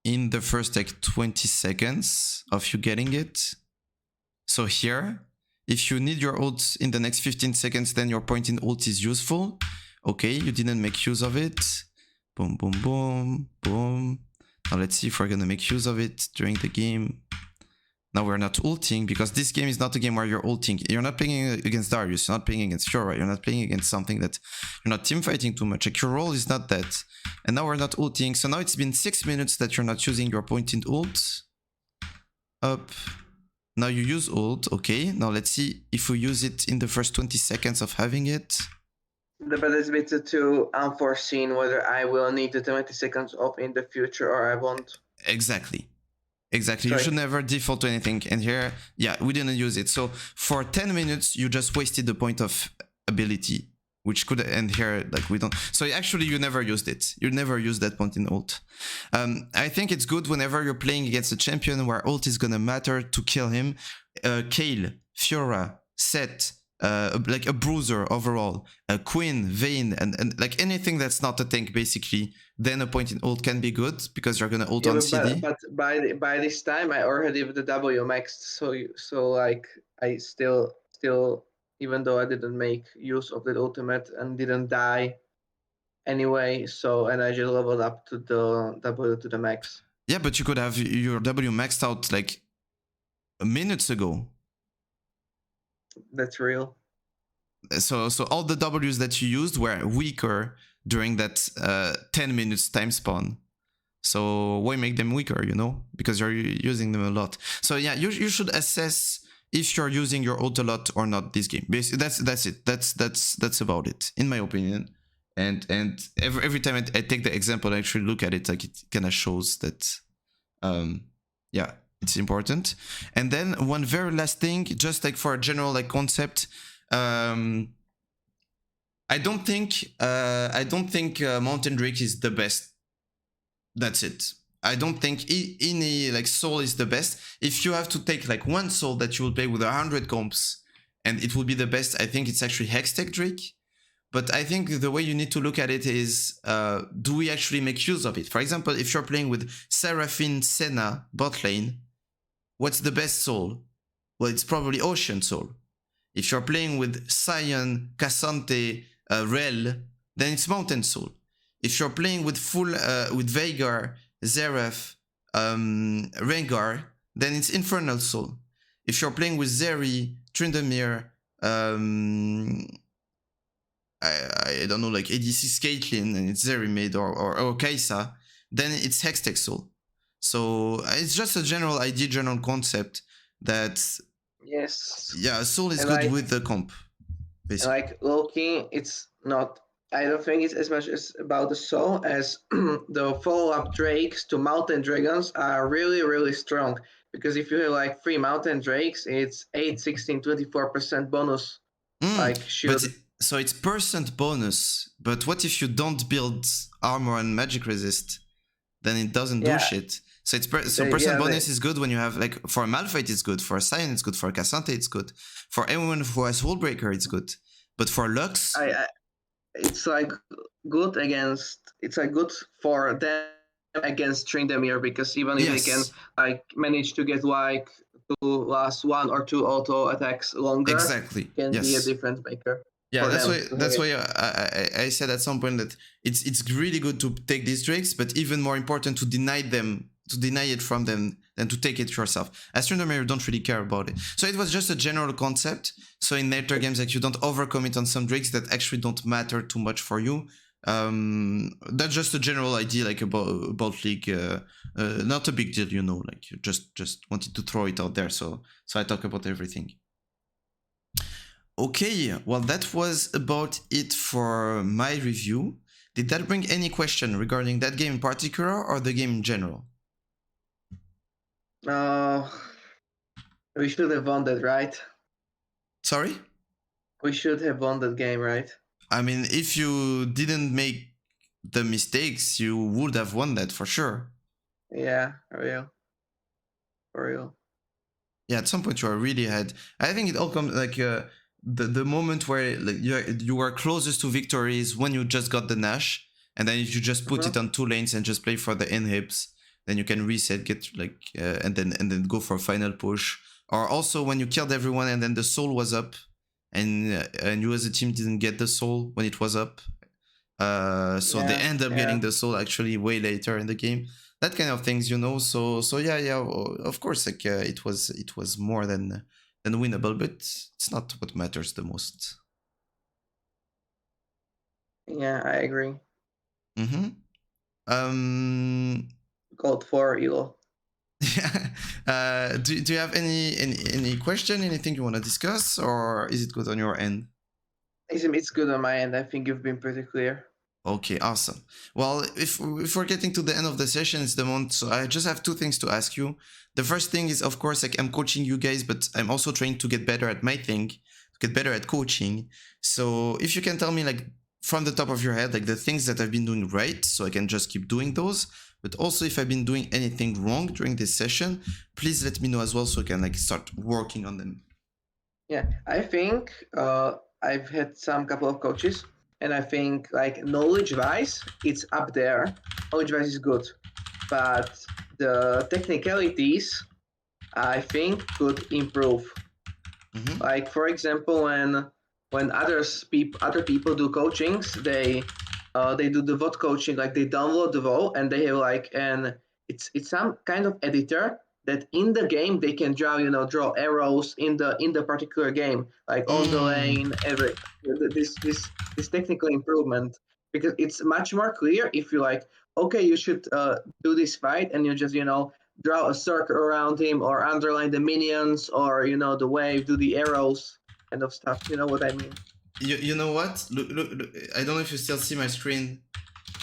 in the first like 20 seconds of you getting it. So here, if you need your ult in the next 15 seconds, then your point in ult is useful. Okay, you didn't make use of it. Boom, boom, boom, boom. Now let's see if we're gonna make use of it during the game. Now we're not ulting because this game is not a game where you're ulting. You're not playing against Darius, you're not playing against Fiora, you're not playing against something that you're not teamfighting too much. Like your role is not that. And now we're not ulting. So now it's been 6 minutes that you're not using your point in ult. Up. Now you use ult. Okay. Now let's see if we use it in the first 20 seconds of having it. But it's a bit too unforeseen whether I will need the 20 seconds off in the future or I won't. Exactly. Exactly. Sorry. You should never default to anything. And here, yeah, we didn't use it. So for 10 minutes, you just wasted the point of ability, which could end here. Like we don't. So actually, you never used it. You never used that point in ult. I think it's good whenever you're playing against a champion where ult is gonna matter to kill him. Kayle, Fiora, Sett, like a bruiser overall, Quinn, Vayne, and like anything that's not a tank basically, then a point in ult can be good because you're gonna ult on CD. But by this time I already have the W maxed, so like I still even though I didn't make use of that ultimate and didn't die anyway, so and I just leveled up to the W to the max. Yeah, but you could have your W maxed out like minutes ago. That's real. So all the Ws that you used were weaker during that 10 minutes time span. So why make them weaker, you know? Because you're using them a lot. So yeah, you should assess if you're using your ult a lot or not this game. Basically, that's it. That's about it, in my opinion. And every time I take the example, I actually look at it, like it kind of shows that, yeah, it's important. And then one very last thing, just like for a general like concept, I don't think Mountain Drake is the best. That's it. I don't think any like soul is the best. If you have to take like one soul that you will play with 100 comps and it will be the best, I think it's actually Hextech Drake. But I think the way you need to look at it is, do we actually make use of it? For example, if you're playing with Seraphine, Senna, bot lane, what's the best soul? Well, it's probably Ocean Soul. If you're playing with Sion, Cassante, Rel, then it's Mountain Soul. If you're playing with with Veigar, Xerath, Rengar, then it's Infernal Soul. If you're playing with Zeri, Tryndamere, I don't know, like ADC Caitlyn, and it's Zeri made, or Kai'Sa, then it's Hextech Soul. So it's just a general idea, general concept that, yes, yeah, Soul is good with the comp. Basically. Like Loki, it's not. I don't think it's as much as about the soul as the follow-up drakes to mountain dragons are really, really strong. Because if you have like 3 mountain drakes, it's 8, 16, 24% bonus. Like shield. So it's percent bonus, but what if you don't build armor and magic resist? Then it doesn't do shit. So it's percent bonus is good when you have, like, for a Malphite it's good, for a Sion it's good, for a Cassante it's good, for everyone who has Wallbreaker it's good, but for Lux, it's like good against. It's like good for them against Tryndamere, because even if they can like manage to get like to last 1 or 2 auto attacks longer Exactly. can be a Yes. difference maker. Yeah, For that's them why. to That's hit. why I said at some point that it's really good to take these drakes, but even more important to deny it from them than to take it yourself. As Tryndamere don't really care about it. So it was just a general concept. So in later games, like you don't overcommit on some drakes that actually don't matter too much for you. That's just a general idea, like about League. Not a big deal, you know. Like just wanted to throw it out there. So I talk about everything. Okay, well, that was about it for my review. Did that bring any question regarding that game in particular or the game in general? We should have won that, right? Sorry? We should have won that game, right? I mean, if you didn't make the mistakes, you would have won that for sure. Yeah, for real. Yeah, at some point you are really ahead. I think it all comes like the moment where like you are closest to victory is when you just got the Nash, and then if you just put it on 2 lanes and just play for the inhibs, then you can reset, get like and then go for a final push. Or also when you killed everyone and then the soul was up, and you as a team didn't get the soul when it was up. So they end up getting the soul actually way later in the game. That kind of things, you know. So yeah. Of course, like it was more than winnable, but it's not what matters the most. Yeah, I agree. Gold for Elo. Yeah. Do you have any question? Anything you want to discuss, or is it good on your end? It's good on my end. I think you've been pretty clear. Okay, awesome. Well, if we're getting to the end of the session, it's the month, so I just have 2 things to ask you. The first thing is, of course, like I'm coaching you guys, but I'm also trying to get better at my thing, to get better at coaching. So if you can tell me, like, from the top of your head, like the things that I've been doing right, so I can just keep doing those. But also, if I've been doing anything wrong during this session, please let me know as well, so I can like start working on them. Yeah, I think I've had some couple of coaches, and I think like knowledge-wise, it's up there. Knowledge-wise is good, but the technicalities, I think, could improve. Like for example, when other people do coachings, they do the VOD coaching, like they download the VOD and they have like it's some kind of editor that in the game they can draw arrows in the particular game, like on the lane, every this technical improvement, because it's much more clear if you like, okay, you should do this fight and you just draw a circle around him or underline the minions or the wave, do the arrows kind of stuff. You know what I mean? You know what? Look, I don't know if you still see my screen.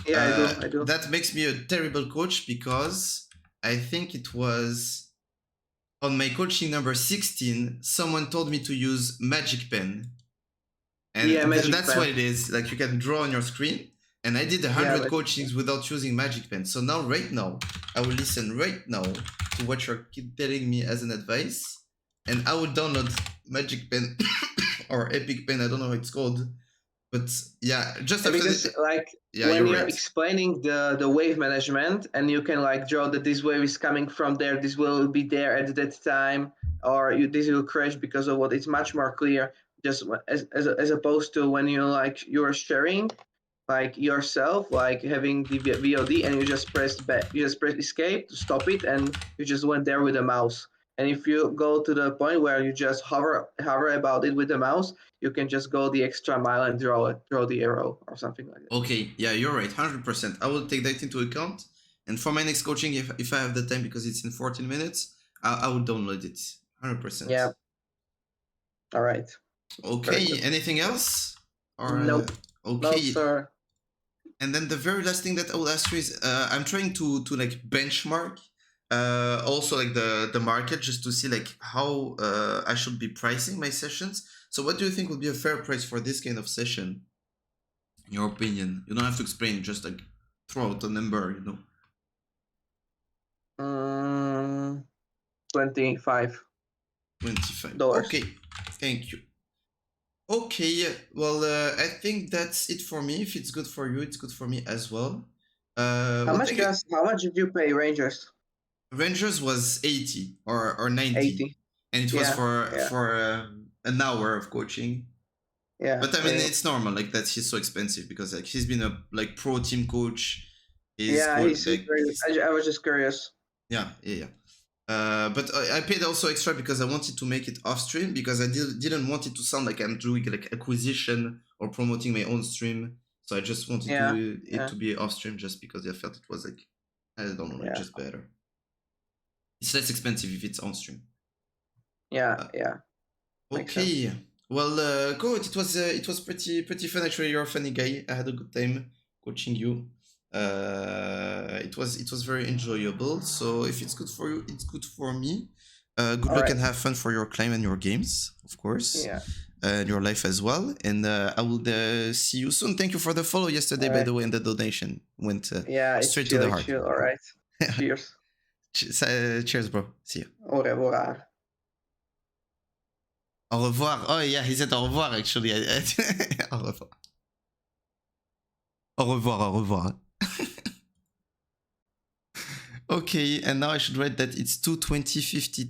Yeah, I do. That makes me a terrible coach because I think it was on my coaching number 16, someone told me to use Magic Pen. And yeah, that's pen. What it is. Like you can draw on your screen. And I did 100 coachings without using Magic Pen. So now, right now, I will listen right now to what you're telling me as an advice. And I will download Magic Pen or Epic Pen. I don't know how it's called. But yeah, just after because when you're explaining the wave management and you can like draw that this wave is coming from there, this will be there at that time, or this will crash because of what, it's much more clear just as opposed to when you're sharing like yourself, like having the VOD and you just press escape to stop it and you just went there with the mouse. And if you go to the point where you just hover about it with the mouse, you can just go the extra mile and draw the arrow or something like that. Okay, yeah, you're right, 100%. I will take that into account. And for my next coaching, if I have the time, because it's in 14 minutes, I will download it, 100%. Yeah. All right. Okay, anything else? Or, nope. Okay. No, sir. And then the very last thing that I will ask you is, I'm trying to like benchmark also like the market, just to see like how I should be pricing my sessions. So what do you think would be a fair price for this kind of session, in your opinion? You don't have to explain, just like throw out a number, 25. $25. Okay, thank you. Okay, well, I think that's it for me. If it's good for you, it's good for me as well. How much did you pay Rangers? Rangers was 80 or 90, 80. and it was Yeah, for yeah. an hour of coaching. Yeah. But I mean, it's normal like that. He's so expensive because like he's been a like pro team coach. He's yeah, he's like very. I was just curious. yeah. But I paid also extra because I wanted to make it off stream because I didn't want it to sound like I'm doing like acquisition or promoting my own stream. So I just wanted it to be off stream just because I felt it was like, I don't know, like just better. It's less expensive if it's on stream. Yeah. Okay. Well, KOHUT, it was pretty fun actually. You're a funny guy. I had a good time coaching you. It was very enjoyable. So if it's good for you, it's good for me. Good luck and have fun for your climb and your games, of course. Yeah. And your life as well. And I will see you soon. Thank you for the follow yesterday, by the way, and the donation went straight to the heart. Chill. All right. Cheers. Cheers, bro. See you. Au revoir. Au revoir. Oh yeah, he said au revoir actually. Au revoir. Au revoir, au revoir. Okay, and now I should write that it's 2:20:50.